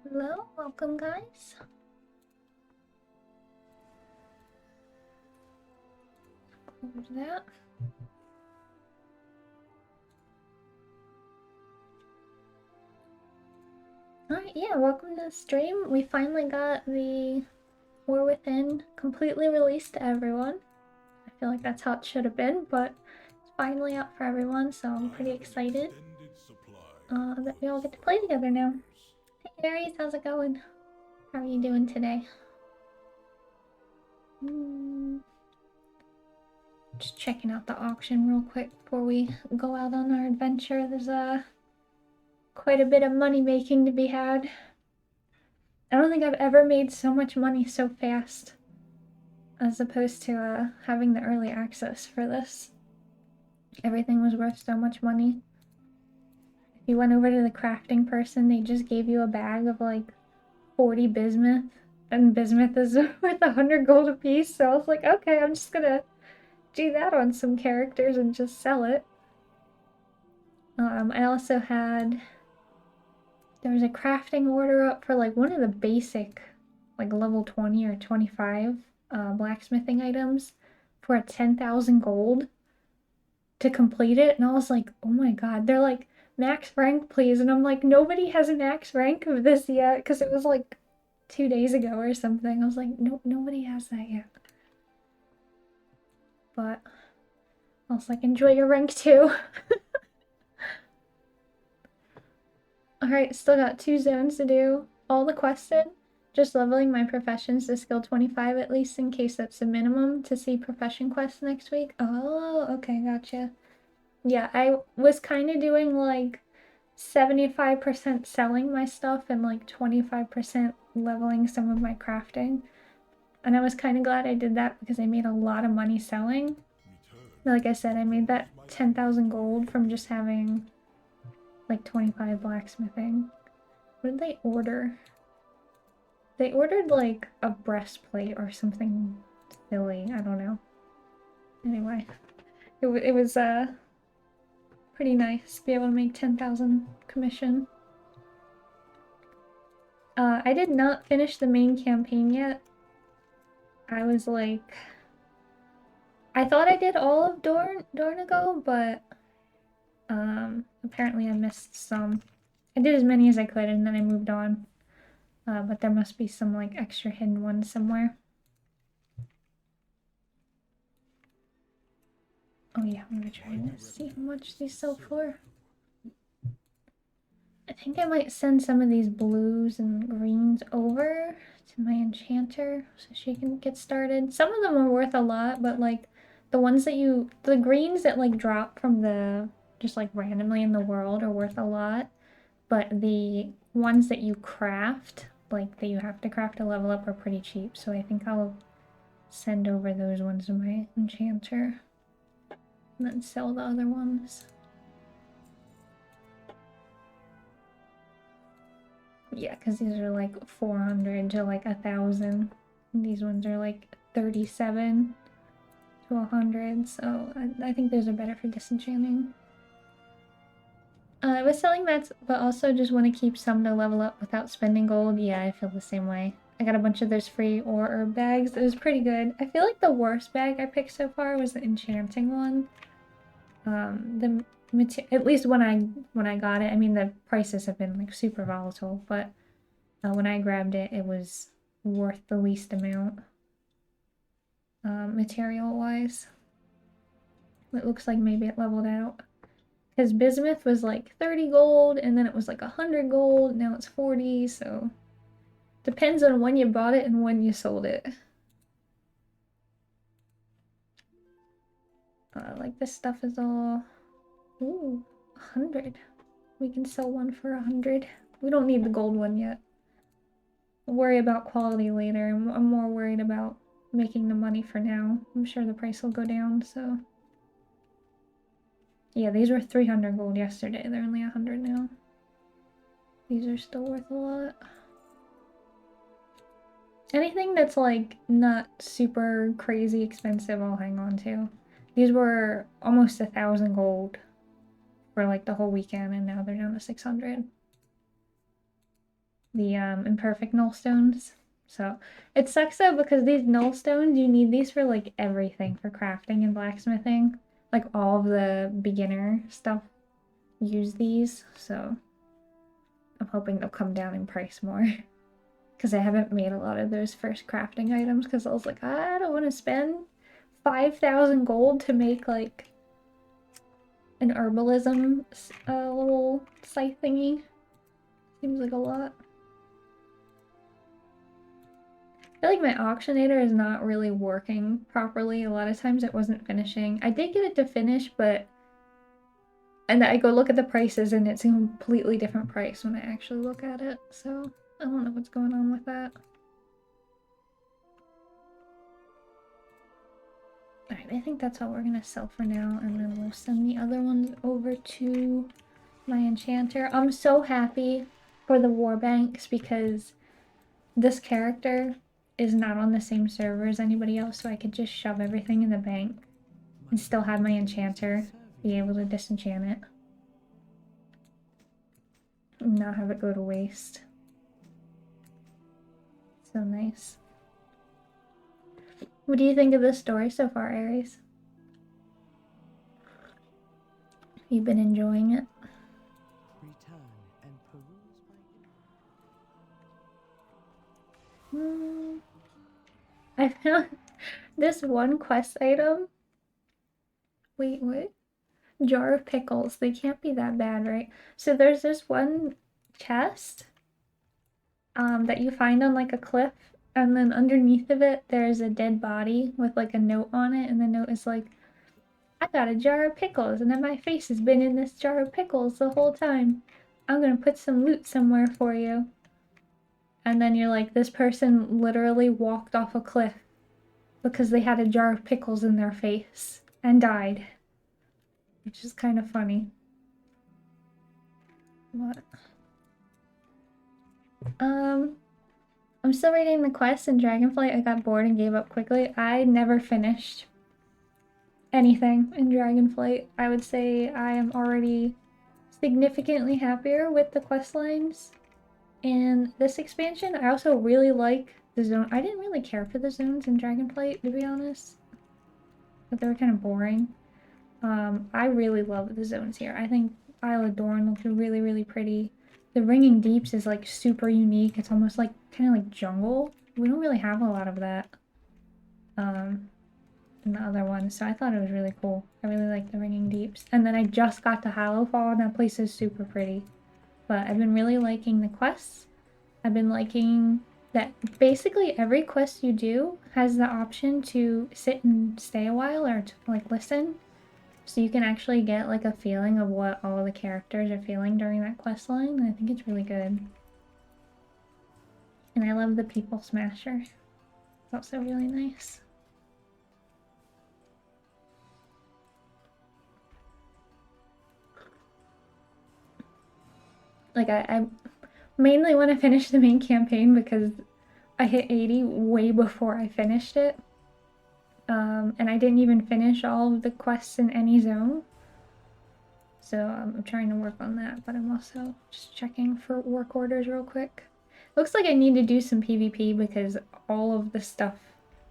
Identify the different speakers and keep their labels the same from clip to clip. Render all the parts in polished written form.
Speaker 1: Hello, welcome guys. Close that. Alright, yeah, welcome to the stream. We finally got the War Within completely released to everyone. I feel like that's how it should have been, but it's finally out for everyone, so I'm pretty excited that we all get to play together now. Hey Aries, how's it going? How are you doing today? Just checking out the auction real quick before we go out on our adventure. There's quite a bit of money making to be had. I don't think I've ever made so much money so fast as opposed to having the early access for this. Everything was worth so much money. If you went over to the crafting person, they just gave you a bag of like 40 bismuth, and bismuth is worth 100 gold a piece. So I was like, okay, I'm just gonna do that on some characters and just sell it. I also had, there was a crafting order up for like one of the basic, like level 20 or 25 blacksmithing items for 10,000 gold to complete it. And I was like, oh my god, they're like, max rank please. And I'm like, nobody has a max rank of this yet, because it was like 2 days ago or something. I was like, no, nobody has that yet. But I was like, enjoy your rank too. Alright, still got 2 zones to do. All the quests in. Just leveling my professions to skill 25 at least, in case that's the minimum to see profession quests next week. Oh, okay, gotcha. Yeah, I was kind of doing like 75% selling my stuff and like 25% leveling some of my crafting. And I was kind of glad I did that because I made a lot of money selling. Like I said, I made that 10,000 gold from just having like 25 blacksmithing. What did they order? They ordered like a breastplate or something silly. I don't know. Anyway, it was pretty nice to be able to make 10,000 commission. I did not finish the main campaign yet. I was like, I thought I did all of Dornago, but apparently I missed some. I did as many as I could and then I moved on. But there must be some like extra hidden ones somewhere. Oh yeah, I'm gonna try to see how much these sell for. I think I might send some of these blues and greens over to my enchanter so she can get started. Some of them are worth a lot, but like the ones that the greens that like drop from the, just like randomly in the world are worth a lot. But the ones that you craft, like that you have to craft to level up, are pretty cheap. So I think I'll send over those ones to my enchanter and then sell the other ones. Yeah, because these are like 400 to like 1,000. These ones are like 37 to 100, so I think those are better for disenchanting. I was selling mats, but also just want to keep some to level up without spending gold. Yeah, I feel the same way. I got a bunch of those free ore herb bags. It was pretty good. I feel like the worst bag I picked so far was the enchanting one. At least when I got it, I mean the prices have been like super volatile, but when I grabbed it, it was worth the least amount material-wise. It looks like maybe it leveled out. Because bismuth was like 30 gold, and then it was like 100 gold, now it's 40, so depends on when you bought it and when you sold it. Like this stuff is all, ooh, 100. We can sell one for 100. We don't need the gold one yet. We'll worry about quality later. I'm more worried about making the money for now. I'm sure the price will go down, so. Yeah, these were 300 gold yesterday. They're only 100 now. These are still worth a lot. Anything that's like not super crazy expensive, I'll hang on to. These were almost 1,000 gold for like the whole weekend, and now they're down to 600. the imperfect null stones. So it sucks though because these null stones, you need these for like everything, for crafting and blacksmithing. Like all of the beginner stuff use these, so I'm hoping they'll come down in price more. Because I haven't made a lot of those first crafting items because I was like, I don't want to spend 5,000 gold to make like an herbalism little scythe thingy. Seems like a lot. I feel like my auctionator is not really working properly. A lot of times it wasn't finishing. I did get it to finish, but... And I go look at the prices and it's a completely different price when I actually look at it. So I don't know what's going on with that. Alright, I think that's all we're gonna sell for now, and then we'll send the other ones over to my enchanter. I'm so happy for the war banks because this character is not on the same server as anybody else, so I could just shove everything in the bank and still have my enchanter be able to disenchant it. And not have it go to waste. So nice. What do you think of this story so far, Aries? You've been enjoying it? I found this one quest item. Wait, what? Jar of pickles. They can't be that bad, right? So there's this one chest that you find on like a cliff, and then underneath of it there's a dead body with like a note on it, and the note is like, I got a jar of pickles, and then my face has been in this jar of pickles the whole time. I'm gonna put some loot somewhere for you. And then you're like, this person literally walked off a cliff because they had a jar of pickles in their face and died. Which is kind of funny. What? I'm still reading the quest in Dragonflight. I got bored and gave up quickly. I never finished anything in Dragonflight. I would say I am already significantly happier with the quest lines in this expansion. I also really like the zone. I didn't really care for the zones in Dragonflight, to be honest. But they were kind of boring. I really love the zones here. I think Isle of Dorn looks really, really pretty. The Ringing Deeps is like super unique. It's almost like kind of like jungle. We don't really have a lot of that in the other one, so I thought it was really cool. I really like the Ringing Deeps. And then I just got to Hallowfall, and that place is super pretty. But I've been really liking the quests. I've been liking that basically every quest you do has the option to sit and stay a while or to like listen. So you can actually get like a feeling of what all of the characters are feeling during that quest line, and I think it's really good. And I love the People Smasher. It's also really nice. Like I mainly want to finish the main campaign because I hit 80 way before I finished it. And I didn't even finish all of the quests in any zone. So I'm trying to work on that, but I'm also just checking for work orders real quick. Looks like I need to do some PvP because all of the stuff,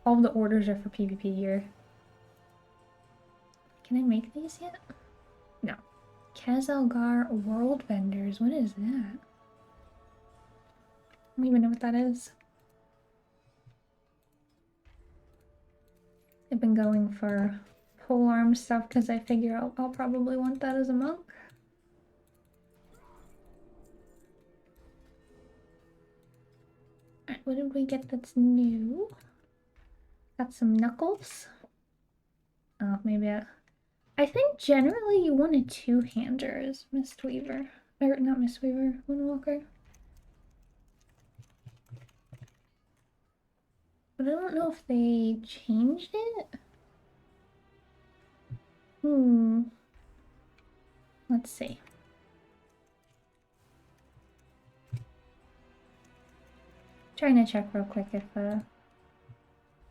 Speaker 1: all of the orders are for PvP here. Can I make these yet? No. Kazalgar World Vendors, what is that? I don't even know what that is. I've been going for polearm stuff because I figure I'll probably want that as a monk. Alright, what did we get that's new? Got some knuckles. Oh, maybe I think generally you want a two-hander as Mistweaver. Or not Mistweaver, Windwalker. But I don't know if they changed it. Let's see. Trying to check real quick if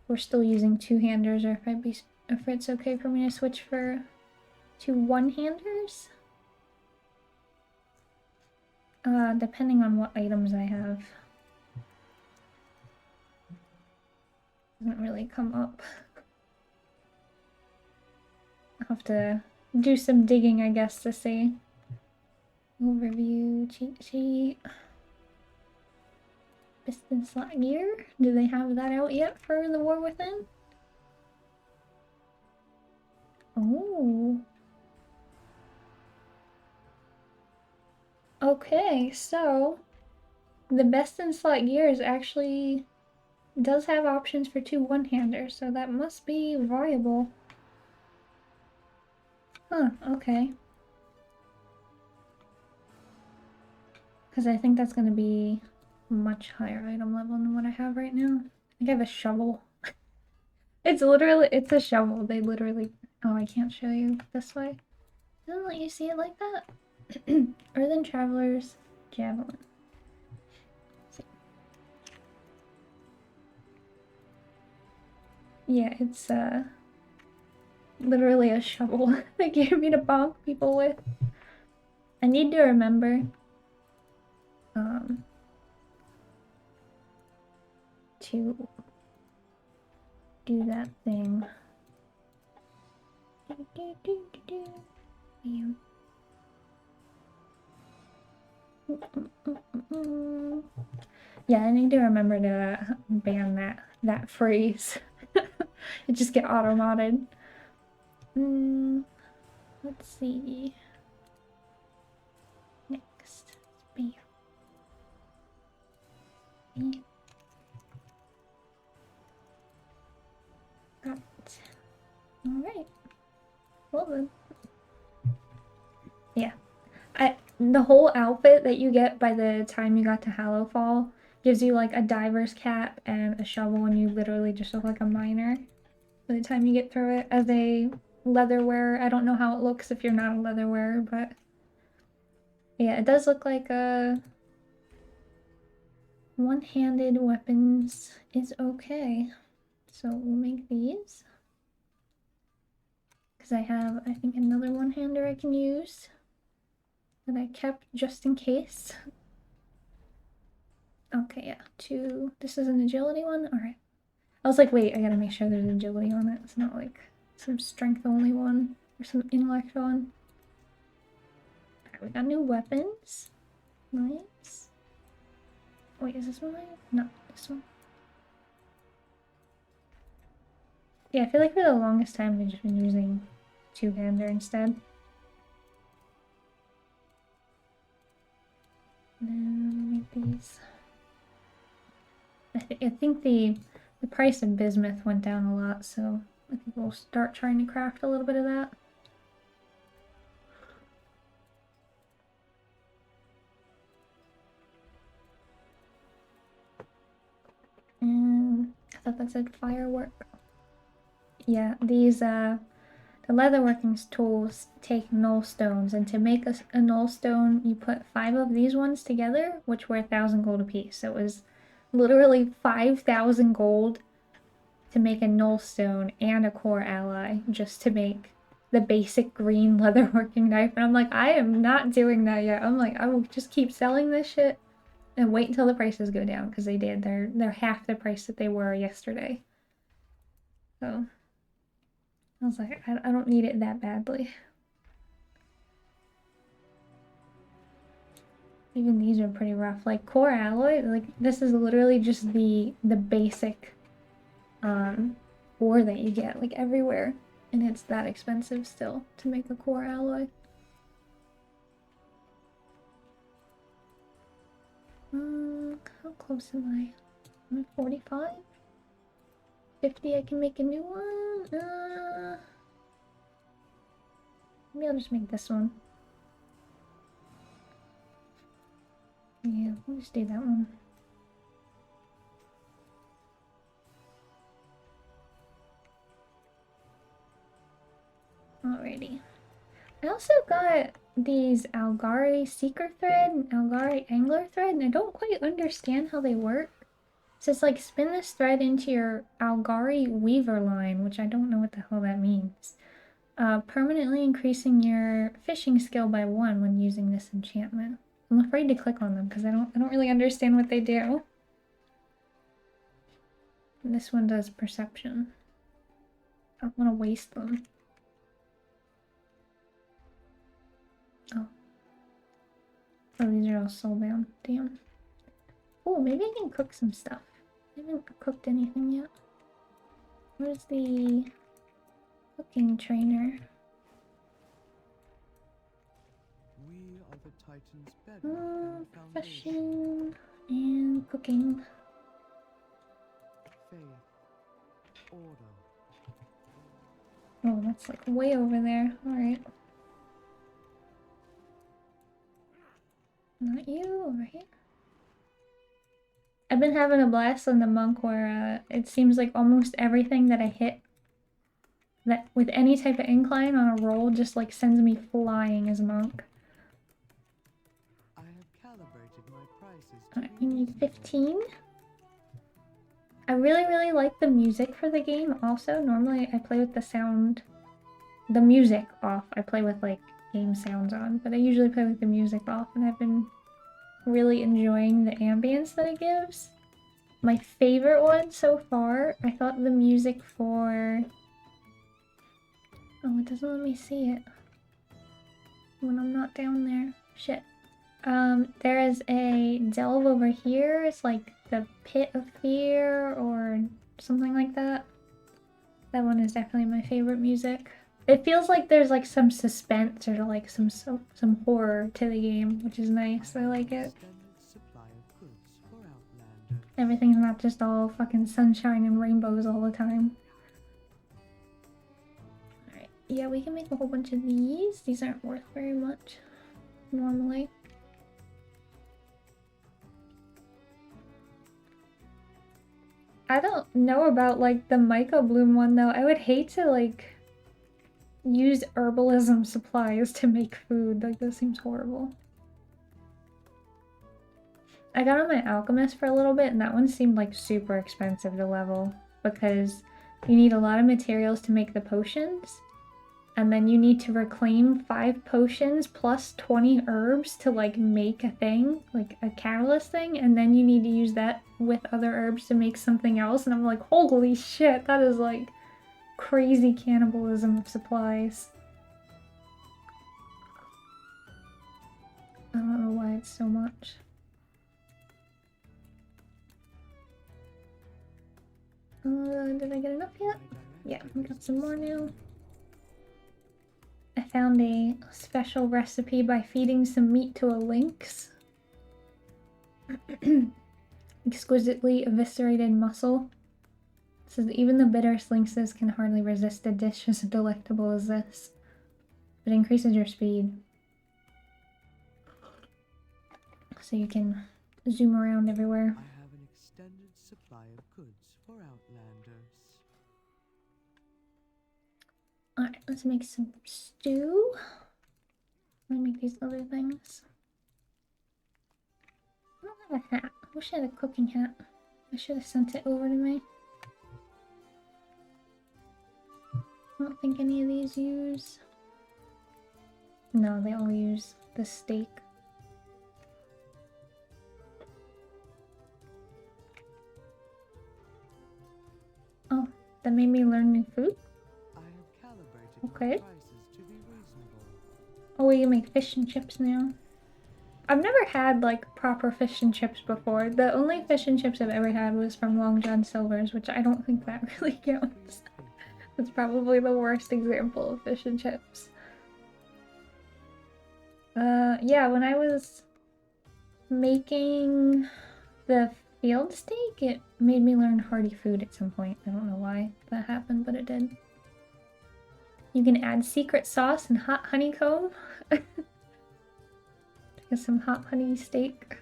Speaker 1: we're still using two-handers or if it's okay for me to switch to one-handers. Depending on what items I have. Doesn't really come up. I'll have to do some digging, I guess, to see. Overview, cheat sheet. Piston slot gear? Do they have that out yet for the War Within? Oh. Okay, so the best in slot gear is actually does have options for 2 one-handers, so that must be viable. Huh, okay. Because I think that's going to be much higher item level than what I have right now. I think I have a shovel. It's literally, it's a shovel. They literally, oh, I can't show you this way. Doesn't let you see it like that. Earthen Traveler's Javelin. Yeah, it's literally a shovel they gave me to bonk people with. I need to remember to do that thing. Yeah, I need to remember to ban that phrase. It just get auto-modded. Let's see. Next. Bam. Bam. Got it. Alright. Well then. Yeah. The whole outfit that you get by the time you got to Hallowfall gives you like a diver's cap and a shovel, and you literally just look like a miner by the time you get through it as a leather wearer. I don't know how it looks if you're not a leather wearer, but yeah, it does look like a one-handed weapons is okay. So we'll make these. Because I have, I think, another one-hander I can use that I kept just in case. Okay, yeah, 2. This is an agility one? Alright. I was like, wait, I gotta make sure there's agility on it. It's not like some strength only one or some intellect one. Alright, we got new weapons. Nice. Wait, is this one mine? No, this one. Yeah, I feel like for the longest time we've just been using two-hander instead. And then make these. I think the price of bismuth went down a lot, so I think we'll start trying to craft a little bit of that. And I thought that said firework. Yeah, these the leatherworking tools take null stones, and to make a null stone, you put 5 of these ones together, which were 1,000 gold apiece. So it was literally 5,000 gold to make a null stone and a core ally just to make the basic green leatherworking knife. And I'm like, I am not doing that yet. I'm like, I will just keep selling this shit and wait until the prices go down, because they did. They're half the price that they were yesterday. So I was like, I don't need it that badly. Even these are pretty rough. Like core alloy, like this is literally just the basic ore that you get like everywhere, and it's that expensive still to make a core alloy. How close am I? I'm at 45? 50, I can make a new one? Maybe I'll just make this one. Yeah, we'll just do that one. Alrighty. I also got these Algari Seeker Thread and Algari Angler Thread, and I don't quite understand how they work. So it's like spin this thread into your Algari Weaver line, which I don't know what the hell that means. Permanently increasing your fishing skill by 1 when using this enchantment. I'm afraid to click on them because I don't really understand what they do. And this one does perception. I don't want to waste them. Oh. Oh, these are all soulbound. Damn. Oh, maybe I can cook some stuff. I haven't cooked anything yet. Where's the cooking trainer?
Speaker 2: We are the Titan's bedrock and
Speaker 1: Profession and cooking.
Speaker 2: faith, order.
Speaker 1: Oh, that's like way over there. Alright. Not you, over here. I've been having a blast on the monk where it seems like almost everything that I hit that with any type of incline on a roll just like sends me flying as a monk.
Speaker 2: I have calibrated my prices.
Speaker 1: Alright, we need 15. I really like the music for the game also. Normally I play with the music off. I play with like game sounds on, but I usually play with the music off, and I've been really enjoying the ambience that it gives. My favorite one so far, I thought the music for... Oh, it doesn't let me see it when I'm not down there. Shit. There is a delve over here. It's like the Pit of Fear or something like that. That one is definitely my favorite music. It feels like there's like some suspense or like some horror to the game, which is nice. I like it. Everything's not just all fucking sunshine and rainbows all the time. Alright, yeah, we can make a whole bunch of these. These aren't worth very much normally. I don't know about like the Mica Bloom one though. I would hate to like use herbalism supplies to make food. Like, that seems horrible. I got on my alchemist for a little bit, and that one seemed like super expensive to level because you need a lot of materials to make the potions, and then you need to reclaim 5 potions plus 20 herbs to like make a thing, like a catalyst thing, and then you need to use that with other herbs to make something else, and I'm like, holy shit, that is like crazy cannibalism of supplies. I don't know why it's so much. Did I get enough yet? Yeah, we got some more now. I found a special recipe by feeding some meat to a lynx. Exquisitely eviscerated muscle. It says even the bitterest lynxes can hardly resist a dish as delectable as this. It increases your speed. So you can zoom around everywhere.
Speaker 2: I have an extended supply of goods for outlanders.
Speaker 1: Alright, let's make some stew. Let me make these other things. I don't have a hat. I wish I had a cooking hat. I should have sent it over to me. I don't think any of these use... No, they all use the steak. Oh, that made me learn new food?
Speaker 2: I have calibrated
Speaker 1: Okay.
Speaker 2: my prices to be reasonable.
Speaker 1: Oh, we can make fish and chips now. I've never had, like, proper fish and chips before. The only fish and chips I've ever had was from Long John Silver's, which I don't think that really counts. It's probably the worst example of fish and chips. Yeah, when I was making the field steak, it made me learn hearty food at some point. I don't know why that happened, but it did. You can add secret sauce and hot honeycomb. Get some hot honey steak.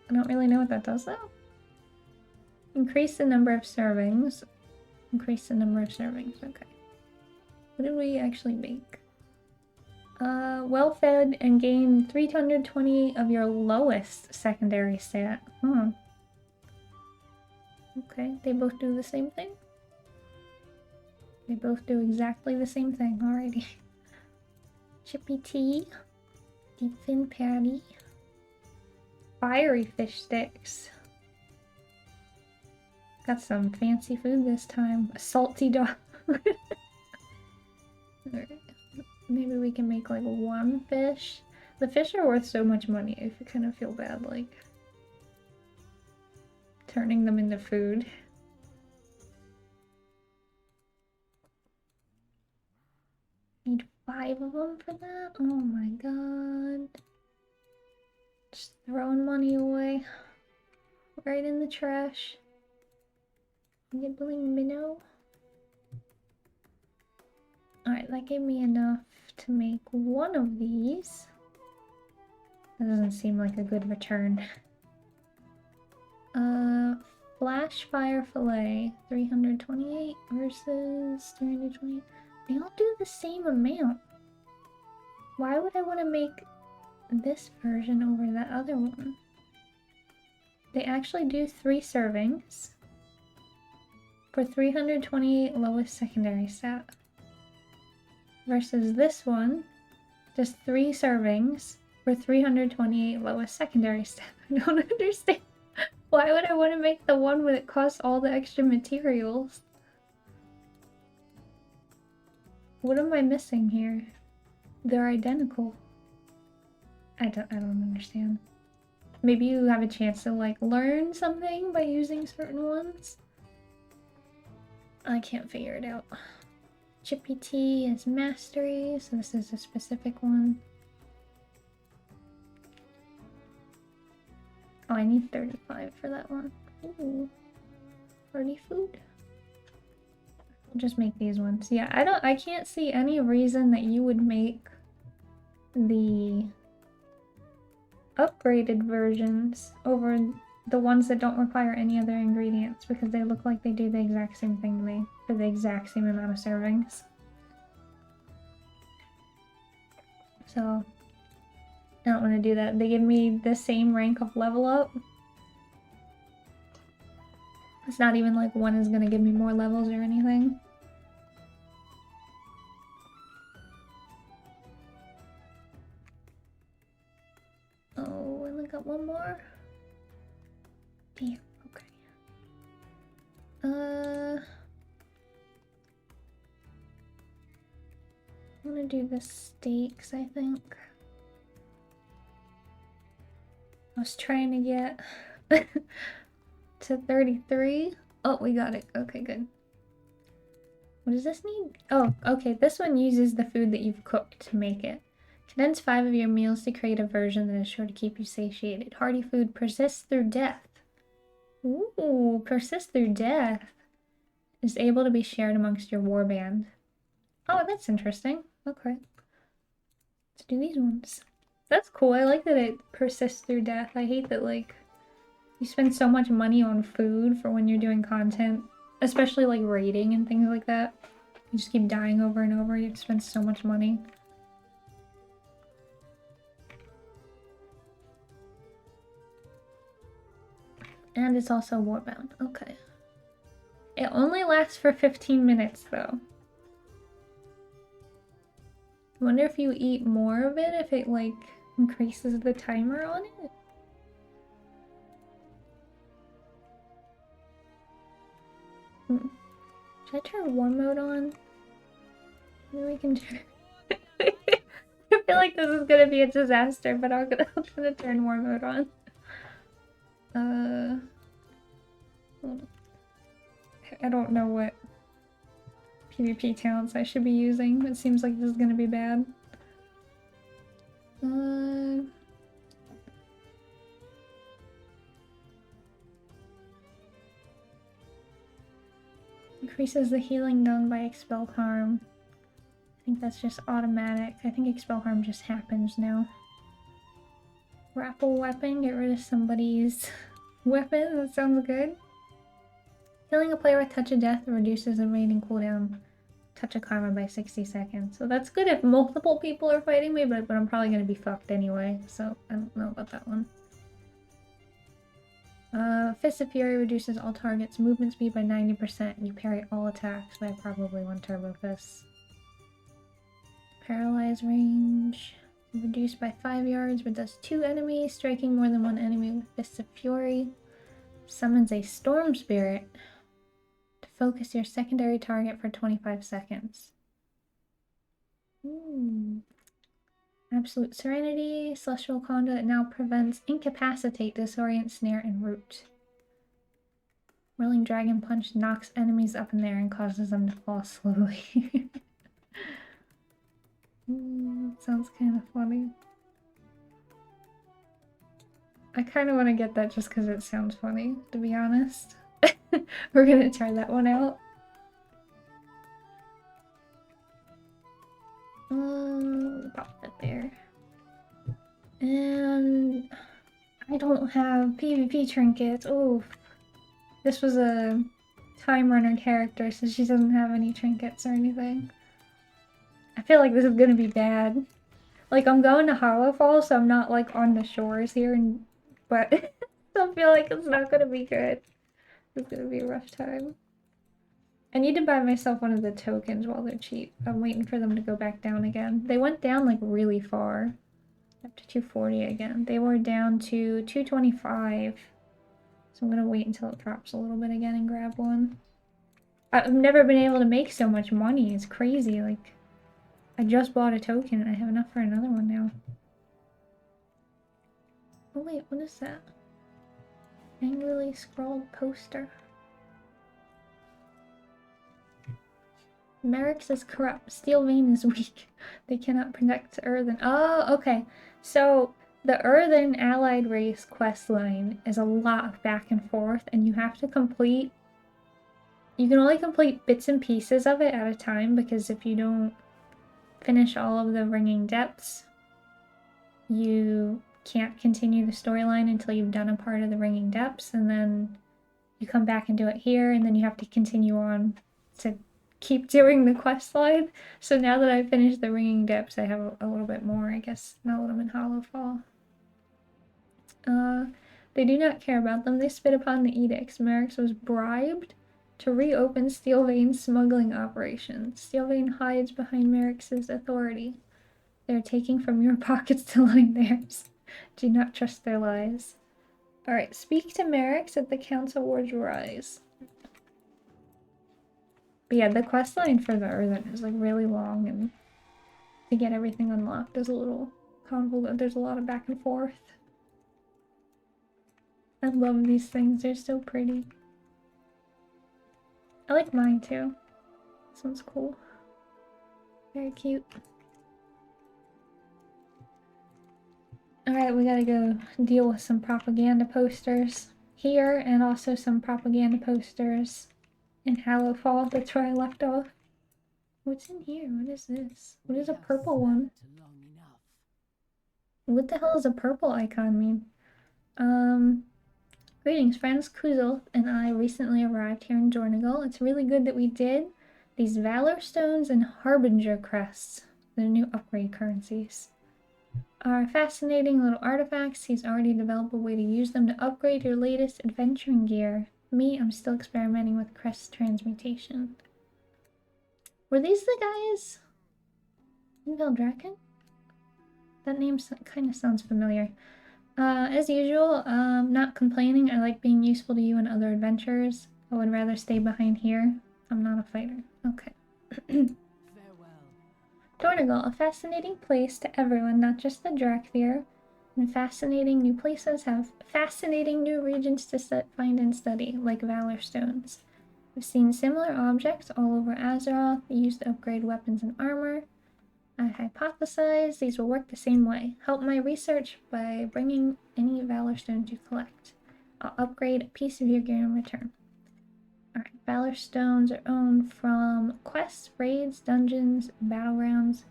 Speaker 1: I don't really know what that does though. Increase the number of servings. Increase the number of servings, okay. What did we actually make? Well fed and gain 320 of your lowest secondary stat. Okay, they both do the same thing? They both do exactly the same thing, alrighty. Chippy tea. Deep fin patty. Fiery fish sticks. Got some fancy food this time. A salty dog. Alright. Maybe we can make like one fish. The fish are worth so much money. If you kind of feel bad, like turning them into food. Need 5 of them for that? Oh my god. Just throwing money away. Right in the trash. Nibbling minnow. Alright, that gave me enough to make one of these. That doesn't seem like a good return. Flash fire fillet, 328 versus 328. They all do the same amount. Why would I want to make this version over the other one? They actually do 3 servings for 328 lowest secondary stat. Versus this one, just 3 servings for 328 lowest secondary stat. I don't understand. Why would I want to make the one where it costs all the extra materials? What am I missing here? They're identical. I don't understand. Maybe you have a chance to like learn something by using certain ones. I can't figure it out. Chippy Tea is mastery, so this is a specific one. Oh, I need 35 for that one. Ooh. Party food. I'll just make these ones. Yeah, I can't see any reason that you would make the upgraded versions over the ones that don't require any other ingredients, because they look like they do the exact same thing to me for the exact same amount of servings. So I don't want to do that. They give me the same rank of level up. It's not even like one is going to give me more levels or anything. Oh, I only got one more. Damn, okay. I'm gonna do the steaks, I think. I was trying to get to 33. Oh, we got it. Okay, good. What does this need? Oh, okay. This one uses the food that you've cooked to make it. Condense 5 of your meals to create a version that is sure to keep you satiated. Hearty food persists through death. Ooh, persists through death. Is able to be shared amongst your warband. Oh, that's interesting. Okay. Let's do these ones. That's cool. I like that it persists through death. I hate that, like, you spend so much money on food for when you're doing content, especially like raiding and things like that. You just keep dying over and over. You spend so much money. And it's also warbound. Okay. It only lasts for 15 minutes though. I wonder if you eat more of it, if it like increases the timer on it. Should I turn war mode on? Maybe we can turn... I feel like this is gonna be a disaster, but I'm gonna turn war mode on. Hold on. I don't know what PvP talents I should be using. It seems like this is gonna be bad. Increases the healing done by expel harm. I think that's just automatic. I think expel harm just happens now. Grapple weapon, get rid of somebody's weapon. That sounds good. Killing a player with Touch of Death reduces the remaining cooldown Touch of Karma by 60 seconds. So that's good if multiple people are fighting me, but I'm probably going to be fucked anyway. So I don't know about that one. Fist of Fury reduces all targets' movement speed by 90%. You parry all attacks, but I probably want Turbo Fist. Paralyze range. Reduced by 5 yards, but does 2 enemies, striking more than 1 enemy with Fists of Fury. Summons a Storm Spirit to focus your secondary target for 25 seconds. Absolute Serenity, Celestial Conduit now prevents Incapacitate, Disorient, Snare, and Root. Whirling Dragon Punch knocks enemies up in there and causes them to fall slowly. Sounds kind of funny. I kind of want to get that just because it sounds funny, to be honest. We're gonna try that one out. Pop that there. And I don't have PvP trinkets. Oh, this was a time runner character, so she doesn't have any trinkets or anything. I feel like this is gonna be bad. Like, I'm going to Hallowfall, so I'm not like on the shores here, but I still feel like it's not gonna be good. It's gonna be a rough time. I need to buy myself one of the tokens while they're cheap. I'm waiting for them to go back down again. They went down like really far. Up to 240 again. They were down to 225. So I'm gonna wait until it drops a little bit again and grab one. I've never been able to make so much money. It's crazy. Like, I just bought a token and I have enough for another one now. Oh wait, what is that? Angrily scrawled poster. Merrick's is corrupt. Steel Vein is weak. They cannot protect Earthen. Oh, okay. So the Earthen allied race quest line is a lot of back and forth, and you have to complete... You can only complete bits and pieces of it at a time, because if you don't finish all of the Ringing Depths, you can't continue the storyline until you've done a part of the Ringing Depths, and then you come back and do it here, and then you have to continue on to keep doing the quest line. So now that I've finished the Ringing Depths, I have a little bit more, I guess, now that I'm in Hallowfall. They do not care about them. They spit upon the edicts. Merrick's was bribed to reopen Steel Vein's smuggling operation. Steel Vein hides behind Merrick's authority. They are taking from your pockets to line theirs. Do not trust their lies. Alright, speak to Merrick's at the Council Wars Rise. But yeah, the quest line for the Earthen is like really long, and to get everything unlocked is a little convoluted. There's a lot of back and forth. I love these things, they're so pretty. I like mine too. This one's cool. Very cute. Alright, we gotta go deal with some propaganda posters here, and also some propaganda posters in Hallowfall. That's where I left off. What's in here? What is this? What is a purple one? What the hell does a purple icon mean? Greetings friends, Kuzil and I recently arrived here in Dornigal. It's really good that we did. These Valor Stones and Harbinger Crests, the new upgrade currencies, are fascinating little artifacts. He's already developed a way to use them to upgrade your latest adventuring gear. Me, I'm still experimenting with crest transmutation. Were these the guys in Veldraken? That name kind of sounds familiar. As usual, not complaining. I like being useful to you and other adventurers. I would rather stay behind here. I'm not a fighter. Okay. Dornigal, a fascinating place to everyone, not just the Drakthir. And fascinating new places have fascinating new regions to find and study, like Valor Stones. We've seen similar objects all over Azeroth, used to upgrade weapons and armor. I hypothesize these will work the same way. Help my research by bringing any Valor Stones you collect. I'll upgrade a piece of your gear in return. Alright, Valor Stones are owned from quests, raids, dungeons, battlegrounds,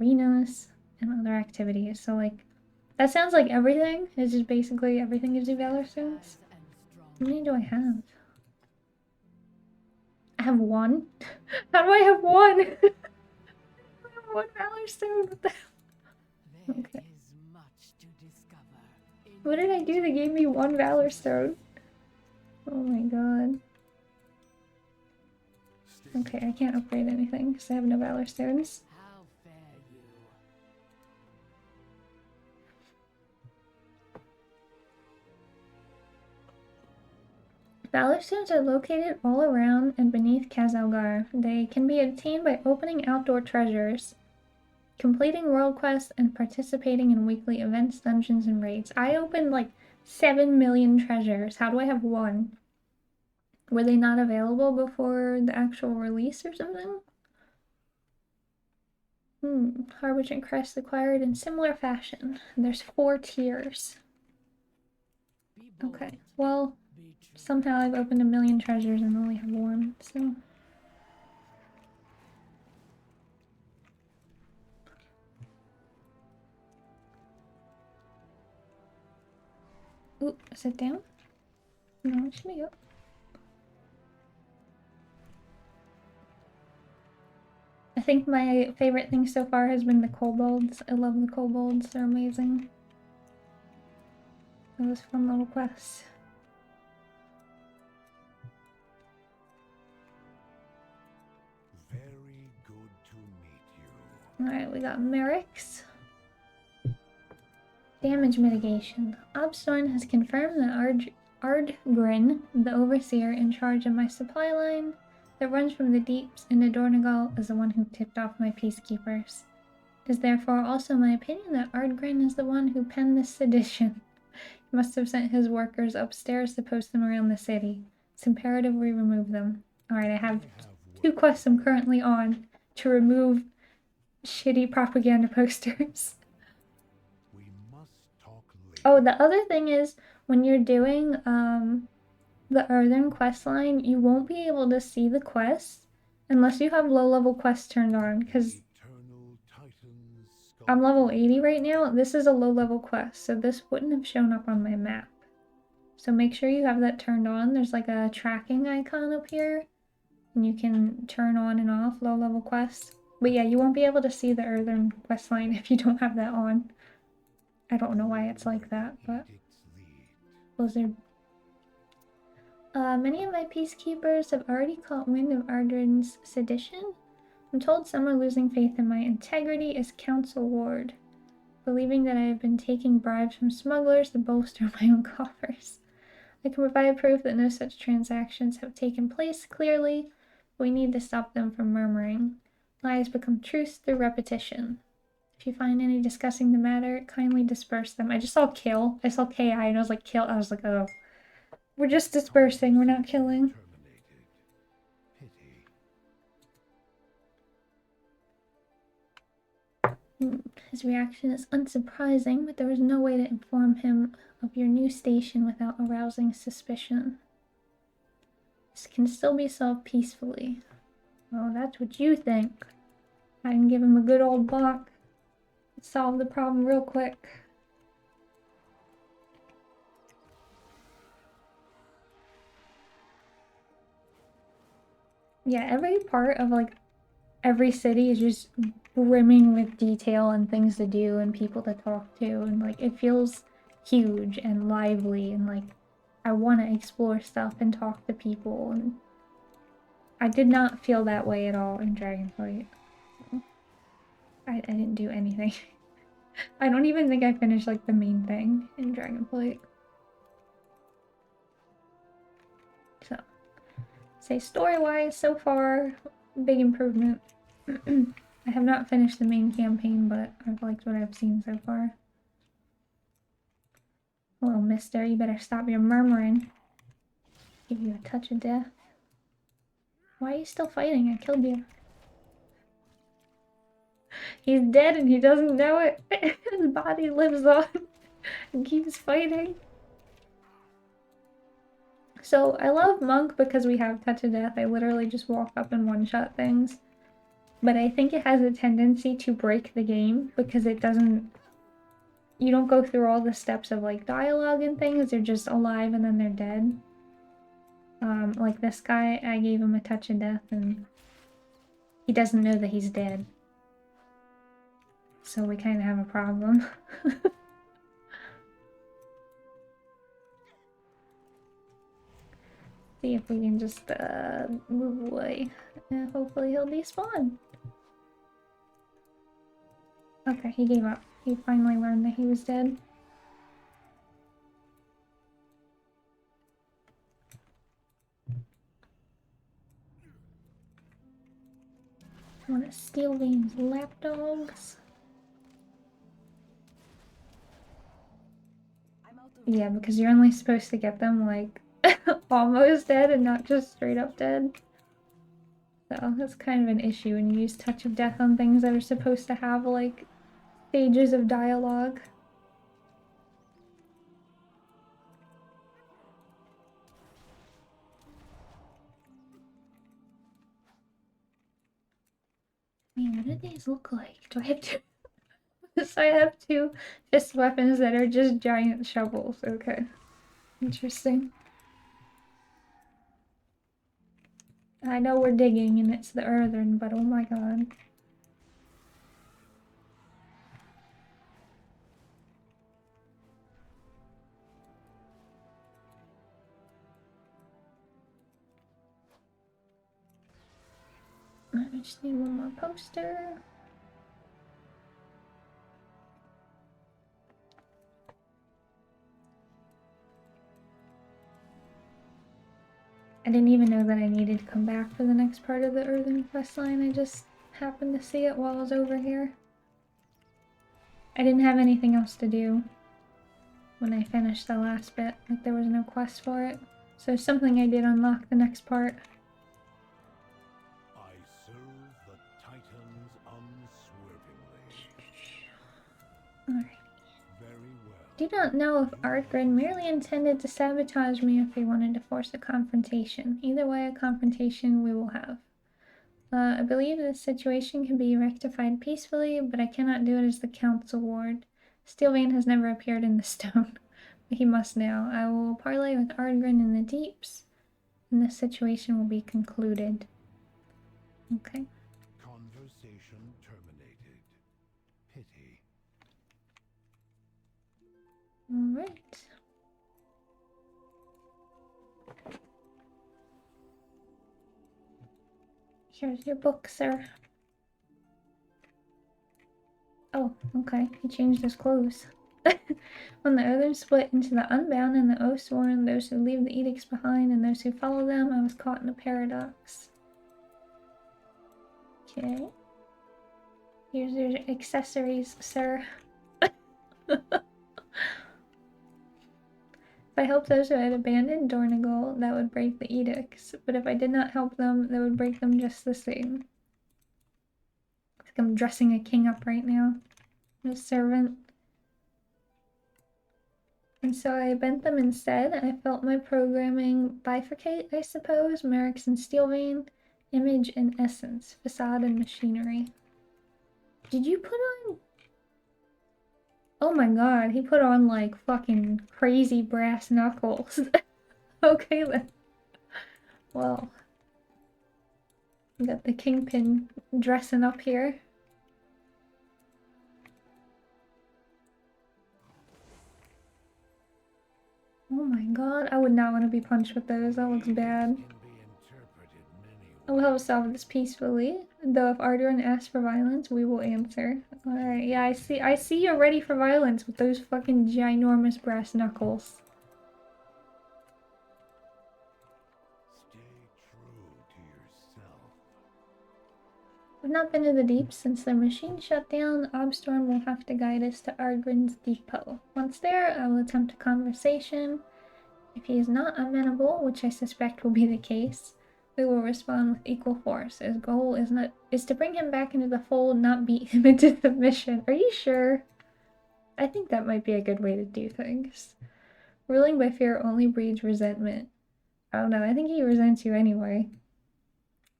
Speaker 1: arenas, and other activities. So, like, that sounds like everything. It's just basically everything gives you Valor Stones. How many do I have? I have one? How do I have one? One Valor Stone. What the hell? Okay. What did I do that gave me one Valor Stone? Oh my god. Okay, I can't upgrade anything because I have no Valor Stones. Valor stones are located all around and beneath Kazalgar. They can be obtained by opening outdoor treasures, completing world quests, and participating in weekly events, dungeons, and raids. I opened like 7 million treasures. How do I have one? Were they not available before the actual release or something? Harbington Crest acquired in similar fashion. There's 4 tiers. Okay, well, somehow I've opened 1 million treasures and only have 1, so... Ooh, is it down? No, it should be up. I think my favorite thing so far has been the kobolds. I love the kobolds, they're amazing. Those fun little quests.
Speaker 2: Very good to meet you.
Speaker 1: Alright, we got Merrick's. Damage mitigation. Obstorn has confirmed that Ardgrin, the overseer in charge of my supply line that runs from the deeps into Dornagal, is the one who tipped off my peacekeepers. It is therefore also my opinion that Ardgrin is the one who penned this sedition. He must have sent his workers upstairs to post them around the city. It's imperative we remove them. Alright, I have 2 quests I'm currently on to remove shitty propaganda posters.
Speaker 2: We must talk later.
Speaker 1: Oh, the other thing is, when you're doing the Earthen quest line, you won't be able to see the quests unless you have low-level quests turned on, because I'm level 80 right now. This is a low-level quest, so this wouldn't have shown up on my map. So make sure you have that turned on. There's like a tracking icon up here, and you can turn on and off low-level quests. But yeah, you won't be able to see the Earthen quest line if you don't have that on. I don't know why it's like that, but... Blizzard. Many of my peacekeepers have already caught wind of Ardrin's sedition. I'm told some are losing faith in my integrity as council ward, believing that I have been taking bribes from smugglers to bolster my own coffers. I can provide proof that no such transactions have taken place clearly. We need to stop them from murmuring. Lies become truths through repetition. If you find any discussing the matter, kindly disperse them. I just saw kill. I saw KI and I was like, kill. I was like, oh. We're just dispersing, we're not killing. His reaction is unsurprising, but there was no way to inform him of your new station without arousing suspicion. This can still be solved peacefully. Oh, that's what you think. I can give him a good old block. Solve the problem real quick. Yeah, every part of like every city is just brimming with detail and things to do and people to talk to, and like it feels huge and lively, and like I want to explore stuff and talk to people, and I did not feel that way at all in Dragonflight. I didn't do anything. I don't even think I finished like the main thing in Dragonflight. So, say story-wise, so far, big improvement. I have not finished the main campaign, but I've liked what I've seen so far. Hello, mister, you better stop your murmuring. Give you a touch of death. Why are you still fighting? I killed you. He's dead and he doesn't know it. His body lives on and keeps fighting. So I love Monk because we have touch of death. I literally just walk up and one-shot things. But I think it has a tendency to break the game because it doesn't... You don't go through all the steps of like dialogue and things. They're just alive and then they're dead. Like this guy, I gave him a touch of death and he doesn't know that he's dead. So we kind of have a problem. See if we can just move away. And hopefully he'll despawn. Okay, he gave up. He finally learned that he was dead. Wanna steal these lapdogs? Yeah, because you're only supposed to get them like almost dead and not just straight up dead. So that's kind of an issue when you use Touch of Death on things that are supposed to have like stages of dialogue. Man, what do these look like? Do I have two? So I have two fist weapons that are just giant shovels. Okay. Interesting. I know we're digging and it's the earthen, but oh my god. I just need one more poster. I didn't even know that I needed to come back for the next part of the earthen quest line. I just happened to see it while I was over here. I didn't have anything else to do when I finished the last bit. Like there was no quest for it. So something I did unlock the next part.
Speaker 3: I serve the Titans unswervingly.
Speaker 1: Alright.
Speaker 3: Very well.
Speaker 1: Do not know if Ardgren merely intended to sabotage me or if he wanted to force a confrontation. Either way, a confrontation we will have. I believe this situation can be rectified peacefully, but I cannot do it as the Council Ward. Steelvein has never appeared in the stone, but he must now. I will parley with Ardgren in the deeps, and this situation will be concluded. Okay.
Speaker 3: Conversation terminated. Pity.
Speaker 1: Alright. Here's your book, sir. Oh, okay. He changed his clothes. When the others split into the unbound and the oath-sworn, those who leave the edicts behind and those who follow them, I was caught in a paradox. Okay. Here's your accessories, sir. If I helped those who had abandoned Dornagal, that would break the edicts. But if I did not help them, that would break them just the same. It's like I'm dressing a king up right now. I'm a servant. And so I bent them instead. I felt my programming bifurcate, I suppose. Merrick's and Steelvein, image and essence, facade and machinery. Did you put on... Oh my god, he put on like fucking crazy brass knuckles. Okay then. Well, we got the kingpin dressing up here. Oh my god, I would not want to be punched with those. That looks bad. I will help solve this peacefully. Though if Ardern asks for violence, we will answer. Alright, yeah, I see you're ready for violence with those fucking ginormous brass knuckles.
Speaker 3: Stay true to yourself.
Speaker 1: I've not been to the deep since the machine shut down. Obstorm will have to guide us to Ardgren's depot. Once there, I will attempt a conversation. If he is not amenable, which I suspect will be the case, we will respond with equal force. His goal is to bring him back into the fold, not beat him into submission. Are you sure? I think that might be a good way to do things. Ruling by fear only breeds resentment. I don't know, I think he resents you anyway.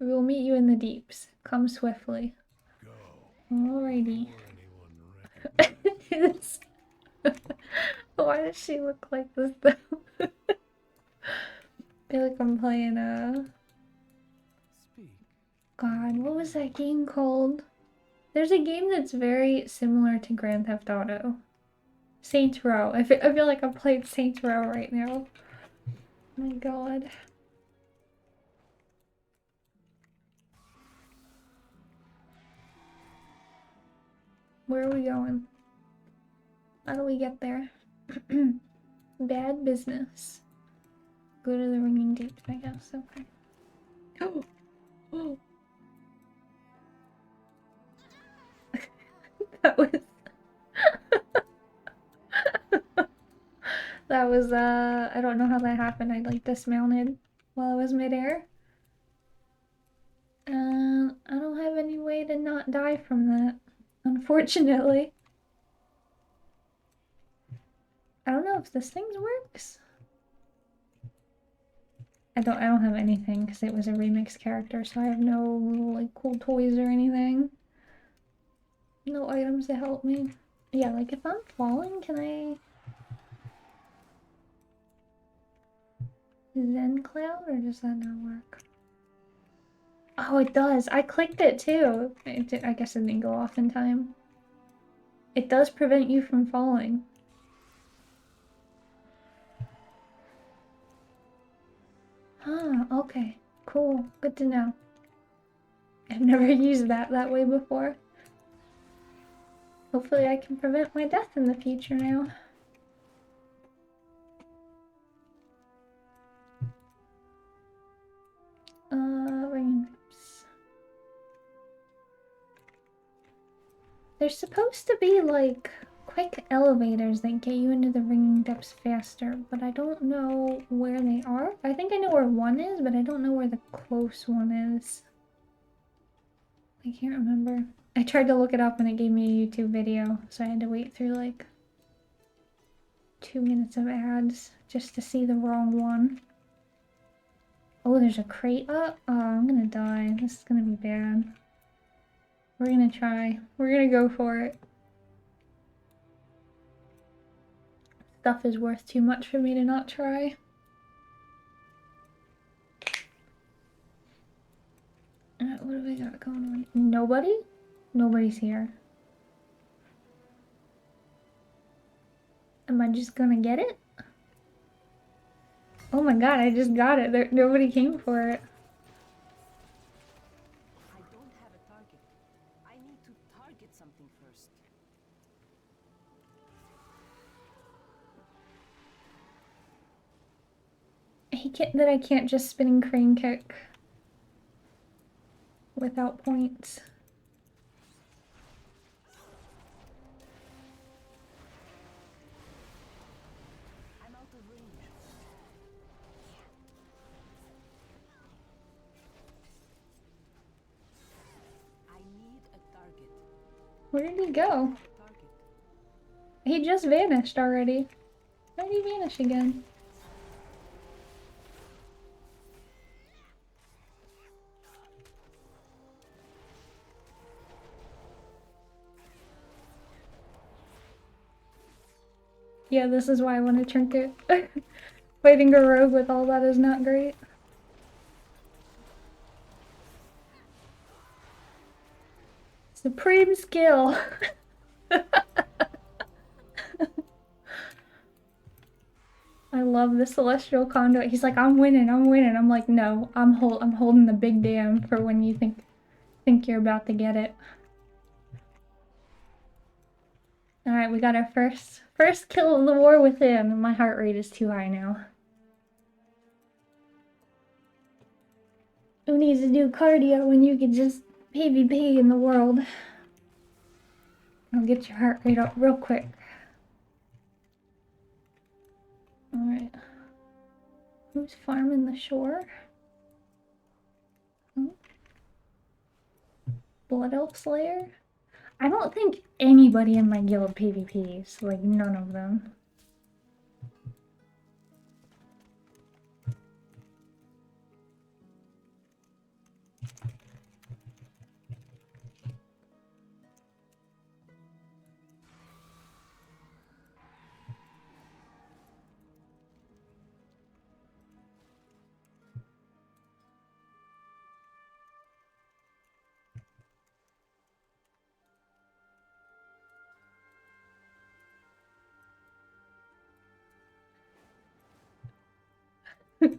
Speaker 1: We will meet you in the deeps. Come swiftly.
Speaker 3: Go.
Speaker 1: Alrighty. Why does she look like this though? I feel like I'm playing
Speaker 2: Speak.
Speaker 1: God, what was that game called? There's a game that's very similar to Grand Theft Auto. Saints Row. I feel like I'm playing Saints Row right now. Oh my god. Where are we going? How do we get there? Bad business. Go to the Ringing Deeps, I guess. Okay. Oh! That was that was I don't know how that happened. I like dismounted while I was midair. I don't have any way to not die from that, unfortunately. I don't know if this thing works. I don't have anything because it was a remix character, so I have no little like cool toys or anything. No items to help me. Yeah, like if I'm falling, can I Zen Cloud or does that not work? Oh, it does. I clicked it too. I guess it didn't go off in time. It does prevent you from falling. Ah, okay. Cool. Good to know. I've never used that way before. Hopefully I can prevent my death in the future now. Ringing depths. There's supposed to be like quick elevators that get you into the ringing depths faster, but I don't know where they are. I think I know where one is, but I don't know where the close one is. I can't remember. I tried to look it up and it gave me a YouTube video, so I had to wait through like 2 minutes of ads just to see the wrong one. Oh, there's a crate up? Oh, I'm gonna die. This is gonna be bad. We're gonna try. We're gonna go for it. Stuff is worth too much for me to not try. Alright, what do we got going on? Nobody? Nobody's here. Am I just gonna get it? Oh my god, I just got it. Nobody came for it.
Speaker 4: I don't have a target. I need to target something first.
Speaker 1: I can't just spinning crane kick without points.
Speaker 4: I'm out of range. I need a target.
Speaker 1: Where did he go?
Speaker 4: Target.
Speaker 1: He just vanished already. Why did he vanish again? Yeah, this is why I want to trinket. Fighting a rogue with all that is not great. Supreme skill! I love the celestial conduit. He's like, I'm winning, I'm winning. I'm like, no, I'm holding the big dam for when you think you're about to get it. Alright, we got our first kill of the war within. My heart rate is too high now. Who needs to do cardio when you can just PvP in the world? I'll get your heart rate up real quick. Alright. Who's farming the shore? Hmm? Blood Elf Slayer? I don't think anybody in my guild PvPs, like none of them.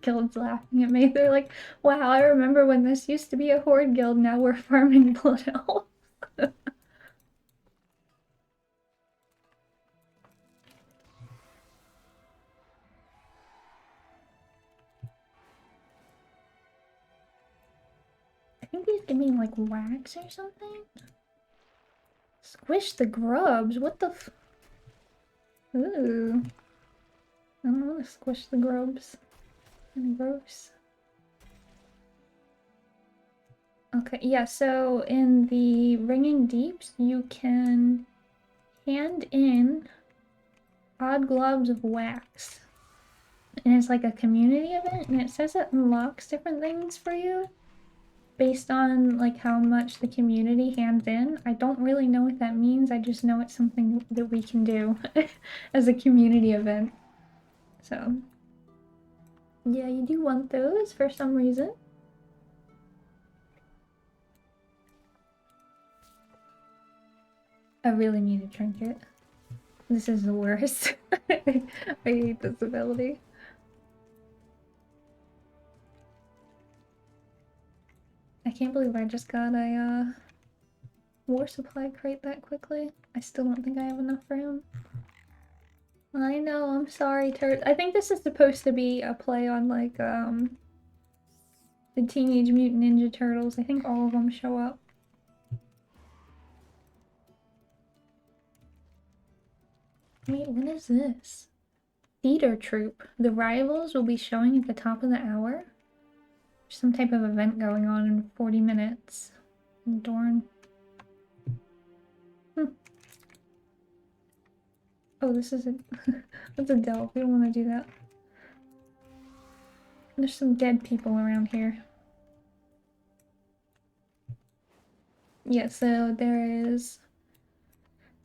Speaker 1: Guilds laughing at me. They're like, wow, I remember when this used to be a horde guild, now we're farming blood elf. I think he's giving like wax or something. Squish the grubs? What the f- Ooh. I don't want to squish the grubs. Kinda gross. Okay, yeah, so in the Ringing Deeps, you can hand in odd globs of wax. And it's like a community event, and it says it unlocks different things for you based on like how much the community hands in. I don't really know what that means, I just know it's something that we can do as a community event. So, yeah, you do want those for some reason. I really need a trinket. This is the worst. I hate this ability. I can't believe I just got a war supply crate that quickly. I still don't think I have enough for him. I know, I'm sorry, Turt. I think this is supposed to be a play on like the Teenage Mutant Ninja Turtles. I think all of them show up. Wait, what is this? Theater troupe. The rivals will be showing at the top of the hour. There's some type of event going on in 40 minutes. Dorn. Oh, this is a that's a delve. We don't want to do that. There's some dead people around here. Yeah, so there is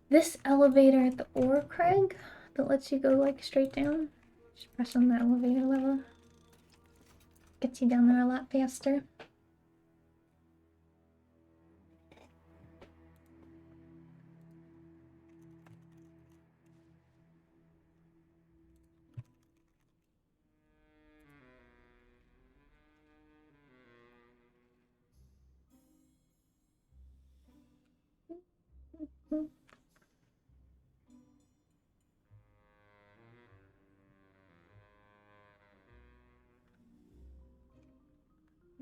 Speaker 1: this elevator at the Ore Crag that lets you go like straight down. Just press on the elevator lever. Gets you down there a lot faster.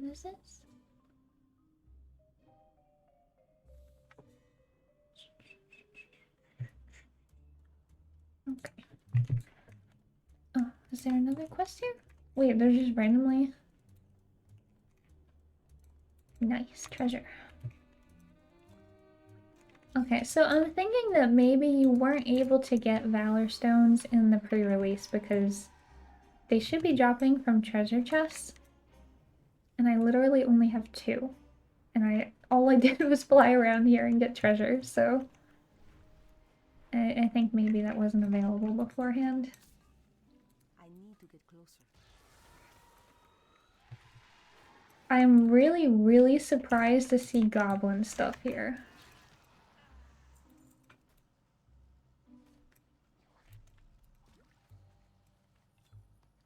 Speaker 1: What is this? Okay. Oh, is there another quest here? Wait, there's just randomly... Nice, treasure. Okay, so I'm thinking that maybe you weren't able to get Valor Stones in the pre-release because they should be dropping from treasure chests. And I literally only have 2. And all I did was fly around here and get treasure, so... I think maybe that wasn't available beforehand.
Speaker 4: I need to get closer.
Speaker 1: I'm really, really surprised to see goblin stuff here.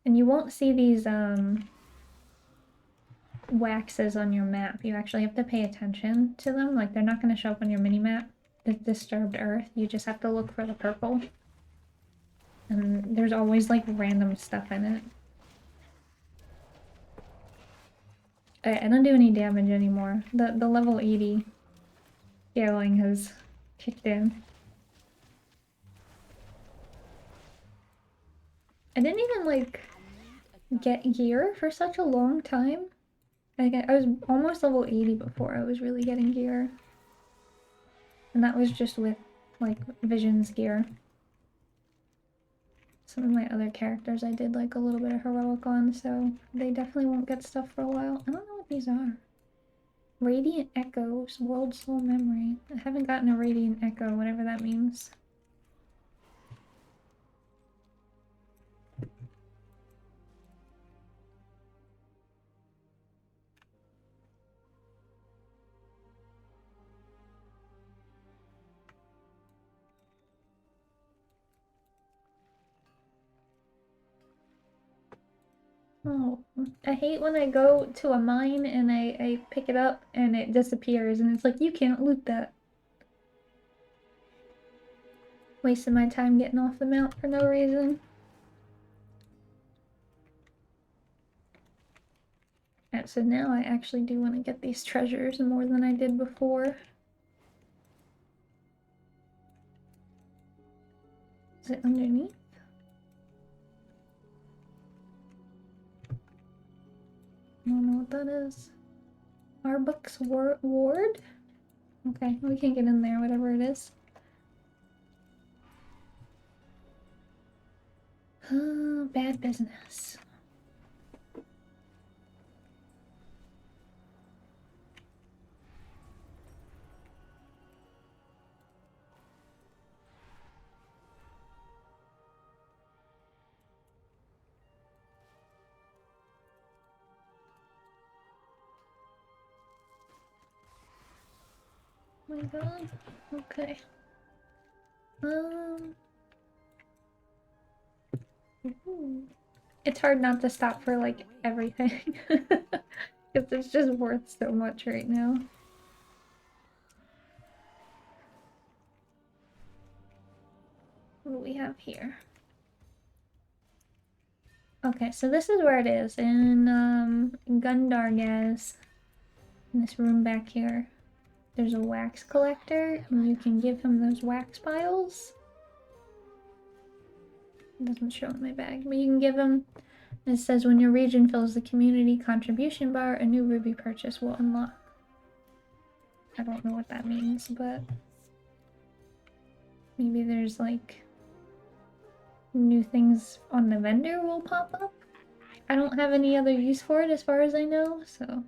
Speaker 1: And you won't see these, waxes on your map. You actually have to pay attention to them. Like, they're not going to show up on your mini-map. The Disturbed Earth. You just have to look for the purple. And there's always, like, random stuff in it. I don't do any damage anymore. The level 80 scaling has kicked in. I didn't even, like, get gear for such a long time. Like, I was almost level 80 before I was really getting gear. And that was just with, like, Vision's gear. Some of my other characters I did, like, a little bit of heroic on, so they definitely won't get stuff for a while. I don't know what these are. Radiant Echoes, World Soul Memory. I haven't gotten a Radiant Echo, whatever that means. Oh, I hate when I go to a mine and I pick it up and it disappears and it's like, you can't loot that. Wasting my time getting off the mount for no reason. And so now I actually do want to get these treasures more than I did before. Is it underneath? I don't know what that is. Arbuck's Ward? Okay, we can get in there, whatever it is. Bad business. Oh my god. Okay. Ooh. It's hard not to stop for like everything. Because it's just worth so much right now. What do we have here? Okay, so this is where it is in Gundargaz. In this room back here. There's a wax collector, and you can give him those wax piles. It doesn't show in my bag, but you can give him. It says when your region fills the community contribution bar, a new ruby purchase will unlock. I don't know what that means, but maybe there's like new things on the vendor will pop up. I don't have any other use for it as far as I know, so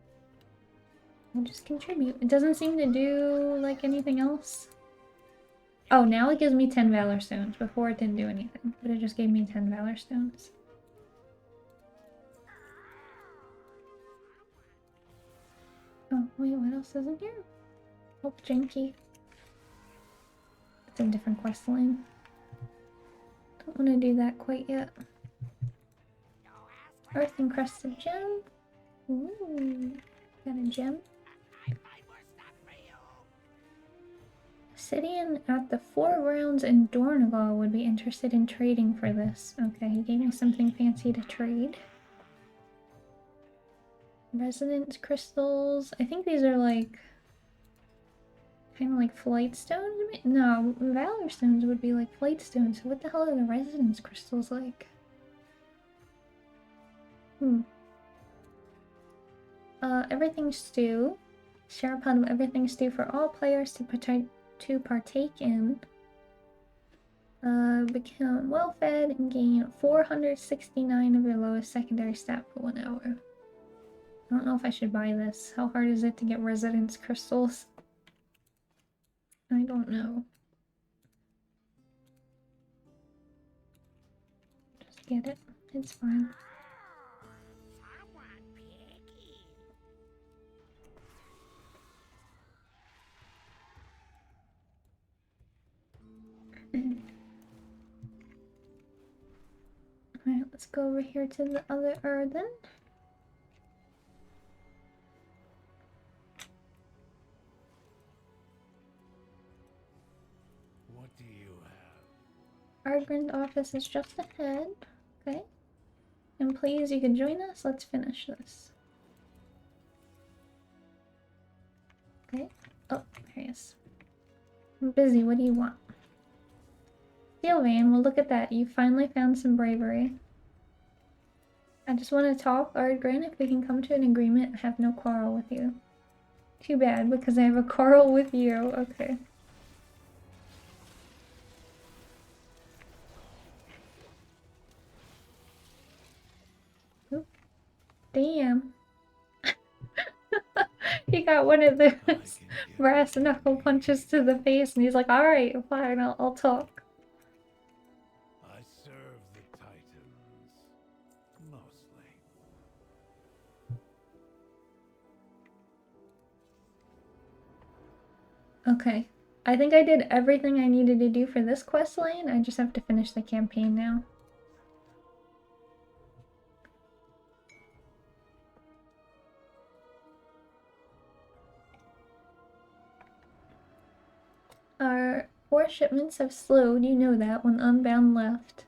Speaker 1: I'll just contribute. It doesn't seem to do like anything else. Oh, now it gives me 10 Valor Stones. Before it didn't do anything, but it just gave me 10 Valor Stones. Oh, wait, what else is in here? Oh, Janky. It's a different quest line. Don't want to do that quite yet. Earth encrusted gem. Ooh, got a gem. Sidian at the foregrounds in Dornival would be interested in trading for this. Okay, he gave me something fancy to trade. Resonance crystals. I think these are like kind of like flight stones. No, valor stones would be like flight stones. So what the hell are the resonance crystals like? Everything stew. Share a pot of everything stew for all players to partake in. Become well fed and gain 469 of your lowest secondary stat for 1 hour. I don't know if I should buy this. How hard is it to get resonance crystals? I don't know. Just get it. It's fine. Alright, let's go over here to the other earthen.
Speaker 3: What do you have?
Speaker 1: Ardgren's office is just ahead. Okay. And please, you can join us. Let's finish this. Okay. Oh, there he is. I'm busy. What do you want? Steelvein, well look at that. You finally found some bravery. I just want to talk, Ardgren. If we can come to an agreement, I have no quarrel with you. Too bad, because I have a quarrel with you. Okay. Oop. Damn. He got one of those brass knuckle punches to the face, and he's like, alright, fine, I'll talk.
Speaker 3: I serve the Titans. Mostly.
Speaker 1: Okay. I think I did everything I needed to do for this quest line. I just have to finish the campaign now. Our 4 shipments have slowed, you know that, when Unbound left.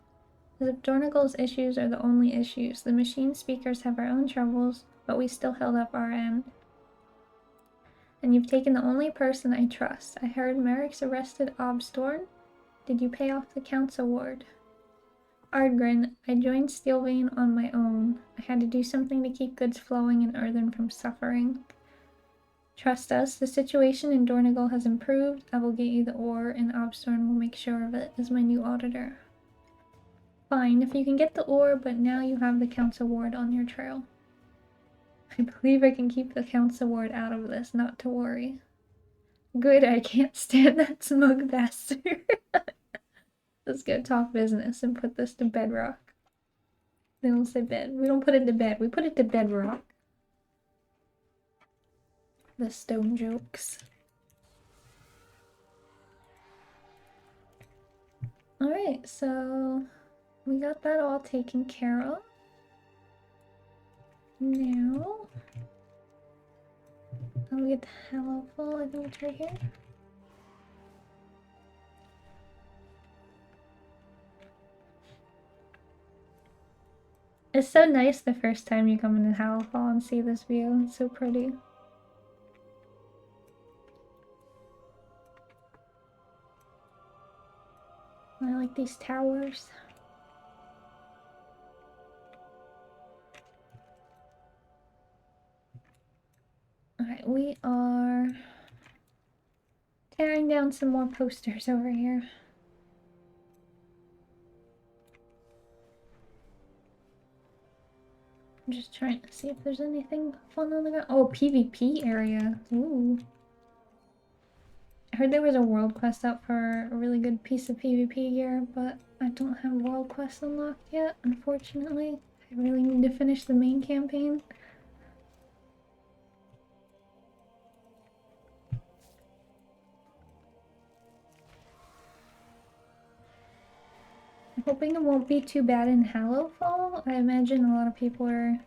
Speaker 1: As if Dornigal's issues are the only issues. The machine speakers have our own troubles, but we still held up our end. And you've taken the only person I trust. I heard Merrick's arrested Obstorn. Did you pay off the Count's award? Ardgren, I joined Steelvein on my own. I had to do something to keep goods flowing and Earthen from suffering. Trust us, the situation in Dornigal has improved. I will get you the ore, and Obstorn will make sure of it as my new auditor. Fine, if you can get the ore, but now you have the Count's award on your trail. I believe I can keep the Count's award out of this, not to worry. Good, I can't stand that smug bastard. Let's go talk business and put this to bedrock. They don't say bed. We don't put it to bed. We put it to bedrock. The stone jokes. Alright, so we got that all taken care of. Now I'll get the Hallowfall. I think it's right here. It's so nice the first time you come into Hallowfall and see this view. It's so pretty. I like these towers. Alright, we are tearing down some more posters over here. I'm just trying to see if there's anything fun on the ground. Oh, PvP area. Ooh. I heard there was a world quest up for a really good piece of PvP gear, but I don't have world quest unlocked yet, unfortunately. I really need to finish the main campaign. I'm hoping it won't be too bad in Hallowfall. I imagine a lot of people are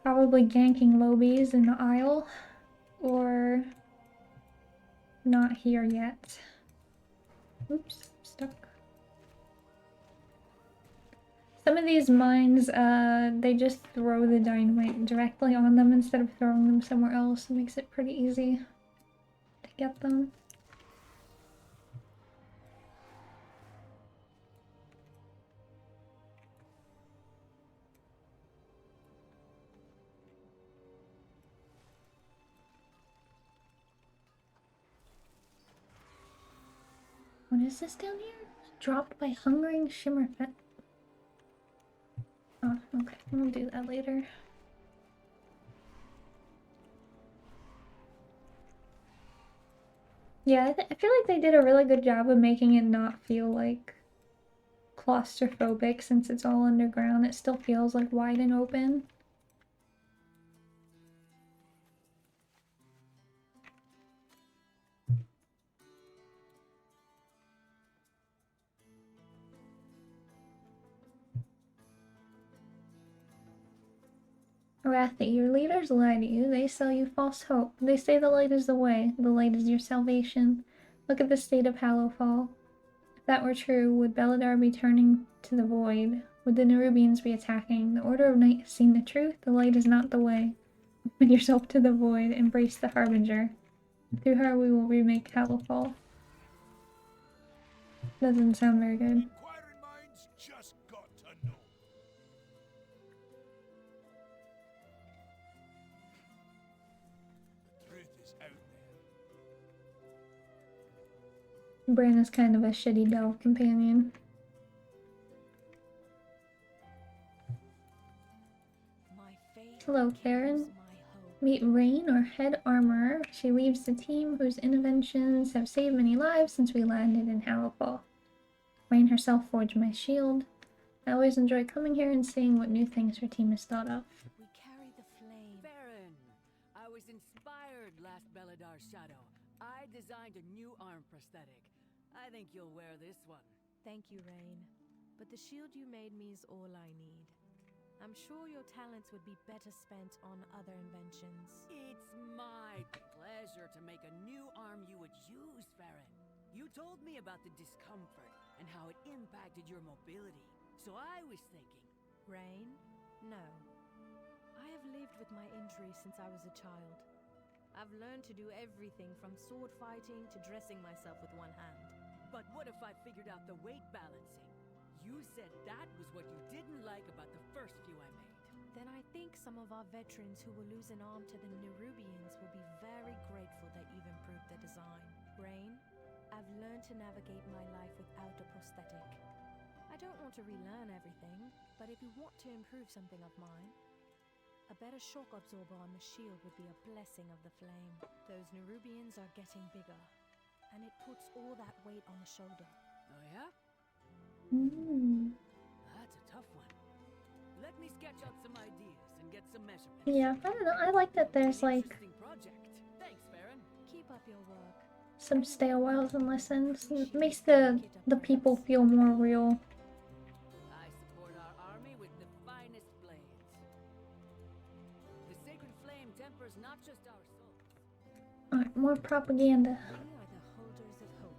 Speaker 1: probably ganking lobies in the Isle, or not here yet. Oops, stuck. Some of these mines, they just throw the dynamite directly on them instead of throwing them somewhere else. It makes it pretty easy to get them. What is this down here? Dropped by hungering Shimmerfett. Oh, okay. We'll do that later. Yeah, I feel like they did a really good job of making it not feel like claustrophobic since it's all underground. It still feels like wide and open. Arathi, your leaders lie to you. They sell you false hope. They say the light is the way. The light is your salvation. Look at the state of Hallowfall. If that were true, would Beledar be turning to the void? Would the Nerubians be attacking? The Order of Night has seen the truth. The light is not the way. Open yourself to the void. Embrace the Harbinger. Through her we will remake Hallowfall. Doesn't sound very good.
Speaker 3: Inquiring minds just got to know. The truth is out there.
Speaker 1: Bran is kind of a shitty delve companion. Hello, Karen. Meet Rain, our head armorer. She leads the team whose interventions have saved many lives since we landed in Hallowfall. Rain herself forged my shield. I always enjoy coming here and seeing what new things her team has thought of.
Speaker 4: We carry the flame.
Speaker 5: Baron, I was inspired last Beledar Shadow. I designed a new arm prosthetic. I think you'll wear this one.
Speaker 6: Thank you, Rain. But the shield you made me is all I need. I'm sure your talents would be better spent on other inventions.
Speaker 5: It's my pleasure to make a new arm you would use, Farron. You told me about the discomfort and how it impacted your mobility. So I was thinking...
Speaker 6: Rain? No. I have lived with my injury since I was a child. I've learned to do everything from sword fighting to dressing myself with one hand.
Speaker 5: But what if I figured out the weight balancing? You said that was what you didn't like about the first few I made.
Speaker 6: Then I think some of our veterans who will lose an arm to the Nerubians will be very grateful that you've improved the design. Brain, I've learned to navigate my life without a prosthetic. I don't want to relearn everything, but if you want to improve something of mine, a better shock absorber on the shield would be a blessing of the flame. Those Nerubians are getting bigger, and it puts all that weight on the shoulder.
Speaker 5: Oh yeah?
Speaker 1: Mm.
Speaker 5: That's a tough one. Let me sketch out some ideas and get some measurements.
Speaker 1: Yeah, I don't know. I like that there's
Speaker 5: An
Speaker 1: like
Speaker 5: interesting project. Thanks, Farron.
Speaker 6: Keep up your work.
Speaker 1: some stay a whiles and lessons. It makes the people feel more real.
Speaker 5: I support our army with the finest blades. The sacred flame tempers not just our souls.
Speaker 1: Alright, more propaganda.
Speaker 6: We are the holders of hope.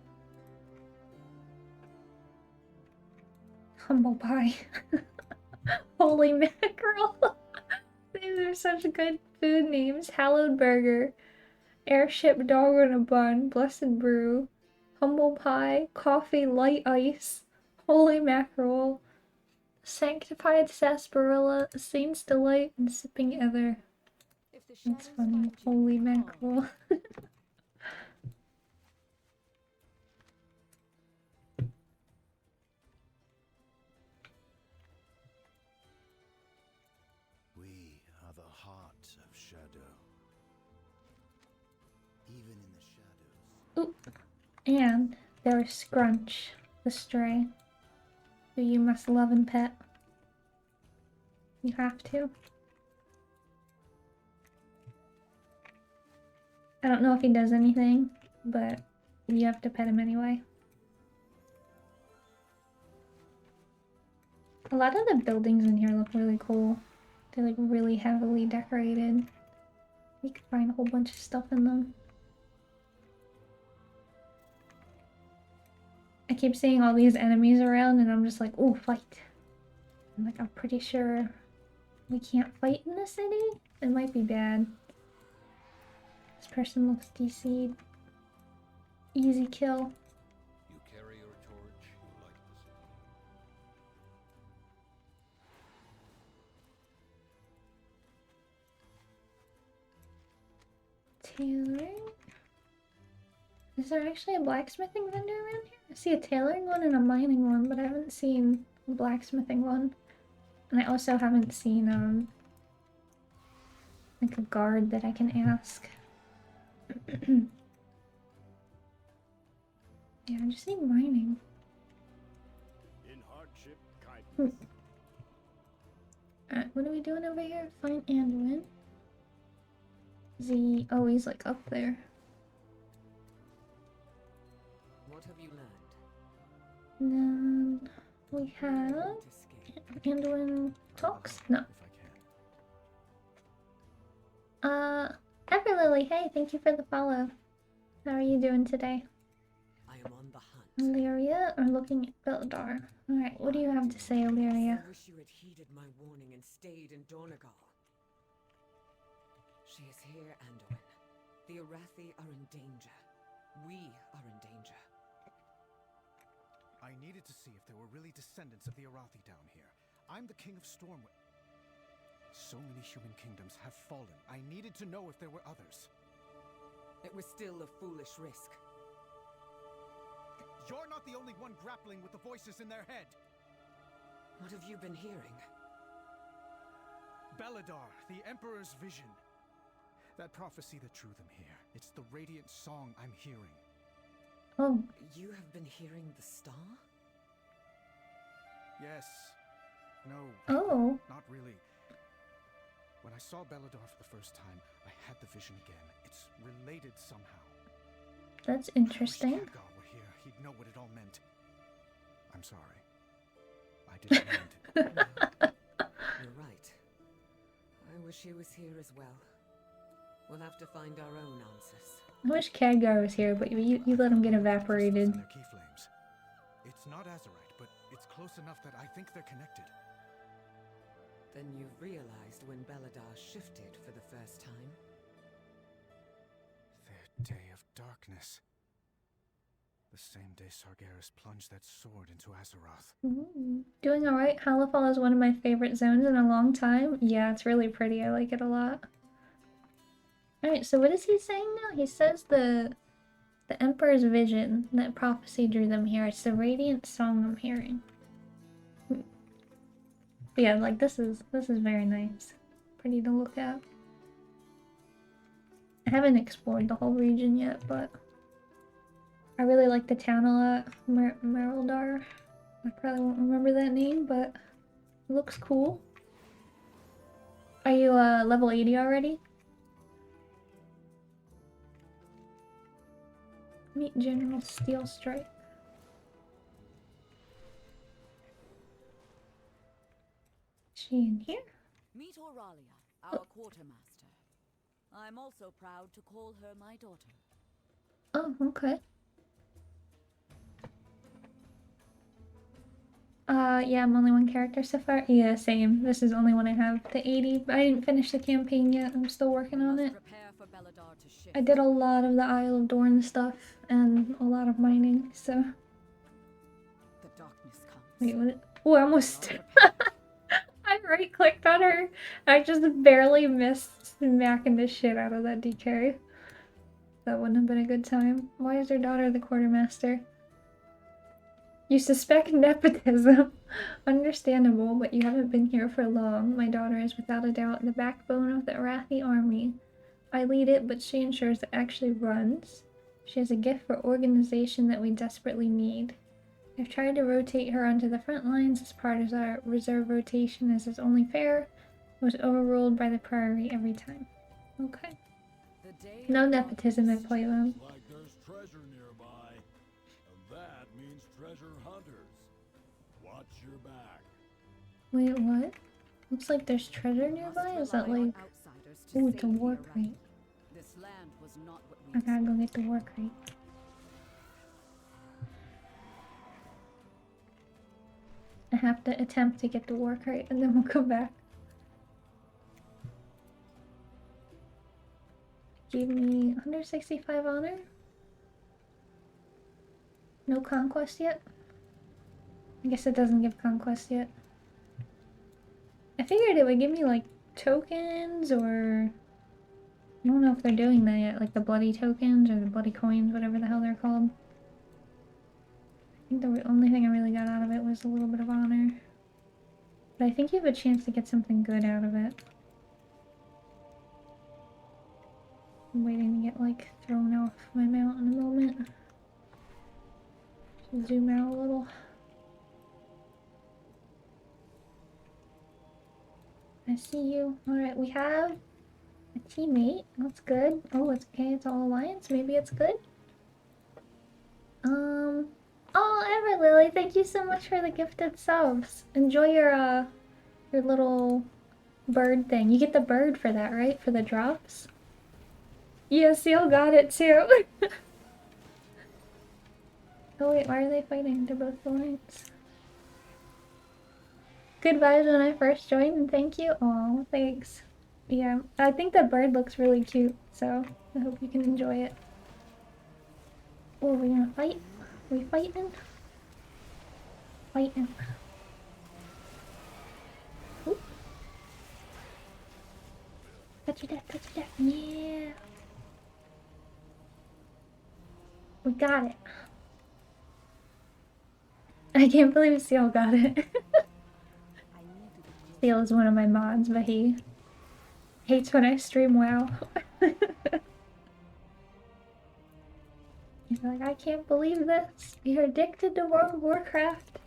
Speaker 1: Humble pie. Holy mackerel. These are such good food names. Hallowed burger. Airship dog on a bun. Blessed brew. Humble pie. Coffee light ice. Holy mackerel. Sanctified sarsaparilla. Saint's delight and sipping ether.
Speaker 6: If the
Speaker 1: That's
Speaker 6: shadows
Speaker 1: funny.
Speaker 6: find you,
Speaker 1: Holy
Speaker 6: come on.
Speaker 1: mackerel.
Speaker 3: We are the heart of shadow. Even in the shadows.
Speaker 1: Oop. And there is Scrunch, the stray, who you must love and pet. You have to. I don't know if he does anything, but you have to pet him anyway. A lot of the buildings in here look really cool. They're like really heavily decorated. You can find a whole bunch of stuff in them. I keep seeing all these enemies around and I'm just like, ooh, fight. I'm like, I'm pretty sure we can't fight in the city? It might be bad. This person looks DC'd. Easy kill.
Speaker 3: You carry your torch, you light the city.
Speaker 1: Tailoring? Is there actually a blacksmithing vendor around here? I see a tailoring one and a mining one, but I haven't seen a blacksmithing one. And I also haven't seen, like a guard that I can ask. Yeah, I just need mining.
Speaker 3: In hardship, kindness.
Speaker 1: Alright, what are we doing over here? Find Anduin. Oh, he's like up there.
Speaker 5: What have you learned?
Speaker 1: And then we have
Speaker 5: To scale.
Speaker 1: Anduin talks? No.
Speaker 3: If I can.
Speaker 1: Everlily, hey, thank you for the follow. How are you doing today?
Speaker 5: I am on the hunt.
Speaker 1: Illyria or looking at Beledar? Alright, what do you have to say, Illyria?
Speaker 5: I wish you had heeded my warning and stayed in Dornagal. She is here, Anduin. The Arathi are in danger. We are in danger.
Speaker 2: I needed to see if there were really descendants of the Arathi down here. I'm the king of Stormwind. So many human kingdoms have fallen. I needed to know if there were others.
Speaker 5: It was still a foolish risk.
Speaker 2: You're not the only one grappling with the voices in their head.
Speaker 5: What have you been hearing?
Speaker 2: Beledar, the Emperor's vision. That prophecy that drew them here. It's the radiant song I'm hearing.
Speaker 1: Oh,
Speaker 5: You have been hearing the star?
Speaker 2: Yes. No.
Speaker 1: oh,
Speaker 2: Not really. When I saw Beledar for the first time, I had the vision again. It's related somehow.
Speaker 1: that's
Speaker 2: I
Speaker 1: interesting.
Speaker 2: wish Khadgar were here. He'd know what it all meant. I'm sorry. I didn't mean to.
Speaker 5: You're right. I wish he was here as well. We'll have to find our own answers.
Speaker 1: I wish Khadgar was here, but you let him get evaporated.
Speaker 2: Their key flames. It's not Azerite, but it's close enough that I think they're connected.
Speaker 5: Then you've realized when Beledar shifted for the first time?
Speaker 2: Their day of darkness. The same day Sargeras plunged that sword into Azeroth.
Speaker 1: Doing alright. Hallowfall is one of my favorite zones in a long time. Yeah, it's really pretty. I like it a lot. Alright, so what is he saying now? He says the Emperor's vision, that prophecy drew them here. It's the radiant song I'm hearing. But yeah, like this is very nice. Pretty to look at. I haven't explored the whole region yet, but I really like the town a lot. Beledar. I probably won't remember that name, but it looks cool. Are you level 80 already? Meet General Steel Strike. Is she in here?
Speaker 5: Meet Auralia, our quartermaster. I'm also proud to call her my daughter.
Speaker 1: Oh, okay. Yeah, I'm only one character so far. Yeah, same. This is the only one I have. The 80. I didn't finish the campaign yet. I'm still working on it.
Speaker 5: Prepare for Beledar to shift.
Speaker 1: I did a lot of the Isle of Dorn stuff and a lot of mining, so.
Speaker 5: The darkness comes.
Speaker 1: Wait, what? Oh, I almost. I right-clicked on her. I just barely missed smacking the shit out of that DK. That wouldn't have been a good time. Why is her daughter the quartermaster? You suspect nepotism. Understandable, but you haven't been here for long. My daughter is without a doubt the backbone of the Arathi army. I lead it, but she ensures it actually runs. She has a gift for organization that we desperately need. I've tried to rotate her onto the front lines as part of our reserve rotation as is only fair. It was overruled by the Priory every time. Okay. No nepotism at Playland.
Speaker 7: Like there's treasure nearby, and that means treasure hunters. Watch your back.
Speaker 1: Wait, what? Looks like there's treasure nearby? Is that like... Ooh, it's a war crate.
Speaker 5: This land was not what we
Speaker 1: I gotta go get the war crate. I have to attempt to get the war crate and then we'll come back. Give me 165 honor? No conquest yet? I guess it doesn't give conquest yet. I figured it would give me like tokens or... I don't know if they're doing that yet, like the bloody tokens or the bloody coins, whatever the hell they're called. I think the only thing I really got out of it was a little bit of honor. But I think you have a chance to get something good out of it. I'm waiting to get like thrown off my mount in a moment. Should zoom out a little. I see you. Alright, we have a teammate. That's good. Oh, it's okay. It's all alliance. Maybe it's good. Oh, Everlily, thank you so much for the gifted subs. Enjoy your little bird thing. You get the bird for that, right? For the drops? Yeah, Seal got it too. Oh wait, why are they fighting? They're both alliance. Good vibes when I first joined, and thank you. Aw, thanks. Yeah, I think the bird looks really cute, so I hope you can enjoy it. Oh, are we gonna fight? Are we fighting? Fighting. Oop. Touch your death, touch your death. Yeah. We got it. I can't believe Seal got it. Seal is one of my mods, but he hates when I stream WoW. He's like, I can't believe this. You're addicted to World of Warcraft.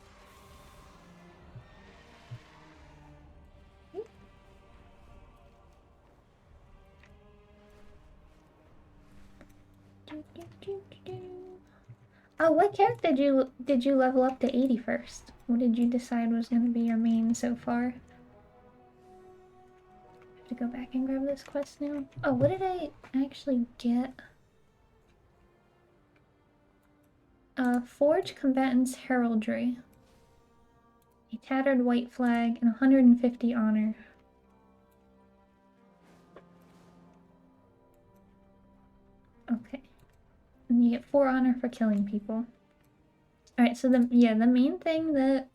Speaker 1: Oh, what character did you level up to 80 first? What did you decide was going to be your main so far? I have to go back and grab this quest now. Oh, what did I actually get? Forge Combatant's Heraldry. A tattered white flag and 150 honor. Okay. And you get 4 honor for killing people. Alright, so the main thing that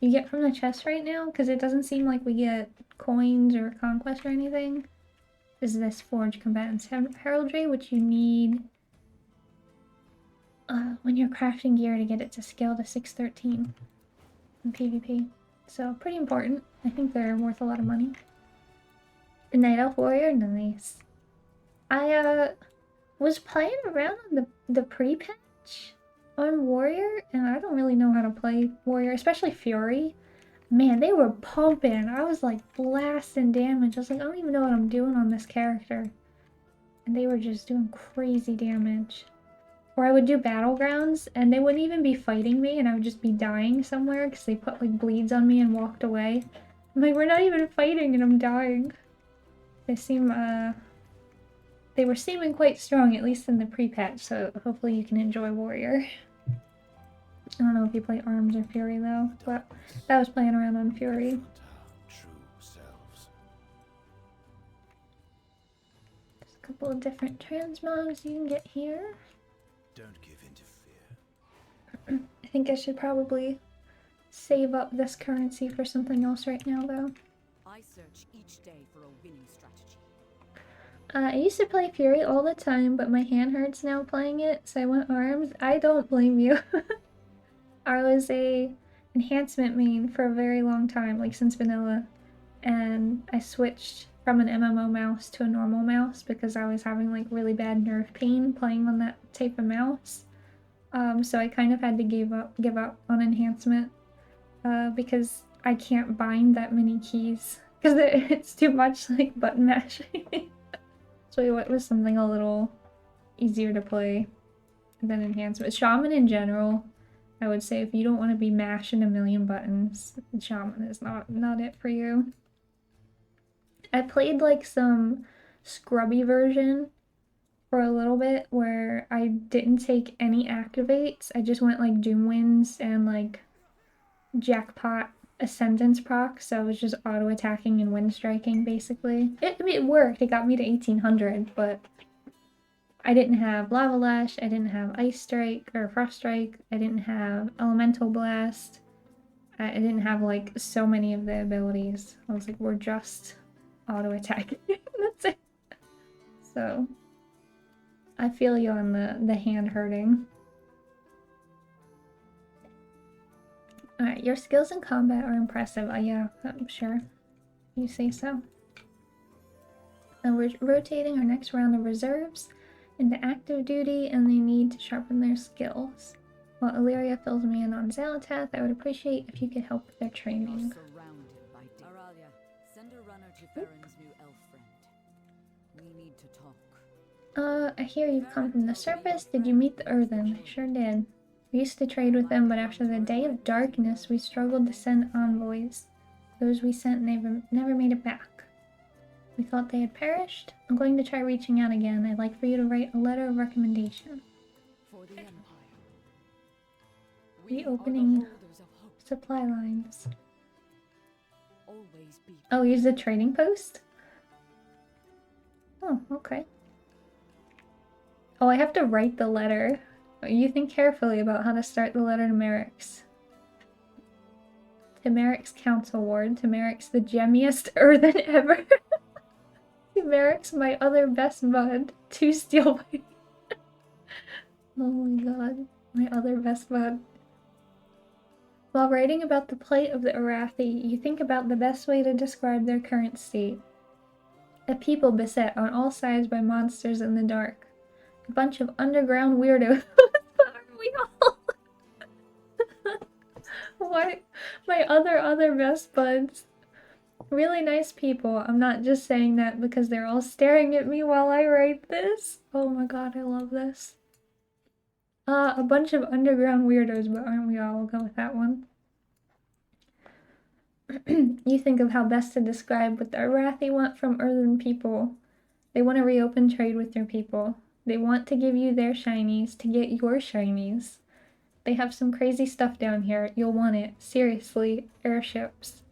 Speaker 1: you get from the chest right now, because it doesn't seem like we get coins or conquest or anything, is this Forge Combatant's Heraldry, which you need when you're crafting gear to get it to scale to 613 in PvP. So pretty important. I think they're worth a lot of money. The Night Elf Warrior, nice. I was playing around on the pre-patch on Warrior, and I don't really know how to play Warrior, especially Fury. Man, they were pumping. I was like blasting damage. I was like, I don't even know what I'm doing on this character. And they were just doing crazy damage. Or I would do Battlegrounds, and they wouldn't even be fighting me, and I would just be dying somewhere because they put like bleeds on me and walked away. I'm like, we're not even fighting and I'm dying. They seem, they were seeming quite strong, at least in the pre-patch, so hopefully you can enjoy Warrior. I don't know if you play Arms or Fury though, but I was playing around on Fury. There's a couple of different transmogs you can get here.
Speaker 3: Don't give in to fear.
Speaker 1: I think I should probably save up this currency for something else right now though.
Speaker 4: I search each day for a winning strategy.
Speaker 1: I used to play Fury all the time, but my hand hurts now playing it, so I went Arms. I don't blame you. I was a enhancement main for a very long time, like since vanilla, and I switched from an MMO mouse to a normal mouse because I was having like really bad nerve pain playing on that type of mouse. So I kind of had to give up on enhancement because I can't bind that many keys because it's too much like button mashing. So we went with something a little easier to play than enhancement. Shaman in general, I would say if you don't want to be mashing a million buttons, Shaman is not it for you. I played like some scrubby version for a little bit where I didn't take any activates. I just went like Doom Winds and like Jackpot Ascendance proc, so I was just auto attacking and wind striking basically. I mean, it worked. It got me to 1800, but I didn't have Lava Lash, I didn't have Ice Strike or Frost Strike, I didn't have Elemental Blast, I didn't have like so many of the abilities. I was like, we're just auto attacking. That's it. So I feel you on the hand hurting. Alright, your skills in combat are impressive. Yeah, I'm sure. You say so. And we're rotating our next round of reserves into active duty, and they need to sharpen their skills. While Illyria fills me in on Xalatath, I would appreciate if you could help with their training.
Speaker 5: Aralia, send a runner to Farron's new elf friend. We need to talk.
Speaker 1: I hear you've come from the surface. Did you meet the Earthen? I sure did. We used to trade with them, but after the Day of Darkness, we struggled to send envoys. Those we sent never made it back. We thought they had perished. I'm going to try reaching out again. I'd like for you to write a letter of recommendation.
Speaker 4: For the Empire.
Speaker 1: Reopening supply lines.
Speaker 4: Always be.
Speaker 1: Oh, use the trading post? Oh, okay. Oh, I have to write the letter. You think carefully about how to start the letter to Merrick's. To Merrick's Council Ward. To Merrick's the gemmiest Earthen ever. To Merrick's my other best bud. 2 steel blade. Oh my god. My other best bud. While writing about the plight of the Arathi, you think about the best way to describe their current state. A people beset on all sides by monsters in the dark. A bunch of underground weirdos. Are we all? What? My other best buds. Really nice people. I'm not just saying that because they're all staring at me while I write this. Oh my god, I love this. A bunch of underground weirdos, but aren't we all? We'll go with that one. You think of how best to describe what the Arathi want from Earthen people. They want to reopen trade with your people. They want to give you their shinies to get your shinies. They have some crazy stuff down here. You'll want it. Seriously, airships.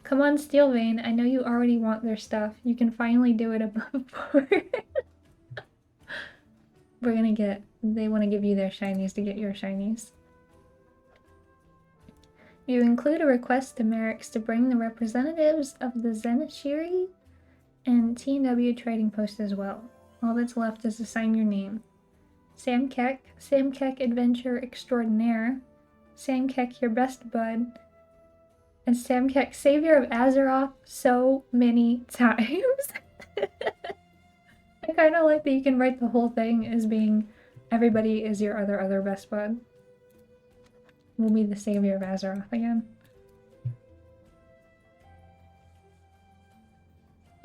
Speaker 1: Come on, Steelvein. I know you already want their stuff. You can finally do it above board. We're gonna get... They want to give you their shinies to get your shinies. You include a request to Merrick's to bring the representatives of the Zenithshiri and TWW trading post as well. All that's left is to sign your name. Sam Keck Adventure Extraordinaire, Sam Keck Your Best Bud, and Sam Keck Savior of Azeroth so many times. I kind of like that you can write the whole thing as being everybody is your other best bud. We'll be the Savior of Azeroth again.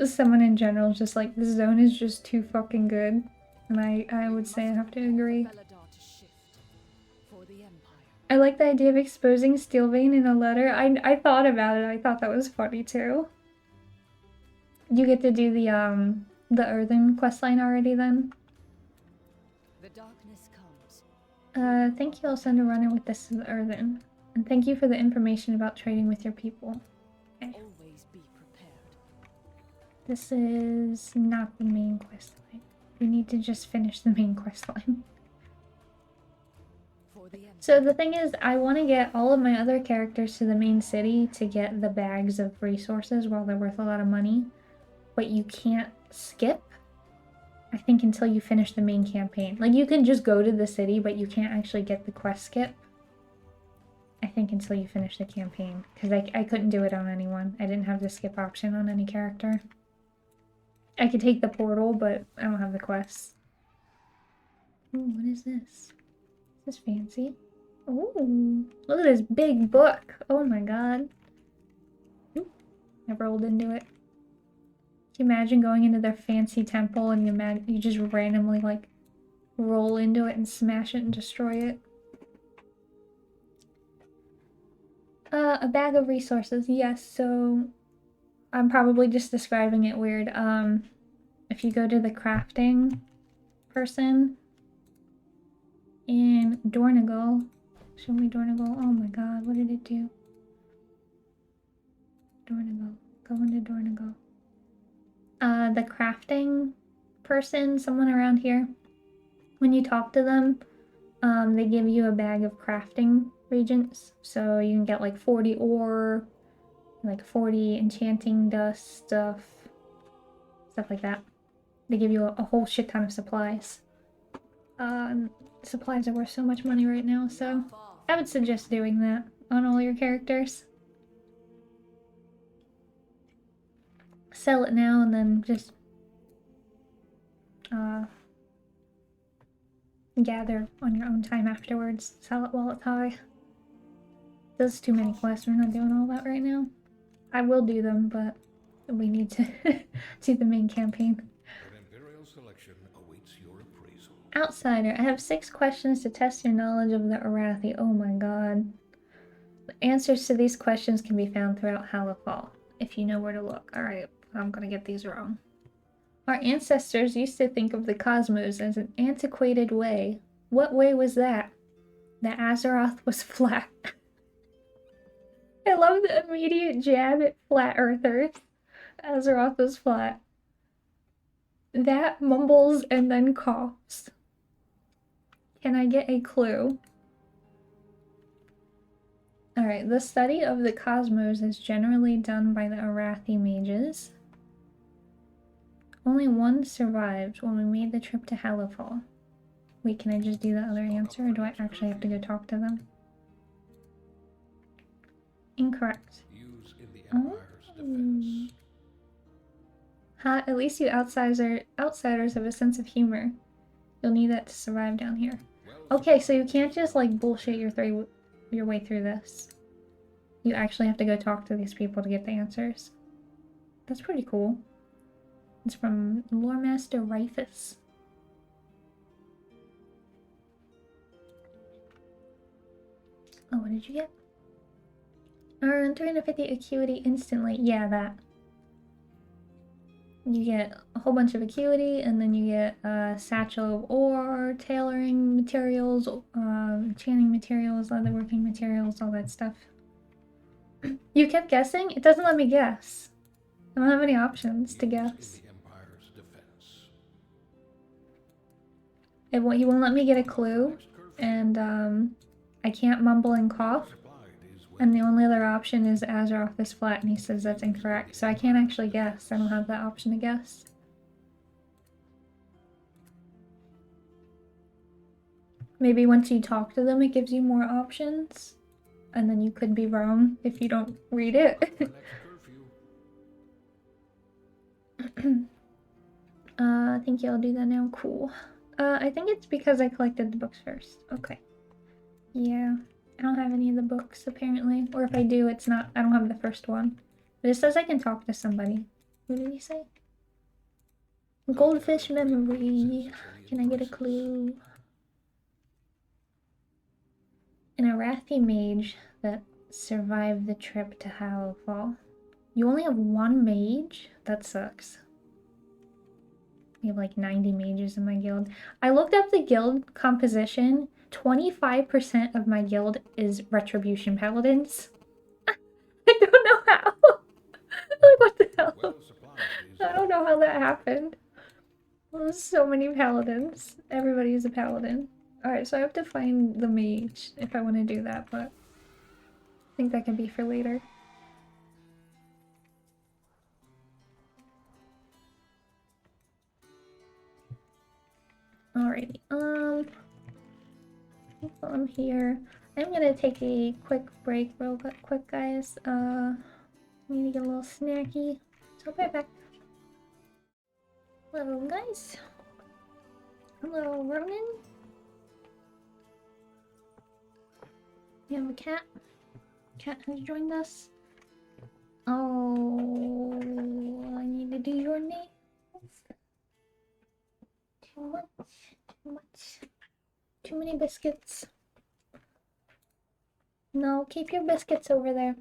Speaker 1: Someone in general is just like, this zone is just too fucking good. And I would say I have to agree.
Speaker 4: Beledar to shift for the Empire.
Speaker 1: I like the idea of exposing Steelvein in a letter. I thought about it. I thought that was funny too. You get to do the Earthen questline already then?
Speaker 4: The darkness comes.
Speaker 1: Thank you. I'll send a runner with this to the Earthen. And thank you for the information about trading with your people. Okay.
Speaker 4: Always be prepared.
Speaker 1: This is not the main questline. We need to just finish the main questline.
Speaker 4: For the Empire.
Speaker 1: So the thing is, I want to get all of my other characters to the main city to get the bags of resources while they're worth a lot of money. But you can't skip, I think, until you finish the main campaign. Like, you can just go to the city, but you can't actually get the quest skip, I think, until you finish the campaign. Because I couldn't do it on anyone. I didn't have the skip option on any character. I could take the portal, but I don't have the quests. Ooh, what is this? Is this fancy? Ooh, look at this big book. Oh my god. Ooh, I rolled into it. Can you imagine going into their fancy temple and you just randomly like roll into it and smash it and destroy it? A bag of resources, yes. So I'm probably just describing it weird. If you go to the crafting person in Dornigal, show me Dornigal. Oh my god, what did it do? Dornigal, go into Dornigal. The crafting person, someone around here, when you talk to them, they give you a bag of crafting regents. So you can get like 40 ore, like 40 enchanting dust stuff like that. They give you a whole shit ton of supplies. Supplies are worth so much money right now, so I would suggest doing that on all your characters. Sell it now and then just gather on your own time afterwards. Sell it while it's high. There's too many quests. We're not doing all that right now. I will do them, but we need to do the main campaign.
Speaker 3: An Imperial selection awaits your appraisal.
Speaker 1: Outsider, I have 6 questions to test your knowledge of the Arathi. Oh my god. The answers to these questions can be found throughout Hallowfall, if you know where to look. Alright, I'm gonna get these wrong. Our ancestors used to think of the cosmos as an antiquated way. What way was that? That Azeroth was flat. I love the immediate jab at flat earthers. Azeroth was flat. That mumbles and then coughs. Can I get a clue? Alright, the study of the cosmos is generally done by the Arathi mages. Only one survived when we made the trip to Hallowfall. Wait, can I just do the other answer, or do I actually have to go talk to them? Incorrect.
Speaker 3: Use in the Empire's defense.
Speaker 1: Ha, at least you outsiders have a sense of humor. You'll need that to survive down here. Okay, so you can't just like bullshit your way through this. You actually have to go talk to these people to get the answers. That's pretty cool. It's from Lore Master Rifus. Oh, what did you get? Earn 350 acuity instantly. Yeah, that. You get a whole bunch of acuity, and then you get a satchel of ore, tailoring materials, enchanting materials, leatherworking materials, all that stuff. You kept guessing? It doesn't let me guess. I don't have any options to guess.
Speaker 3: In the Empire's defense.
Speaker 1: He won't let me get a clue, and I can't mumble and cough. And the only other option is Azeroth is flat, and he says that's incorrect. So I can't actually guess. I don't have that option to guess. Maybe once you talk to them, it gives you more options. And then you could be wrong if you don't read it. Thank you, I'll do that now. Cool. I think it's because I collected the books first. Okay. Yeah. I don't have any of the books, apparently. Or if I do, it's not... I don't have the first one. But it says I can talk to somebody. What did he say? Goldfish memory. Can I get a clue? An Arathi mage that survived the trip to Hallowfall. You only have one mage? That sucks. We have like 90 mages in my guild. I looked up the guild composition. 25% of my guild is Retribution Paladins. I don't know how. Like, what the hell? I don't know how that happened. There's so many paladins. Everybody is a paladin. Alright, so I have to find the mage if I want to do that, but I think that can be for later. Alrighty, while I'm here, I'm gonna take a quick break real quick, guys. Need to get a little snacky, so I'll be right back. Hello, guys. Hello, Ronan. We have a cat. Cat has joined us. Oh, I need to do your nails. Too much. Too many biscuits. No, keep your biscuits over there.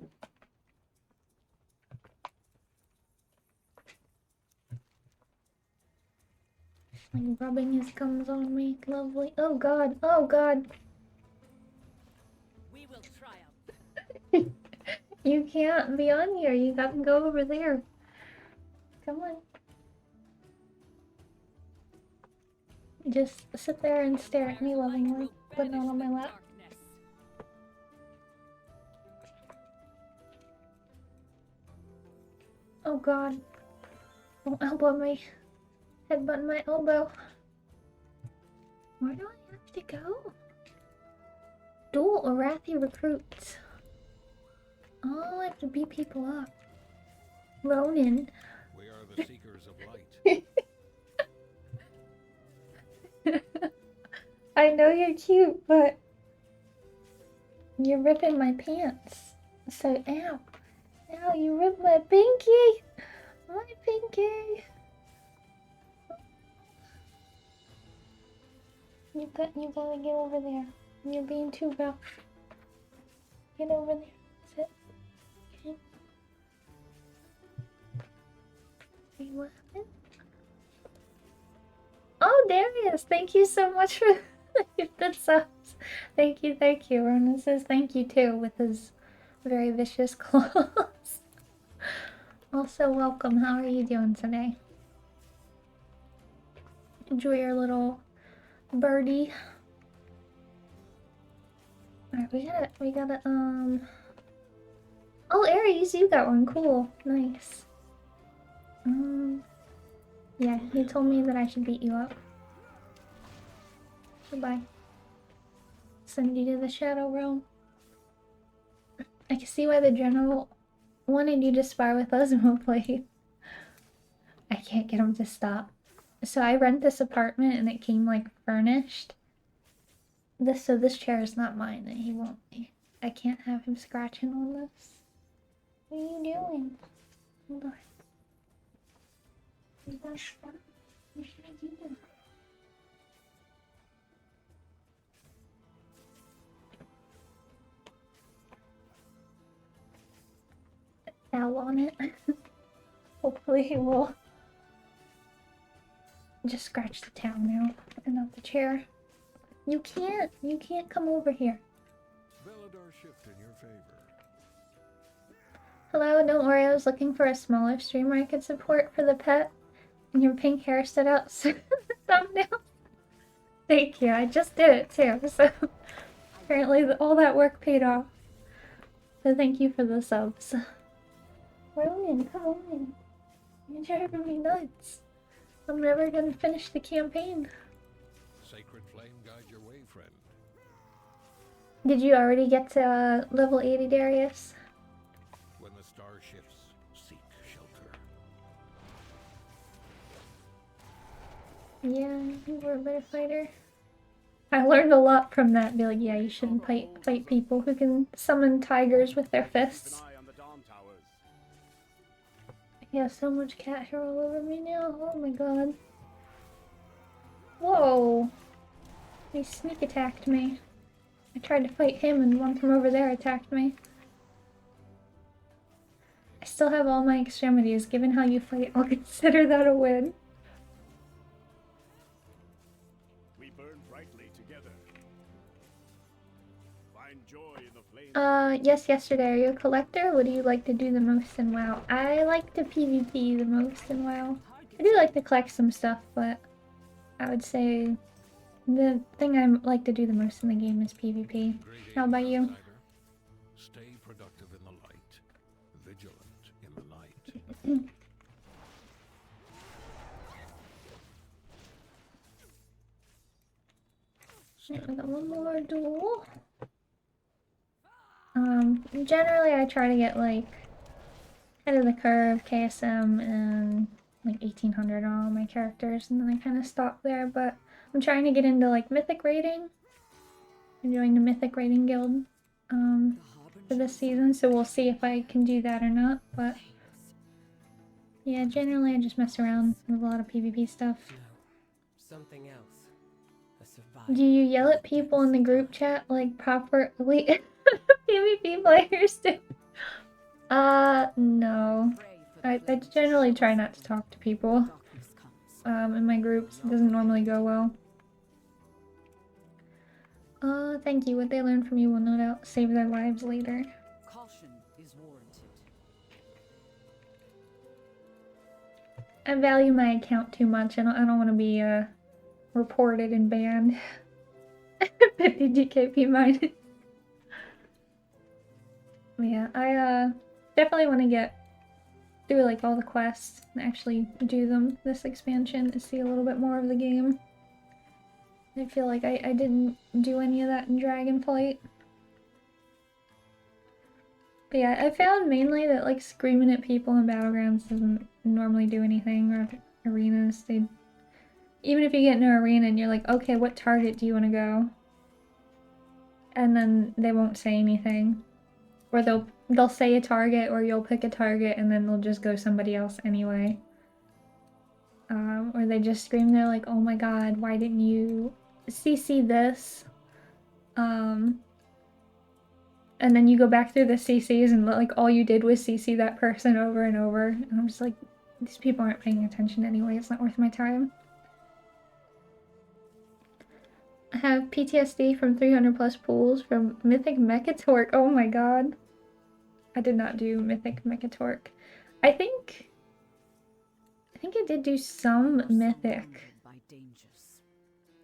Speaker 1: Like rubbing his gums on me. Lovely. Oh god. Oh god.
Speaker 5: We will triumph.
Speaker 1: You can't be on here. You gotta go over there. Come on. Just sit there and stare at me lovingly, but not on my lap. Oh god. Don't elbow me. Headbutt my elbow. Where do I have to go? Dual Arathi recruits. Oh, I have to beat people up. Ronan.
Speaker 7: We are the seekers of light.
Speaker 1: I know you're cute, but you're ripping my pants. So, ow. Ow, you ripped my pinky. My pinky. You gotta get over there. You're being too rough. Get over there. Sit. Okay. Wait, what happened? Oh, Darius! Thank you so much for the gifted subs. Thank you. Ronan says thank you too with his very vicious claws. Also, welcome. How are you doing today? Enjoy your little birdie. Alright, we gotta, oh, Aries, you got one. Cool. Nice. Yeah, he told me that I should beat you up. Goodbye. Send you to the Shadow Realm. I can see why the general wanted you to spar with Osmo Blade. I can't get him to stop. So I rent this apartment and it came like furnished. So this chair is not mine and he won't. I can't have him scratching on this. What are you doing? Hold on. What should I do? Foul on it. Hopefully he will just scratch the towel now and not the chair. You can't come over here.
Speaker 7: Beledar shift in your favor.
Speaker 1: Hello, don't worry, I was looking for a smaller streamer I could support for the pet. And your pink hair stood out so the thumbnail. Thank you. I just did it too, so apparently all that work paid off. So thank you for the subs. Ronan, come on. You're driving me nuts. I'm never gonna finish the campaign.
Speaker 8: Sacred flame guide your way, friend.
Speaker 1: Did you already get to level 80, Darius?
Speaker 8: When the star shifts, seek shelter.
Speaker 1: Yeah, you were a better fighter. I learned a lot from that. Be like, yeah, you shouldn't fight people who can summon tigers with their fists. Yeah, so much cat hair all over me now. Oh my god. Whoa! He sneak attacked me. I tried to fight him and one from over there attacked me. I still have all my extremities. Given how you fight, I'll consider that a win.
Speaker 7: We burn brightly together. Find joy in the flame.
Speaker 1: Yes, yesterday. Are you a collector? What do you like to do the most in WoW? I like to PvP the most in WoW. I do like to collect some stuff, but I would say the thing I like to do the most in the game is PvP. How about you?
Speaker 8: Stay productive in the light, vigilant in the night.
Speaker 1: We got one more duel. Generally I try to get like head of the curve, KSM, and like 1800 on all my characters, and then I kind of stop there, but I'm trying to get into like mythic raiding. I'm joining the mythic raiding guild for this season, so we'll see if I can do that or not, but yeah, generally I just mess around with a lot of PvP stuff.
Speaker 9: No, something else. A survivor.
Speaker 1: Do you yell at people in the group chat like proper elite PvP players do? No. I generally try not to talk to people in my groups. It doesn't normally go well. Thank you. What they learn from you will no doubt save their lives later.
Speaker 4: Caution is warranted.
Speaker 1: I value my account too much. I don't want to be reported and banned. 50 GKP minus. Yeah, I definitely want to get through like all the quests and actually do them this expansion to see a little bit more of the game. I feel like I didn't do any of that in Dragonflight. But yeah, I found mainly that like screaming at people in Battlegrounds doesn't normally do anything, or arenas. Even if you get in an arena and you're like, okay, what target do you want to go? And then they won't say anything. Or they'll say a target, or you'll pick a target and then they'll just go somebody else anyway. Or they just scream, they're like, oh my god, why didn't you CC this? And then you go back through the CCs and like all you did was CC that person over and over. And I'm just like, these people aren't paying attention anyway, it's not worth my time. I have PTSD from 300 plus pools from Mythic Mechatork. Oh my god. I did not do Mythic Mechatork. I think I did do some Mythic.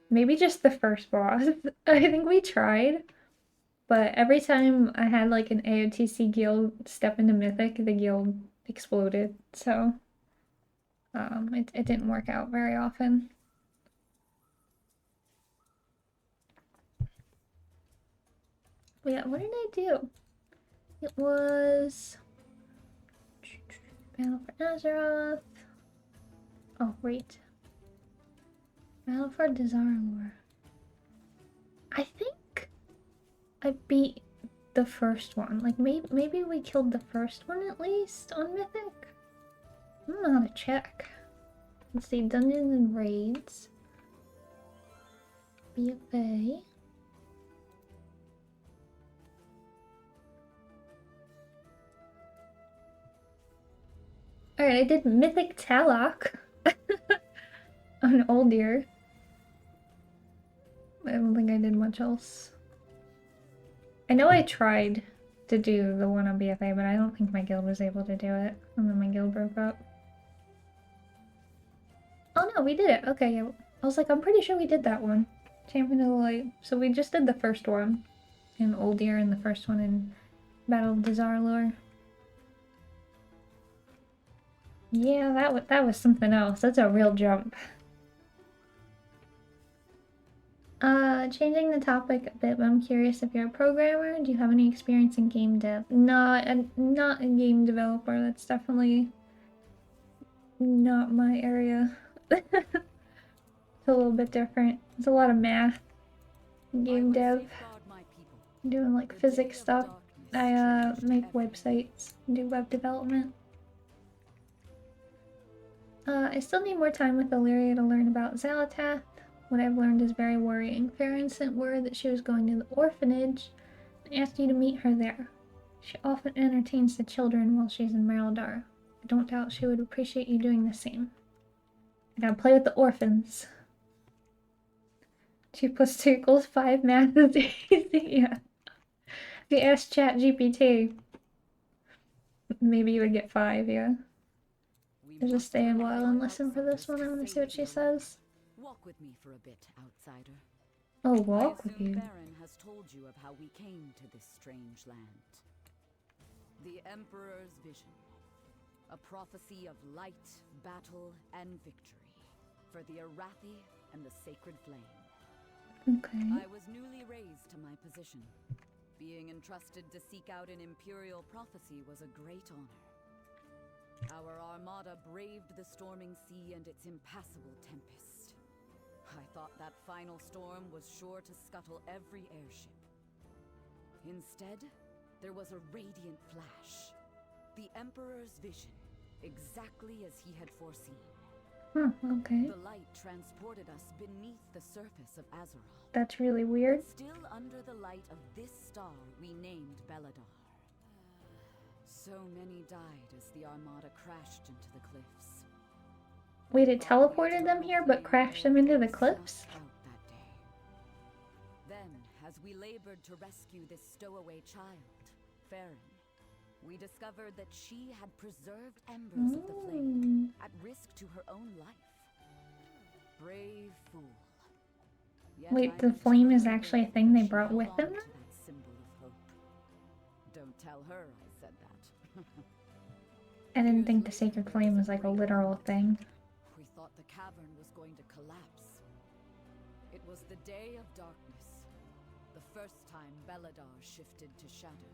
Speaker 1: Maybe just the first boss. I think we tried. But every time I had like an AOTC guild step into Mythic, the guild exploded. So it didn't work out very often. But yeah, what did I do? It was Battle for Azeroth. Oh, wait. Battle for Desarlor. I think I beat the first one. Like, maybe we killed the first one at least on Mythic? I don't know how to check. Let's see, Dungeons and Raids. BFA. Alright, I did Mythic Talok on Oldir. I don't think I did much else. I know I tried to do the one on BFA, but I don't think my guild was able to do it. And then my guild broke up. Oh no, we did it. Okay, yeah. I was like, I'm pretty sure we did that one. Champion of the Light. So we just did the first one in Old Year and the first one in Battle of the Zarlor. Yeah, that was something else. That's a real jump. Changing the topic a bit, but I'm curious if you're a programmer. Do you have any experience in game dev? Not a game developer. That's definitely not my area. It's a little bit different. It's a lot of math. Game dev. I'm doing like physics stuff. I make websites, do web development. I still need more time with Illyria to learn about Xalatath. What I've learned is very worrying. Farron sent word that she was going to the orphanage and asked you to meet her there. She often entertains the children while she's in Beledar. I don't doubt she would appreciate you doing the same. I gotta play with the orphans. 2 + 2 = 5 math is easy, yeah. If you ask ChatGPT, maybe you would get 5, yeah. I'll just stay a while and listen for this one. I want to see what she says.
Speaker 5: Walk with me for a bit, outsider.
Speaker 1: Oh, walk with you.
Speaker 5: Baron has told you of how we came to this strange land. The Emperor's vision. A prophecy of light, battle, and victory. For the Arathi and the Sacred Flame.
Speaker 1: Okay.
Speaker 5: I was newly raised to my position. Being entrusted to seek out an Imperial prophecy was a great honor. Our armada braved the storming sea and its impassable tempest. I thought that final storm was sure to scuttle every airship. Instead, there was a radiant flash. The Emperor's vision, exactly as he had foreseen.
Speaker 1: Okay.
Speaker 5: The light transported us beneath the surface of Azeroth.
Speaker 1: That's really weird.
Speaker 5: Still under the light of this star we named Beledar. So many died as the Armada crashed into the cliffs.
Speaker 1: Wait, it teleported them here but crashed them into the cliffs?
Speaker 5: Then, as we labored to rescue this stowaway child, Farron, we discovered that she had preserved embers of the flame, at risk to her own life. Brave fool. Yet
Speaker 1: Wait, the flame is actually a thing they brought with them?
Speaker 5: Symbol of hope. Don't tell her I said that.
Speaker 1: I didn't think the Sacred Flame was like a literal thing.
Speaker 5: We thought the cavern was going to collapse. It was the day of darkness. The first time Beledar shifted to shadow.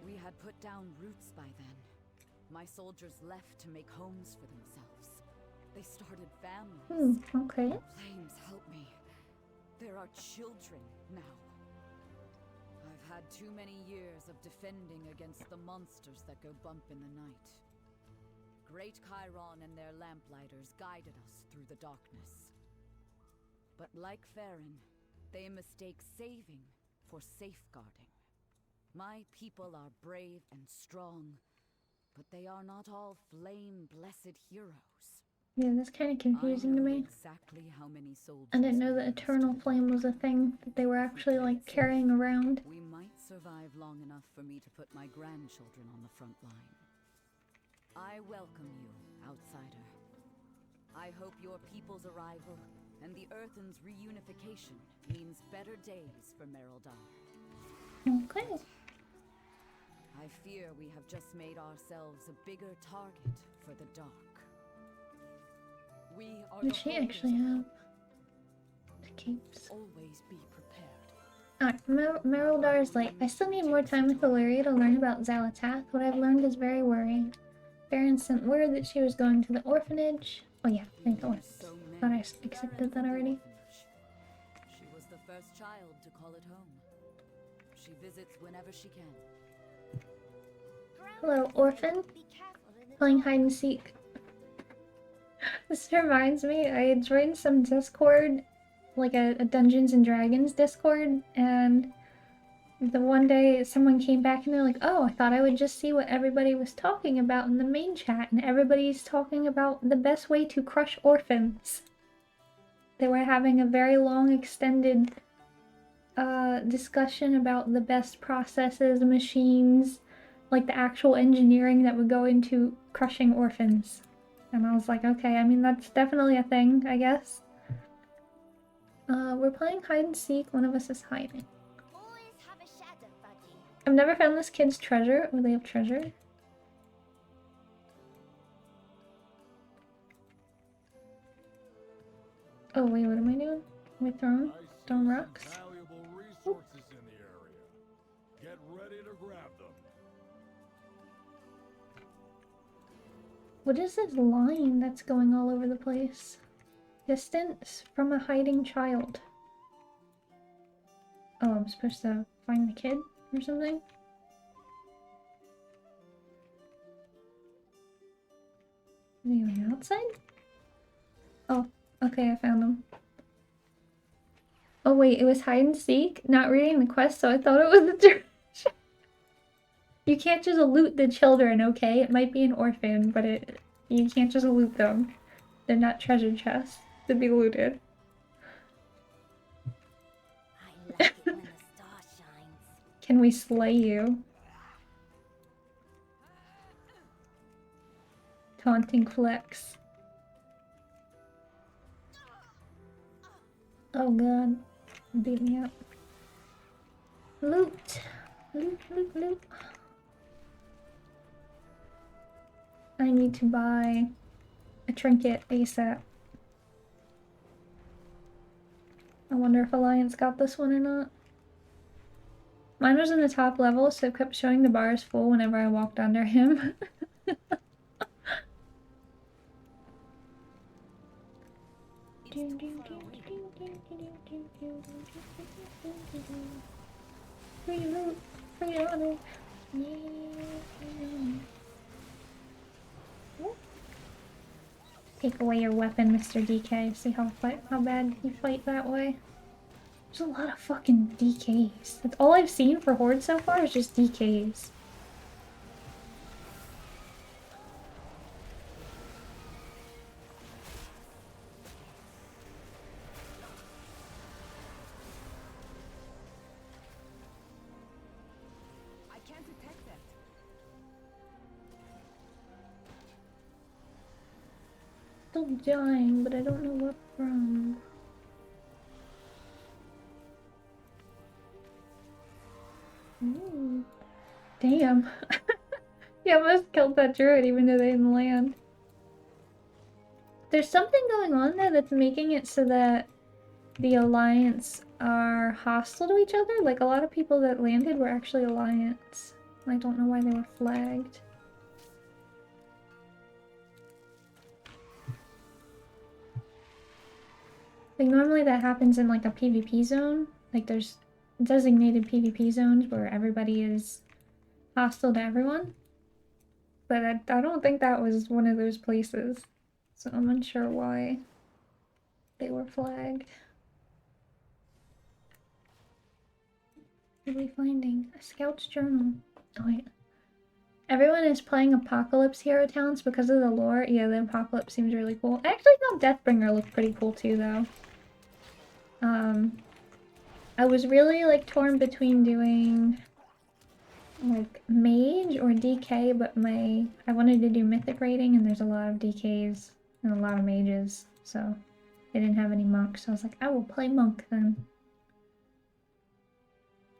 Speaker 5: We had put down roots by then. My soldiers left to make homes for themselves. They started families.
Speaker 1: Okay.
Speaker 5: Flames, help me. There are children now. I've had too many years of defending against the monsters that go bump in the night. Great Chiron and their lamplighters guided us through the darkness. But like Farron, they mistake saving for safeguarding. My people are brave and strong, but they are not all flame-blessed heroes.
Speaker 1: Yeah, that's kind of confusing to me.
Speaker 5: Exactly how many soldiers
Speaker 1: I didn't know that Eternal Flame was a thing that they were actually like carrying around.
Speaker 5: We might survive long enough for me to put my grandchildren on the front line. I welcome you, outsider. I hope your people's arrival and the Earthen's reunification means better days for Mereldar.
Speaker 1: Okay.
Speaker 5: I fear we have just made ourselves a bigger target for the dark. We are
Speaker 1: What does she actually have? The capes.
Speaker 5: Always be prepared.
Speaker 1: Alright, Mereldar's like, I still need more time with Illyria to learn about Xalatath. What I've learned is very worrying. Farron sent word that she was going to the orphanage. Oh yeah, thank the orphans. Thought I accepted that already.
Speaker 5: She was the first child to call it home. She visits whenever she can.
Speaker 1: Hello, orphan. Playing hide and seek. This reminds me, I joined some Discord, like a Dungeons and Dragons Discord, and the one day someone came back and they're like, oh, I thought I would just see what everybody was talking about in the main chat, and everybody's talking about the best way to crush orphans. They were having a very long, extended discussion about the best processes, machines, like the actual engineering that would go into crushing orphans. And I was like, okay, I mean, that's definitely a thing, I guess. We're playing hide and seek. One of us is hiding.
Speaker 10: Always have a shadow buddy.
Speaker 1: I've never found this kid's treasure. Oh, they have treasure. Oh wait, what am I doing? Am I throwing rocks?
Speaker 7: Valuable resources in the area. Get ready to grab them.
Speaker 1: What is this line that's going all over the place? Distance from a hiding child. Oh, I'm supposed to find the kid or something? Is he on the outside? Oh, okay, I found him. Oh wait, it was hide and seek? Not reading the quest, so I thought it was the treasure. You can't just loot the children, okay? It might be an orphan, but you can't just loot them. They're not treasure chests to be looted.
Speaker 10: I like it when the star shines.
Speaker 1: Can we slay you? Taunting flex. Oh god. Beat me up. Loot! Loot, loot, loot. I need to buy a trinket ASAP. I wonder if Alliance got this one or not. Mine was in the top level, so it kept showing the bars full whenever I walked under him. Free loot, free honor. Take away your weapon, Mr. DK. See how bad you fight that way. There's a lot of fucking DKs. That's all I've seen for Horde so far is just DKs.
Speaker 4: I can't detect that.
Speaker 1: Still dying, but I don't know what from. Ooh. Damn. You almost killed that druid even though they didn't land. There's something going on there that's making it so that the Alliance are hostile to each other. Like, a lot of people that landed were actually Alliance. I don't know why they were flagged. Like, normally that happens in, like, a PvP zone. Like, there's designated PvP zones where everybody is hostile to everyone. But I don't think that was one of those places. So I'm unsure why they were flagged. What are we finding? A scout's journal. Oh wait. Everyone is playing Apocalypse Hero Towns because of the lore. Yeah, the Apocalypse seems really cool. I actually thought Deathbringer looked pretty cool too, though. I was really, like, torn between doing, like, Mage or DK, but I wanted to do Mythic rating, and there's a lot of DKs and a lot of Mages, so they didn't have any Monks, so I was like, I will play Monk then.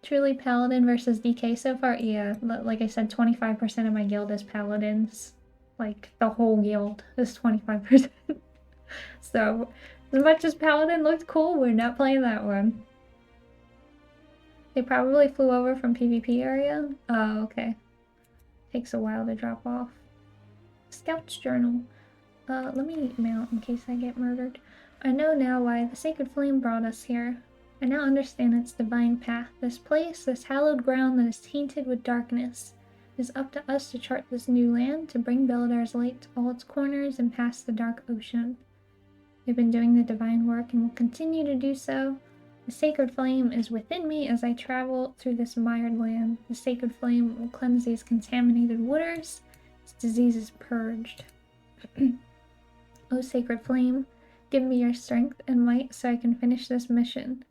Speaker 1: Truly Paladin versus DK so far? Yeah, like I said, 25% of my guild is Paladins. Like, the whole guild is 25%. So, as much as Paladin looked cool, we're not playing that one. They probably flew over from PvP area? Oh, okay. Takes a while to drop off. Scout's journal. Let me mount in case I get murdered. I know now why the Sacred Flame brought us here. I now understand its divine path. This place, this hallowed ground that is tainted with darkness. It is up to us to chart this new land, to bring Beledar's light to all its corners and past the dark ocean. We've been doing the divine work and will continue to do so. The Sacred Flame is within me as I travel through this mired land. The Sacred Flame will cleanse these contaminated waters. Its disease is purged. O Sacred Flame, give me your strength and might so I can finish this mission.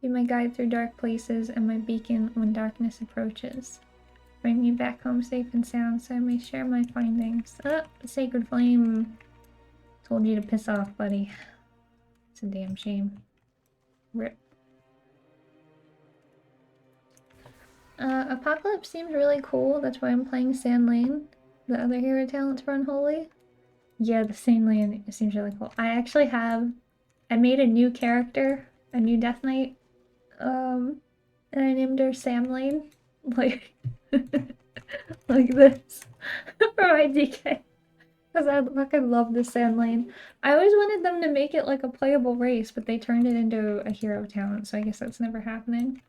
Speaker 1: Be my guide through dark places and my beacon when darkness approaches. Bring me back home safe and sound so I may share my findings. The Sacred Flame told you to piss off, buddy. It's a damn shame. Rip. Apocalypse seems really cool. That's why I'm playing Sand Lane. The other hero talents for Unholy. Yeah, the Sand Lane seems really cool. I actually have... I made a new character, a new Death Knight. And I named her Sam Lane. Like... like this. For my DK. Because I fucking love the Sand Lane. I always wanted them to make it like a playable race, but they turned it into a hero talent, so I guess that's never happening.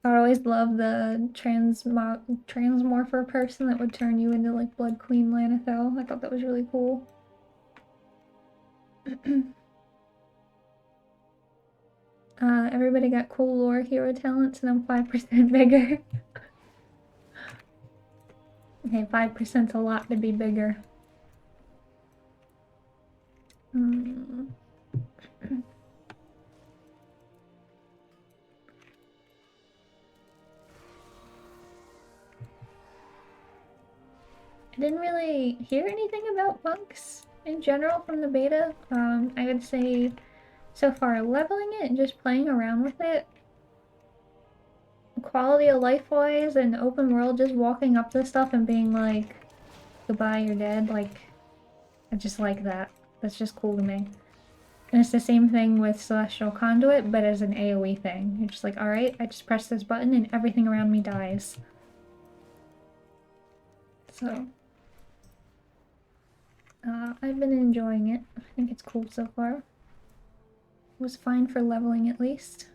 Speaker 1: I always loved the transmorpher person that would turn you into like Blood Queen Lanethel. I thought that was really cool. Everybody got cool lore hero talents and I'm 5% bigger. Okay, 5%'s a lot to be bigger. I didn't really hear anything about bugs in general from the beta. I would say so far leveling it and just playing around with it, quality of life wise and open world, just walking up to stuff and being like, goodbye, you're dead, like, I just like that. That's just cool to me. And it's the same thing with Celestial Conduit, but as an AoE thing. You're just like, alright, I just press this button and everything around me dies. So... I've been enjoying it. I think it's cool so far. It was fine for leveling at least.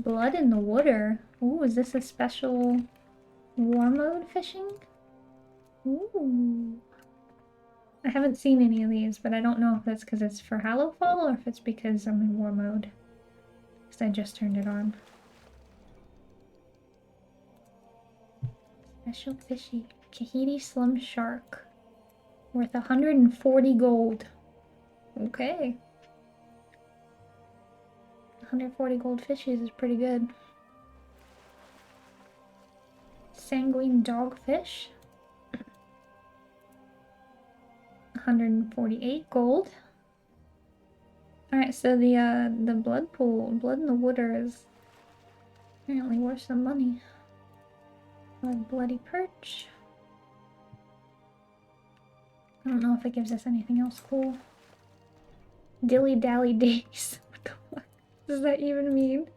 Speaker 1: Blood in the water. Ooh, is this a special war mode fishing? Ooh. I haven't seen any of these, but I don't know if that's because it's for Hallowfall or if it's because I'm in war mode. Because I just turned it on. Special fishy. Kahiti Slum Shark. Worth 140 gold. Okay. 140 gold fishies is pretty good. Sanguine Dogfish. 148 gold. Alright, so the blood pool, blood in the water is apparently worth some money. Like bloody perch. I don't know if it gives us anything else cool. Dilly Dally Days. What the fuck does that even mean?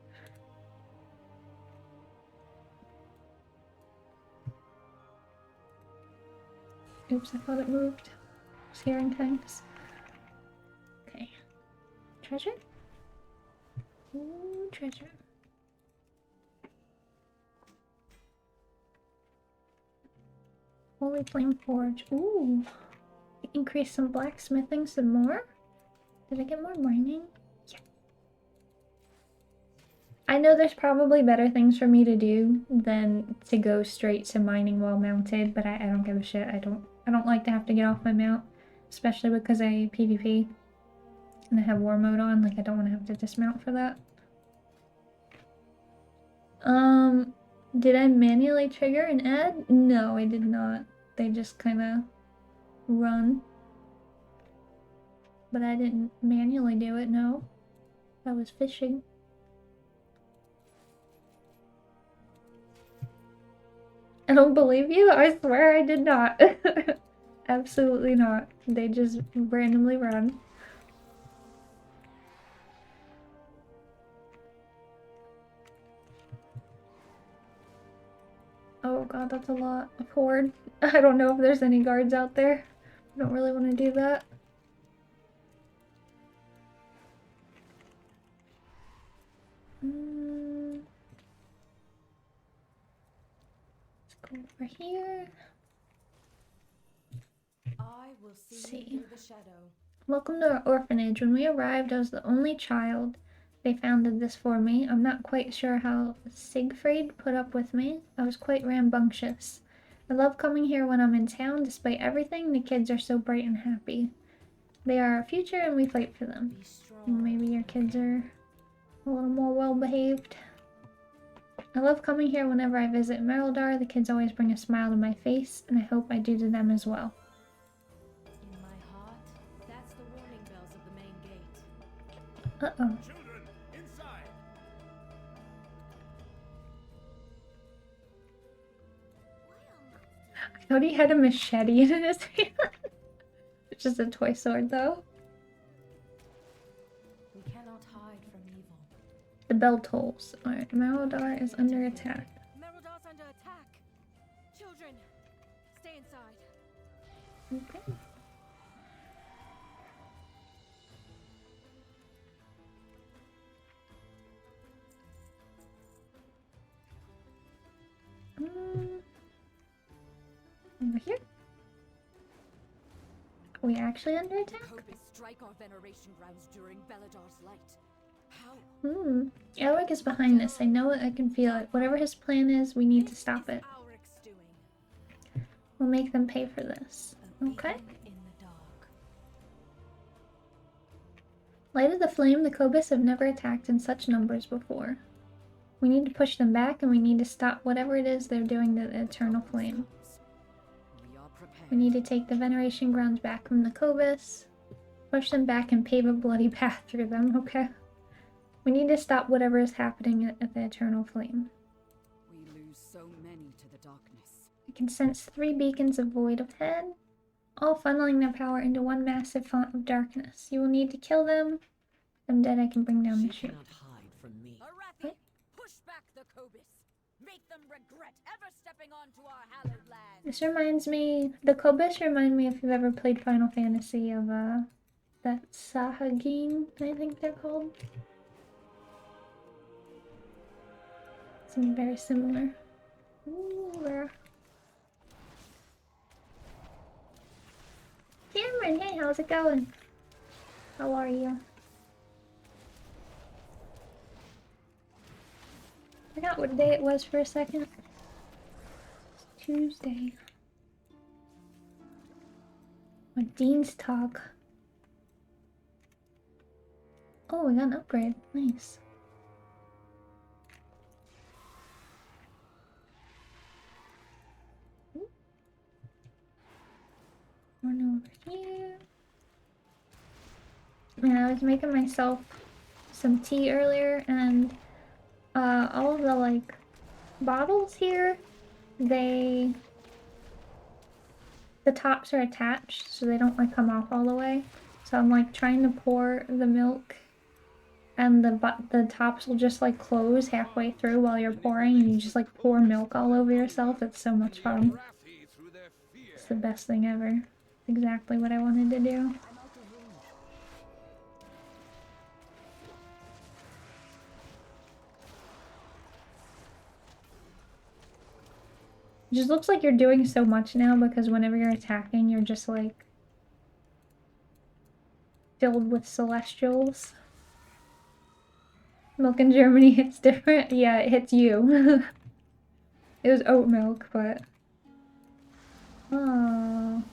Speaker 1: Oops, I thought it moved. I was hearing things. Okay. Treasure? Ooh, treasure. Holy Flame Forge. Ooh. Increase some blacksmithing some more? Did I get more mining? Yeah. I know there's probably better things for me to do than to go straight to mining while mounted, but I don't give a shit. I don't like to have to get off my mount, especially because I PvP and I have war mode on. Like, I don't want to have to dismount for that. Did I manually trigger an ad? No, I did not. They just kind of run. But I didn't manually do it, no. I was fishing. I don't believe you. I swear I did not. Absolutely not. They just randomly run. Oh god, that's a lot of horde. I don't know if there's any guards out there. I don't really want to do that. Let's go over here.
Speaker 6: I will see you through the shadow.
Speaker 1: Welcome to our orphanage. When we arrived, I was the only child. They founded this for me. I'm not quite sure how Siegfried put up with me. I was quite rambunctious. I love coming here when I'm in town. Despite everything, the kids are so bright and happy. They are our future and we fight for them. Maybe your kids are a little more well-behaved. I love coming here whenever I visit Beledar. The kids always bring a smile to my face, and I hope I do to them as well.
Speaker 6: In my heart, that's the warning bells of the main gate.
Speaker 1: Uh-oh.
Speaker 7: Children, inside!
Speaker 1: I thought he had a machete in his hand. It's just a toy sword, though.
Speaker 6: We cannot hide from evil.
Speaker 1: The bell tolls. Alright, Beledar is under attack.
Speaker 6: Beledar's under attack. Children, stay inside.
Speaker 1: Okay. Over here? Are we actually under attack?
Speaker 5: Cobus strike our veneration grounds during Beledar's light. How?
Speaker 1: Alec is behind this. I know it. I can feel it. Whatever his plan is, we need to stop it.
Speaker 6: Auric's doing.
Speaker 1: We'll make them pay for this.
Speaker 6: A
Speaker 1: Okay.
Speaker 6: beacon in the dark.
Speaker 1: Light of the Flame, the Cobus have never attacked in such numbers before. We need to push them back, and we need to stop whatever it is they're doing to the Eternal Flame.
Speaker 5: We are prepared.
Speaker 1: We need to take the Veneration grounds back from the Cobus, push them back, and pave a bloody path through them, okay? We need to stop whatever is happening at the Eternal Flame.
Speaker 5: We lose so many to the darkness.
Speaker 1: I can sense 3 beacons of void ahead, all funneling their power into one massive font of darkness. You will need to kill them. If I'm dead, I can bring down the
Speaker 9: She
Speaker 1: ship.
Speaker 9: cannot hide from me.
Speaker 5: Arathi, push back the Cobus. Make them regret ever stepping onto our hallowed land.
Speaker 1: This reminds me, the Cobus remind me if you've ever played Final Fantasy of, that Sahagin, I think they're called. Seem very similar. Ooh, Cameron, hey, how's it going? How are you? I forgot what day it was for a second. It's Tuesday. Oh, Dean's Talk. Oh, we got an upgrade. Nice. One over here. Yeah, I was making myself some tea earlier, and all of the like bottles here, the tops are attached, so they don't like come off all the way. So I'm like trying to pour the milk, and the tops will just like close halfway through while you're pouring, and you just like pour milk all over yourself. It's so much fun. It's the best thing ever. Exactly what I wanted to do. It just looks like you're doing so much now because whenever you're attacking, you're just like filled with celestials. Milk in Germany hits different. Yeah, it hits you. It was oat milk, but oh,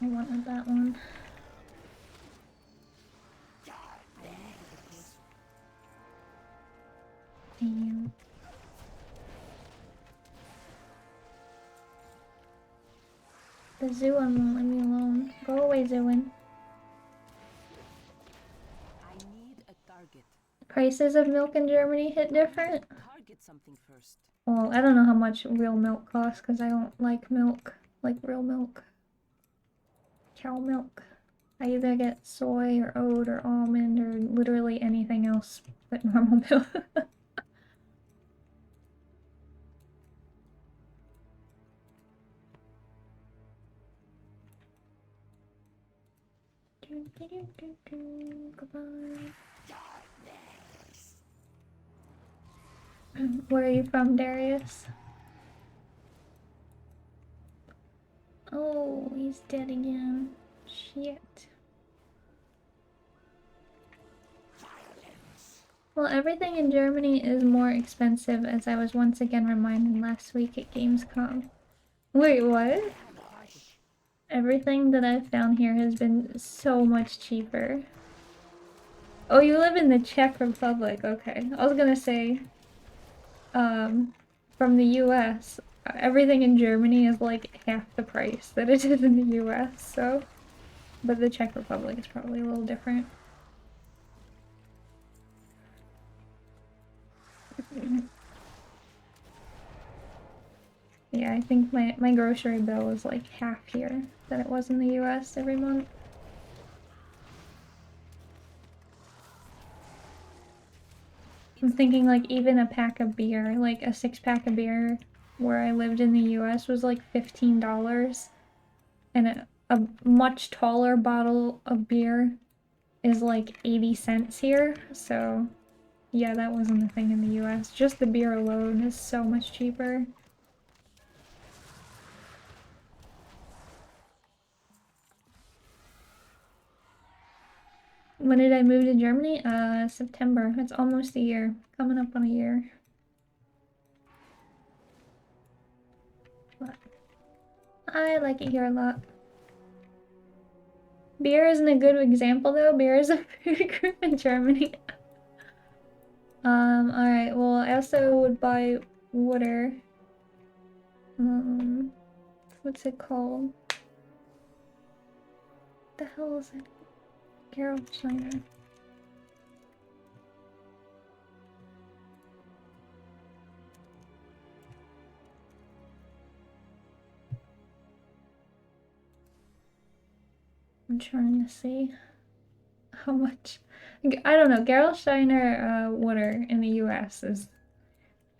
Speaker 1: I wanted that one. Damn. The zoo one won't leave me alone. Go away, Zooin.
Speaker 4: I need a target.
Speaker 1: Prices of milk in Germany hit different.
Speaker 4: Target something first.
Speaker 1: Well, I don't know how much real milk costs because I don't like milk, like real milk. Cow milk. I either get soy or oat or almond or literally anything else but normal milk. Goodbye. Where are you from, Darius? Oh, he's dead again. Shit. Well, everything in Germany is more expensive, as I was once again reminded last week at Gamescom. Wait, what? Everything that I've found here has been so much cheaper. Oh, you live in the Czech Republic. Okay. I was gonna say, from the US, everything in Germany is like half the price that it is in the US, so but the Czech Republic is probably a little different. Yeah, I think my grocery bill is like half here than it was in the US every month. I'm thinking like even a pack of beer, like a 6-pack of beer where I lived in the US was like $15, and a much taller bottle of beer is like 80 cents here. So yeah, that wasn't a thing in the US. Just the beer alone is so much cheaper. When did I move to Germany? September. It's almost a year. Coming up on a year. But I like it here a lot. Beer isn't a good example though. Beer is a food group in Germany. Alright, well I also would buy water. What's it called? What the hell is it? Gerolsteiner. I'm trying to see how much. I don't know. Gerolsteiner water in the US is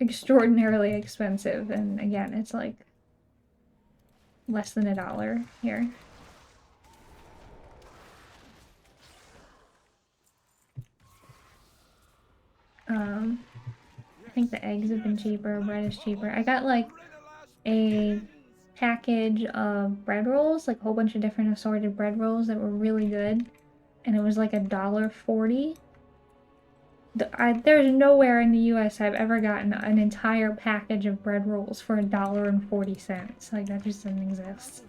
Speaker 1: extraordinarily expensive, and again, it's like less than $1 here. I think the eggs have been cheaper, bread is cheaper. I got like a package of bread rolls, like a whole bunch of different assorted bread rolls that were really good, and it was like $1.40. There's nowhere in the US I've ever gotten an entire package of bread rolls for $1.40. Like, that just doesn't exist.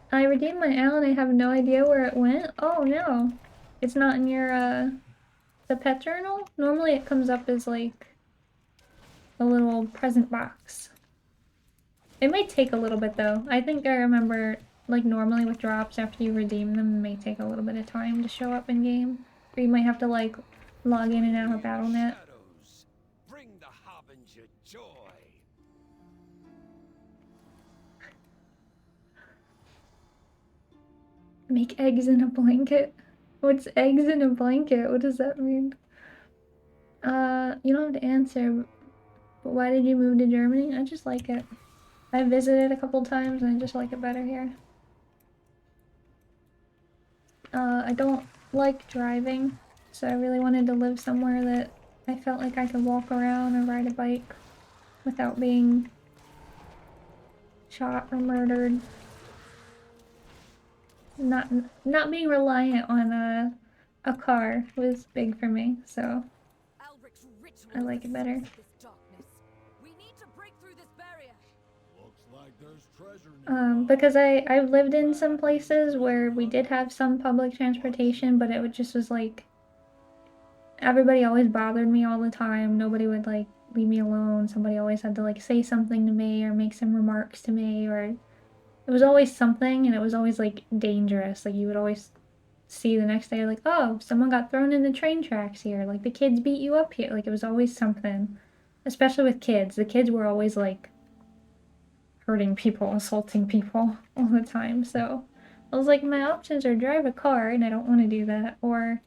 Speaker 1: I redeemed my owl and I have no idea where it went. Oh no. It's not in your, the pet journal? Normally it comes up as like a little present box. It may take a little bit though. I think I remember, like normally with drops after you redeem them, it may take a little bit of time to show up in game. Or you might have to like log in and out of Battle.net.
Speaker 7: Bring the harbinger joy.
Speaker 1: Make eggs in a blanket? What's eggs in a blanket? What does that mean? You don't have to answer, but why did you move to Germany? I just like it. I visited a couple times and I just like it better here. I don't like driving, so I really wanted to live somewhere that I felt like I could walk around or ride a bike without being shot or murdered. Not being reliant on a car was big for me, so I like it better. Because I've lived in some places where we did have some public transportation, but it just was like everybody always bothered me all the time. Nobody would like leave me alone. Somebody always had to like say something to me or make some remarks to me, or it was always something, and it was always like dangerous. Like you would always see the next day like, oh, someone got thrown in the train tracks here. Like the kids beat you up here. Like it was always something. Especially with kids. The kids were always like hurting people, assaulting people all the time. So I was like, my options are drive a car, and I don't want to do that, or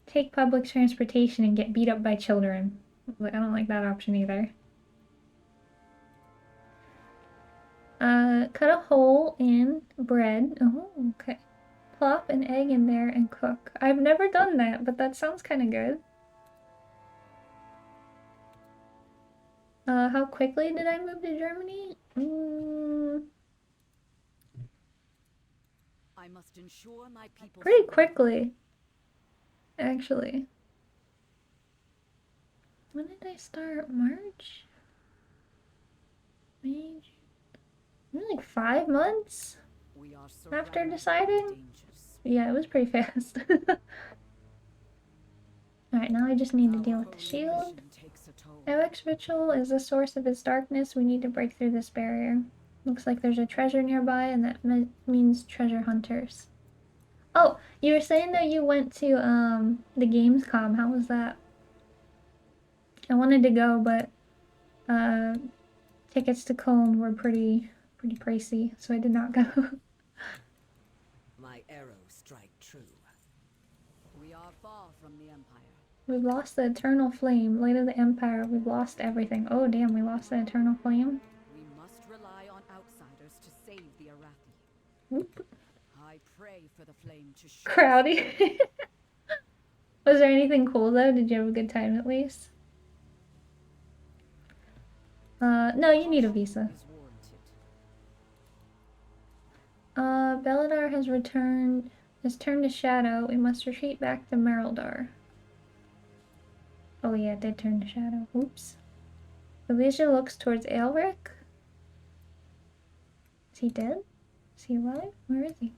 Speaker 1: take public transportation and get beat up by children. Like I don't like that option either. Cut a hole in bread. Oh, okay. Plop an egg in there and cook. I've never done that, but that sounds kind of good. How quickly did I move to Germany?
Speaker 5: I must ensure my people
Speaker 1: Pretty quickly, actually. When did I start? March? May? Maybe like 5 months after deciding? Yeah, it was pretty fast. Alright, now I just need to deal with the shield.
Speaker 5: price a toll.
Speaker 1: Eric's ritual is the source of his darkness. We need to break through this barrier. Looks like there's a treasure nearby, and that means treasure hunters. Oh, you were saying that you went to the Gamescom. How was that? I wanted to go, but tickets to Cologne were pretty pricey, so I did not go.
Speaker 9: My arrows strike true.
Speaker 5: We are far from the Empire.
Speaker 1: We've lost the eternal flame. Light of the Empire. We've lost everything. Oh damn, we lost the eternal flame.
Speaker 5: We must rely on outsiders to save the Arathi.
Speaker 1: Whoop.
Speaker 5: I pray for the flame to show.
Speaker 1: Crowdy. Was there anything cool though? Did you have a good time at least? No, you need a visa. Beledar has turned to shadow. We must retreat back to Beledar. Oh yeah, it did turn to shadow. Oops. Elijah looks towards Aelric. Is he dead? Is he alive? Where is he?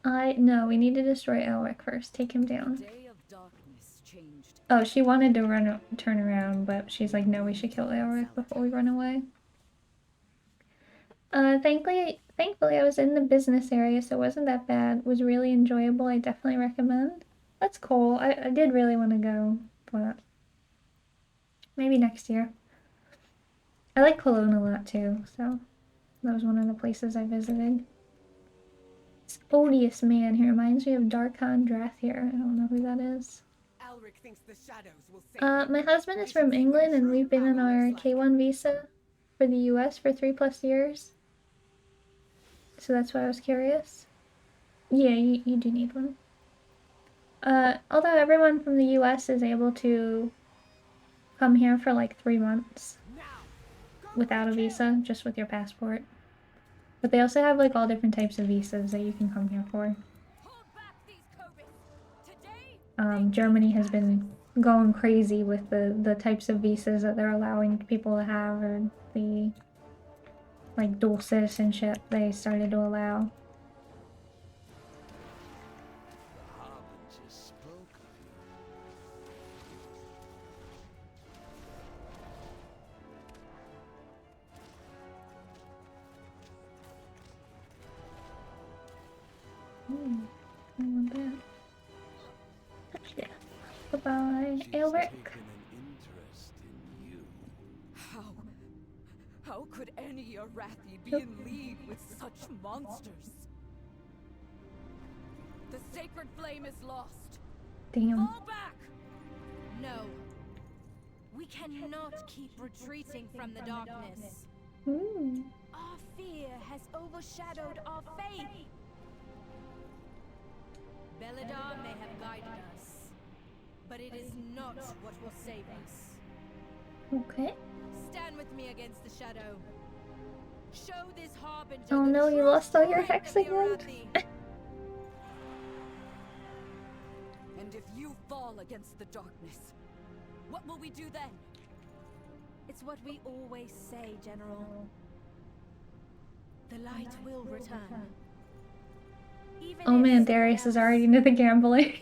Speaker 1: No, we need to destroy Aelric first. Take him down. Oh, she wanted to turn around, but she's like, no, we should kill Aelric before we run away. Thankfully I was in the business area, so it wasn't that bad. It was really enjoyable. I definitely recommend. That's cool. I did really want to go, but maybe next year. I like Cologne a lot too, so that was one of the places I visited. This odious man, he reminds me of Darkhan Drathir. I don't know who that is. My husband is from England, and we've been on our K1 visa for the US for 3+ years. So that's why I was curious. Yeah, you do need one. Although everyone from the US is able to come here for like 3 months without a visa, just with your passport. But they also have like all different types of visas that you can come here for. Germany has been going crazy with the types of visas that they're allowing people to have, or the like dual citizenship they started to allow. I want that. Yeah. Bye-bye, Aelric.
Speaker 5: How could any Arathi be in league with such monsters? The sacred flame is lost.
Speaker 1: Damn.
Speaker 5: Fall back!
Speaker 6: No. We cannot keep retreating from the darkness. Our fear has overshadowed our faith. Beledar may have guided us, but it is not what will save us.
Speaker 1: Okay.
Speaker 6: Stand with me against the shadow. Show this harbinger.
Speaker 1: Oh no, you lost all your hex again?
Speaker 5: And if you fall against the darkness, what will we do then?
Speaker 6: It's what we always say, General. The light will return. Even
Speaker 1: Oh man, Darius is already into the gambling.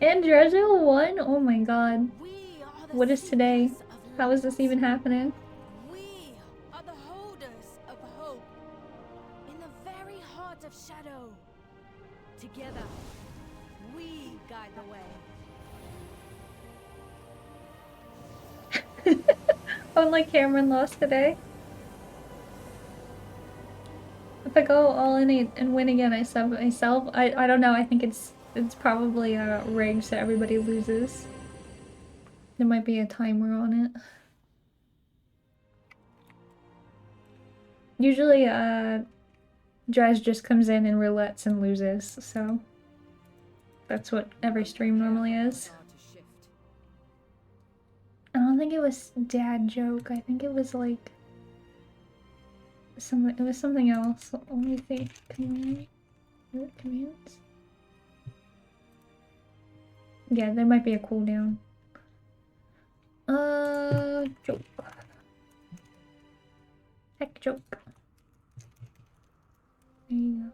Speaker 1: And Dredgel won? Oh my god. What is today? How is this even happening?
Speaker 6: We are the holders of hope in the very heart of shadow. Together, we guide the way.
Speaker 1: Only Cameron lost today. If I go all in and win again, I sub myself. I don't know. I think it's probably rigged so everybody loses. There might be a timer on it. Usually, Dres just comes in and roulettes and loses, so that's what every stream normally is. I don't think it was dad joke. I think it was like something. It was something else. Let me see. Command. Is it commands? Yeah, there might be a cooldown. Joke. Heck joke. There you go.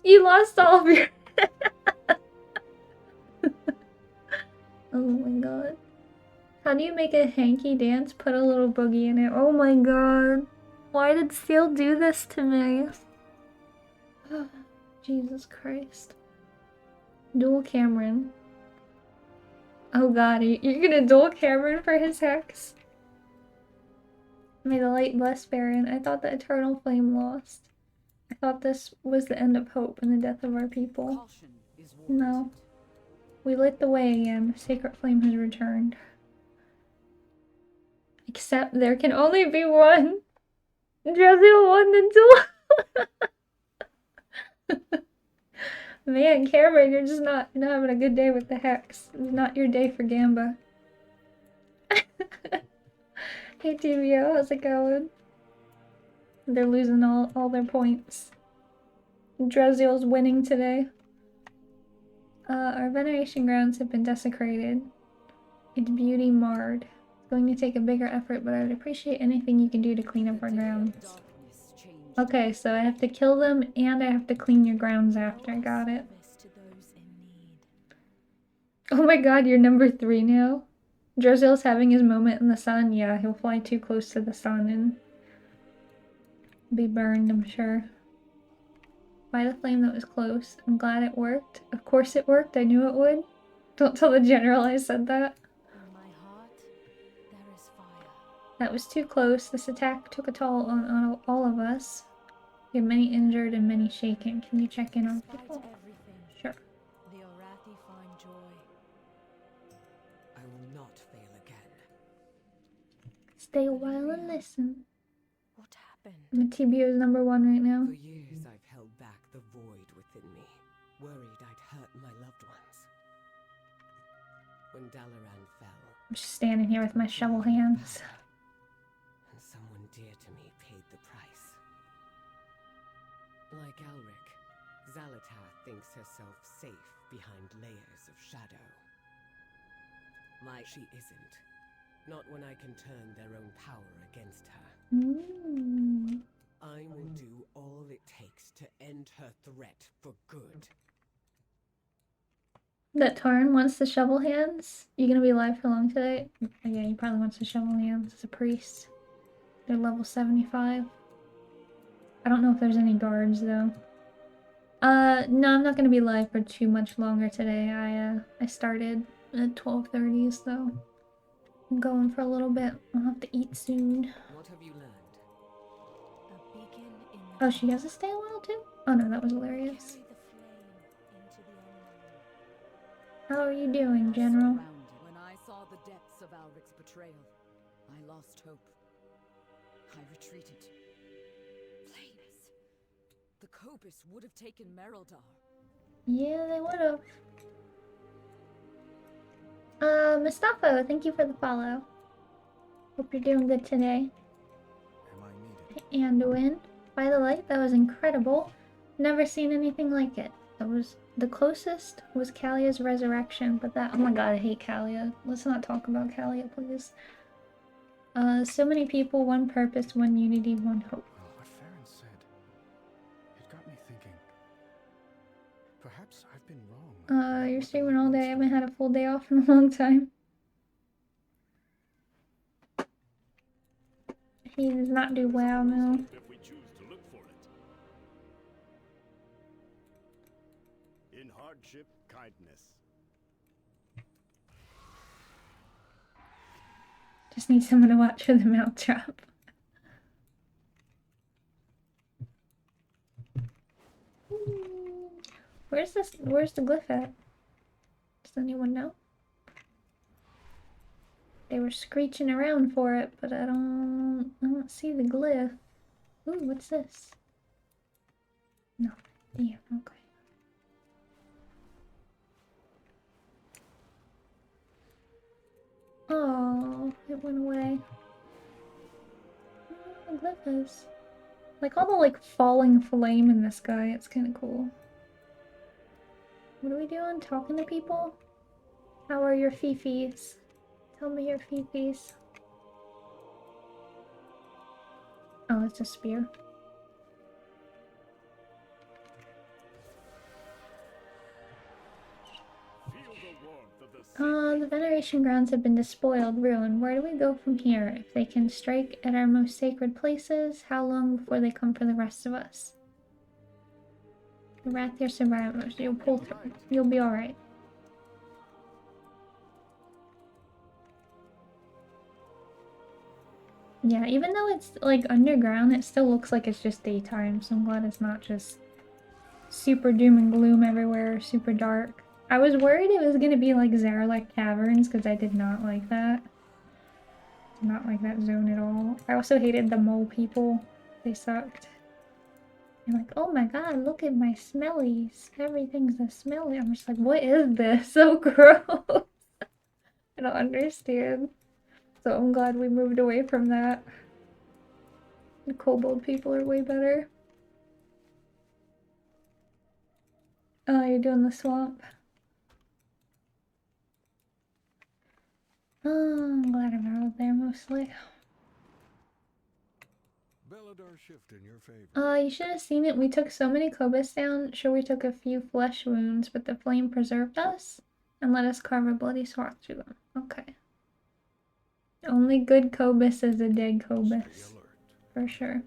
Speaker 1: You lost all of your... Oh my god. How do you make a hanky dance? Put a little boogie in it. Oh my god. Why did Steel do this to me? Jesus Christ. Dual Cameron. Oh god, you're gonna dual Cameron for his hex? May the light bless Baron. I thought the eternal flame lost. I thought this was the end of hope and the death of our people. No. We lit the way again. The sacred flame has returned. Except there can only be one. Jezeel won the duel. Man, Cameron, you're just not having a good day with the hex. It's not your day for Gamba. Hey TVO, how's it going? They're losing all their points. Dreziel's winning today. Our veneration grounds have been desecrated. Its beauty marred. It's going to take a bigger effort, but I would appreciate anything you can do to clean up our grounds. Okay, so I have to kill them and I have to clean your grounds after. Got it. Oh my god, you're number 3 now? Droziel's having his moment in the sun. Yeah, he'll fly too close to the sun and be burned, I'm sure. By the flame that was close. I'm glad it worked. Of course it worked. I knew it would. Don't tell the general I said that.
Speaker 6: In my heart, there is fire.
Speaker 1: That was too close. This attack took a toll on all of us. We have many injured and many shaken. Can you check in on people? Sure.
Speaker 6: The Orathi find joy.
Speaker 9: I will not fail again.
Speaker 1: Stay a while and listen.
Speaker 6: What happened?
Speaker 1: The TBO is number 1 right now.
Speaker 9: For years I've held back the void within me, worried I'd hurt my loved ones. When Dalaran fell,
Speaker 1: I'm just standing here with my shovel hands.
Speaker 9: and someone dear to me paid the price. Like Alric, Xalatar thinks herself safe behind layers of shadow. She isn't. Not when I can turn their own power against her. I will do all it takes to end her threat for good.
Speaker 1: That Tarn wants the shovel hands? You gonna be live for long today? Yeah, he probably wants the shovel hands as a priest. They're level 75. I don't know if there's any guards though. No, I'm not gonna be live for too much longer today. I started at 12:30, so I'm going for a little bit. I'll have to eat soon.
Speaker 9: What have you learned?
Speaker 6: A beacon in the
Speaker 1: Oh, she has to stay a while too? Oh no, that was hilarious.
Speaker 6: carry the flame into the unknown.
Speaker 1: How are you doing, General?
Speaker 5: When I saw the depths of Alric's betrayal, I lost hope. I retreated. Flames! The Cobus would have taken Mereldar.
Speaker 1: Yeah, they would have. Mustafa, thank you for the follow. Hope you're doing good today.
Speaker 2: Am I needed?
Speaker 1: Anduin, by the light, that was incredible. Never seen anything like it. That was the closest was Kalia's resurrection, but that, oh my god, I hate Kalia. Let's not talk about Kalia, please. So many people, one purpose, one unity, one hope.
Speaker 2: Well, what Farron said, it got me thinking. Perhaps I've been wrong.
Speaker 1: You're streaming all day. I haven't had a full day off in a long time. He does not do WoW now.
Speaker 7: If we choose to look for it. In hardship, kindness.
Speaker 1: Just need someone to watch for the mouth drop. Where's the glyph at? Does anyone know? They were screeching around for it, but I don't see the glyph. Ooh, what's this? No, yeah, okay. Oh, it went away. Oh, the glyph is like all the like falling flame in the sky. It's kind of cool. What are we doing? Talking to people? How are your fifis? Tell me your fifis. Oh, it's a spear. The veneration grounds have been despoiled, ruined. Where do we go from here? If they can strike at our most sacred places, how long before they come for the rest of us? The Rathier survivors, you'll pull through. You'll be alright. Yeah, even though it's like underground, it still looks like it's just daytime, so I'm glad it's not just super doom and gloom everywhere, super dark. I was worried it was gonna be like Zaralek Caverns, because I did not like that. Did not like that zone at all. I also hated the mole people. They sucked. You're like, oh my god, look at my smellies. Everything's a smelly. I'm just like, what is this? So gross. I don't understand. So I'm glad we moved away from that. The kobold people are way better. Oh, you're doing the swamp. Oh, I'm glad I'm out there mostly.
Speaker 8: Beledar shift in your favor.
Speaker 1: You should have seen it. We took so many Cobus down. Sure, we took a few flesh wounds, but the flame preserved us and let us carve a bloody swath through them. Okay. Only good Cobus is a dead Cobus. For sure.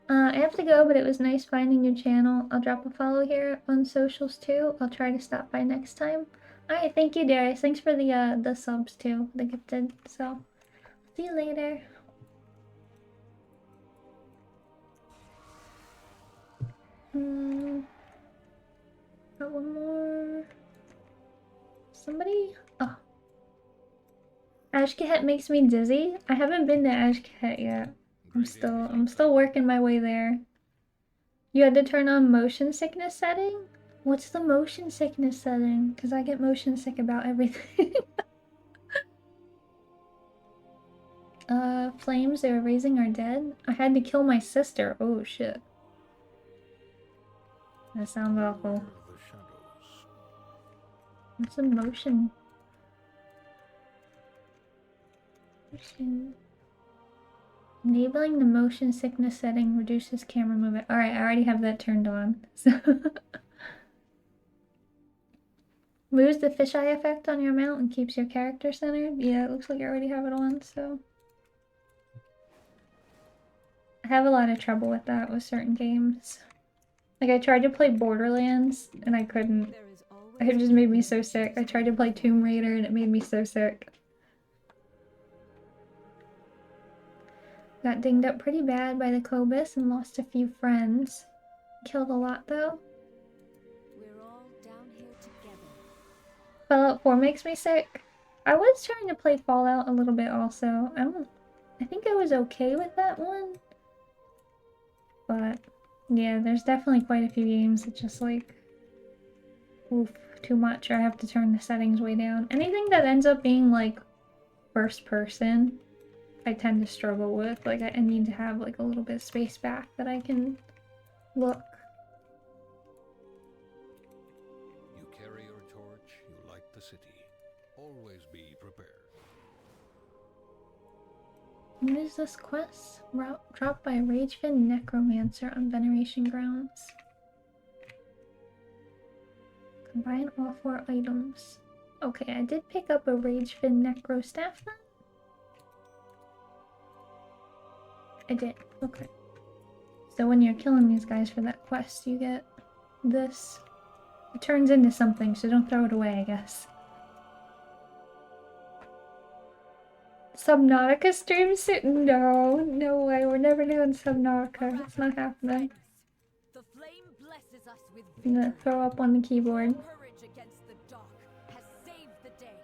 Speaker 1: I have to go, but it was nice finding your channel. I'll drop a follow here on socials too. I'll try to stop by next time. Alright, thank you, Darius. Thanks for the subs too, the gifted. So, see you later. Got one more. Somebody? Oh. Ashkehet makes me dizzy. I haven't been to Ashkehet yet. I'm still working my way there. You had to turn on motion sickness setting? What's the motion sickness setting? Because I get motion sick about everything. Flames they were raising are dead? I had to kill my sister. Oh shit. That sounds awful. What's a motion? Enabling the motion sickness setting reduces camera movement. Alright, I already have that turned on. So moves the fisheye effect on your mount and keeps your character centered. Yeah, it looks like I already have it on, so. I have a lot of trouble with that with certain games. Like, I tried to play Borderlands, and I couldn't. It just made me so sick. I tried to play Tomb Raider, and it made me so sick. Got dinged up pretty bad by the Cobus and lost a few friends. Killed a lot, though.
Speaker 10: We're all down here together.
Speaker 1: Fallout 4 makes me sick. I was trying to play Fallout a little bit also. I think I was okay with that one. But, yeah, there's definitely quite a few games that just like, oof, too much. I have to turn the settings way down. Anything that ends up being like first person, I tend to struggle with. Like, I need to have like a little bit of space back that I can look.
Speaker 8: You carry your torch, you light the city. Always be prepared.
Speaker 1: What is this quest? Dropped by Ragefin Necromancer on Veneration Grounds. Combine all 4 items. Okay, I did pick up a Ragefin Necro Staff then? I did, okay. So when you're killing these guys for that quest, you get this. It turns into something, so don't throw it away, I guess. Subnautica stream soon? No way, we're never doing Subnautica. It's not happening.
Speaker 5: The flame blesses us with
Speaker 1: I'm gonna throw up on the keyboard.
Speaker 5: courage against the dark has saved the day.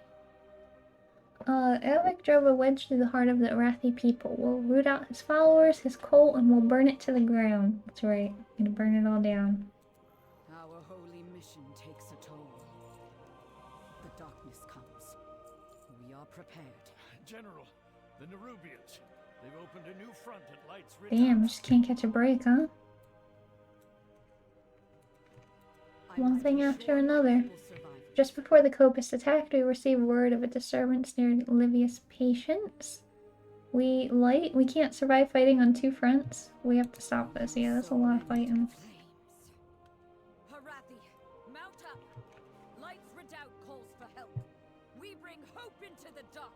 Speaker 1: Elric drove a wedge through the heart of the Arathi people. We'll root out his followers, his cult, and we'll burn it to the ground. That's right, I'm gonna burn it all down.
Speaker 5: Our holy mission takes a toll. The darkness comes. We are prepared.
Speaker 7: General, the Nerubians. They've opened a new front at Light's Ridge.
Speaker 1: Damn, just can't catch a break, huh? One thing after another. Just before the Copus attacked, we received word of a disturbance near Livia's patients. We can't survive fighting on 2 fronts. We have to stop this. Yeah, that's a lot of fighting.
Speaker 5: Harathi, mount up. Light's bring hope into the darkness.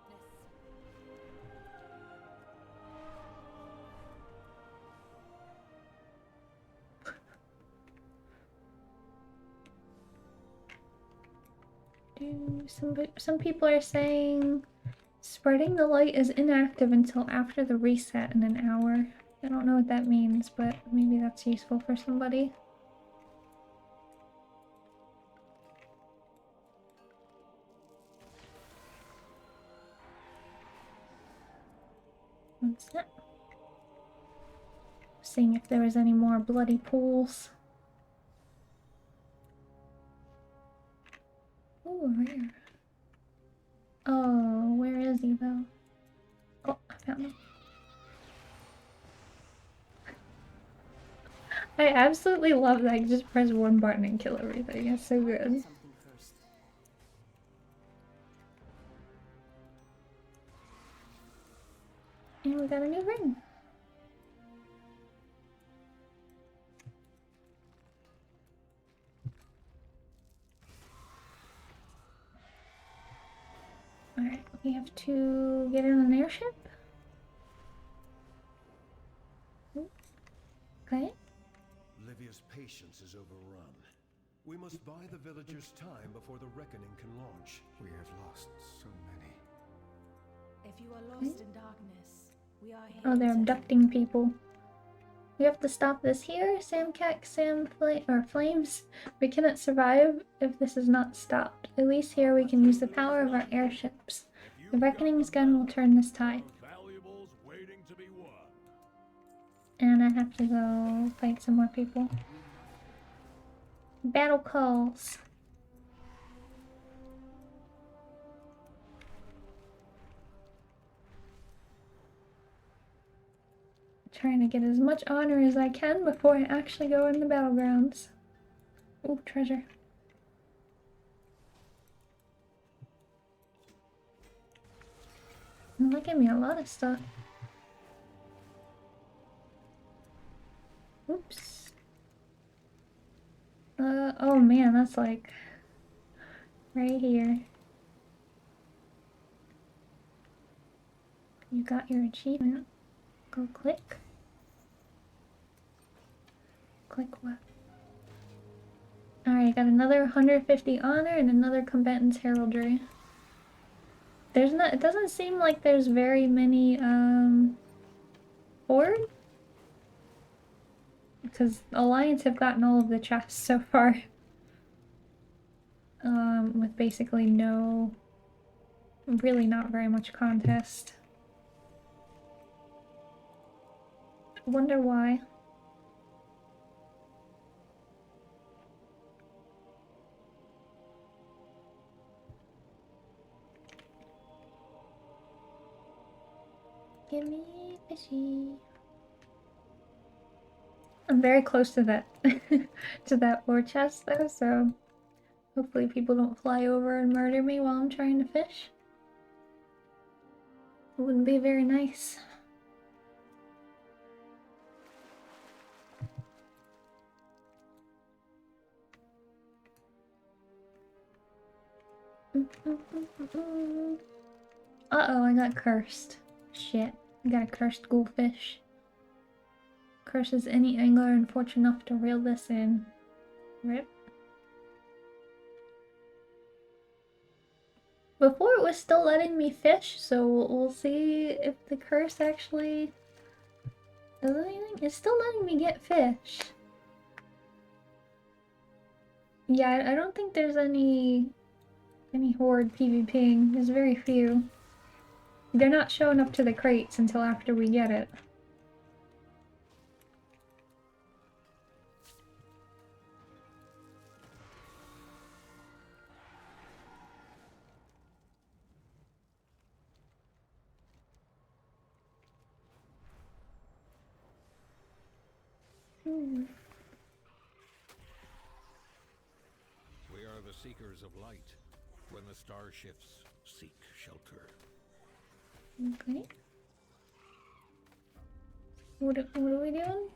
Speaker 1: Some people are saying spreading the light is inactive until after the reset in an hour. I don't know what that means, but maybe that's useful for somebody. What's that? Seeing if there was any more bloody pools. Oh, where? Oh, where is he though? Oh, I found him. I absolutely love that. You just press one button and kill everything. It's so good. And we got a new ring. Alright, we have to get in an airship. Okay.
Speaker 3: Livia's patience is overrun. We must buy the villagers time before the reckoning can launch.
Speaker 2: We have lost so many.
Speaker 6: If you are lost in darkness, we are here.
Speaker 1: Oh, they're abducting people. We have to stop this here. Flames. We cannot survive if this is not stopped. At least here we can use the power of our airships. The Reckoning's gun will turn this tide. And I have to go fight some more people. Battle calls. Trying to get as much honor as I can before I actually go in the battlegrounds. Ooh, treasure. That gave me a lot of stuff. Oops. Oh man, that's like right here. You got your achievement. Go click. Click what? Alright, got another 150 honor and another combatant's heraldry. It doesn't seem like there's very many, horde? Because Alliance have gotten all of the chests so far. With basically really not very much contest. Wonder why. Give me fishy. I'm very close to that to that ore chest though, so hopefully people don't fly over and murder me while I'm trying to fish. It wouldn't be very nice. Uh-oh, I got cursed. Shit, I got a cursed goldfish. Curses any angler unfortunate enough to reel this in. Rip. Before it was still letting me fish, so we'll see if the curse actually does anything. It's still letting me get fish. Yeah, I don't think there's any horde PvPing. There's very few. They're not showing up to the crates until after we get it.
Speaker 8: We are the seekers of light. When the star shifts, seek shelter.
Speaker 1: Okay. What are we doing?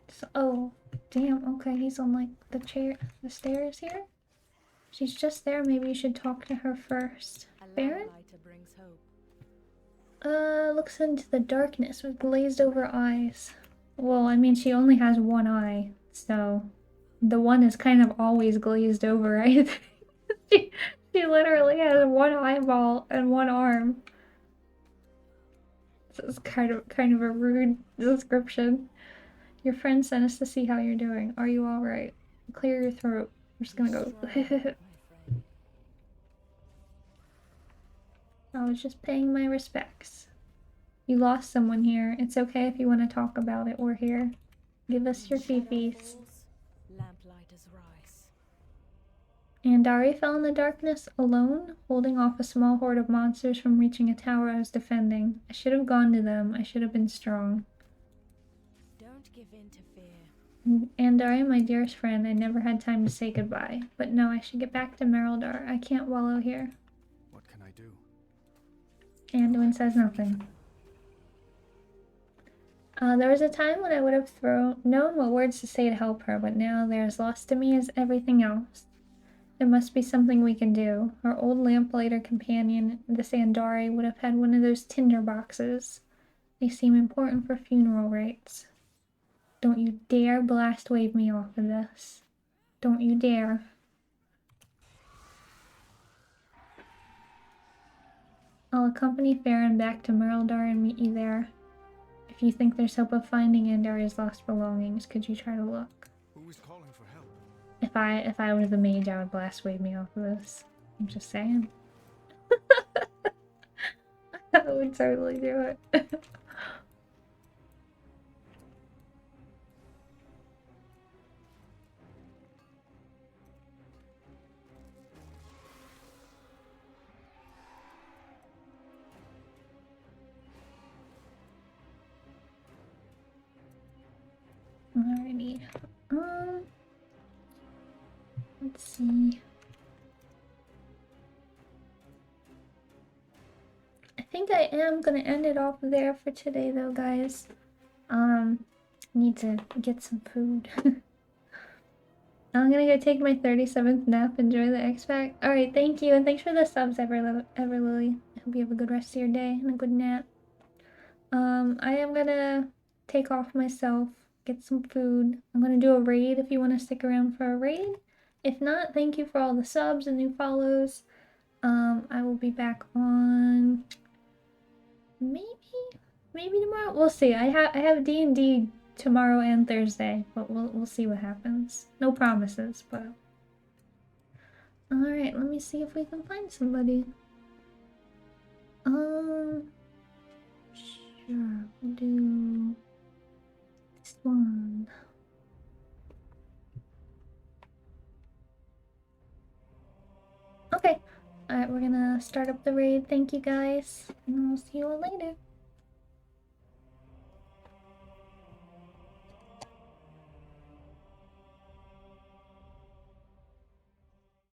Speaker 1: So, oh, Damn, okay, he's on like the stairs here. She's just there, maybe you should talk to her first. Baron? Looks into the darkness with glazed over eyes. Well, I mean, she only has one eye, so the one is kind of always glazed over, right? she literally has one eyeball and one arm. This is kind of a rude description. Your friend sent us to see how you're doing. Are you alright? Clear your throat. I'm just gonna go. I was just paying my respects. You lost someone here. It's okay if you want to talk about it. We're here. Give us your fifis. Andari fell in the darkness alone, holding off a small horde of monsters from reaching a tower I was defending. I should have gone to them. I should have been strong.
Speaker 6: Don't give in to fear.
Speaker 1: Andari, my dearest friend, I never had time to say goodbye. But no, I should get back to Beledar. I can't wallow here.
Speaker 2: What can I do?
Speaker 1: Anduin says nothing. There was a time when I would have known what words to say to help her, but now they're as lost to me as everything else. There must be something we can do. Our old lamplighter companion, this Andari, would have had one of those tinder boxes. They seem important for funeral rites. Don't you dare blast wave me off of this. Don't you dare. I'll accompany Farron back to Beledar and meet you there. If you think there's hope of finding Andari's lost belongings, could you try to look?
Speaker 2: Who is calling for help?
Speaker 1: If I was the mage, I would blast wave me off of this. I'm just saying. I would totally do it. Alrighty. Let's see. I think I am gonna end it off there for today though, guys. Need to get some food. I'm gonna go take my 37th nap. Enjoy the X-Pack. Alright, thank you, and thanks for the subs, Everlily. I hope you have a good rest of your day and a good nap. I am gonna take off myself, get some food. I'm gonna do a raid if you want to stick around for a raid. If not, thank you for all the subs and new follows. I will be back on maybe tomorrow. We'll see. I have D&D tomorrow and Thursday, but we'll see what happens. No promises, but all right. Let me see if we can find somebody. Sure, we'll do this one. Okay. Alright, we're gonna start up the raid. Thank you guys, and I'll see you all later.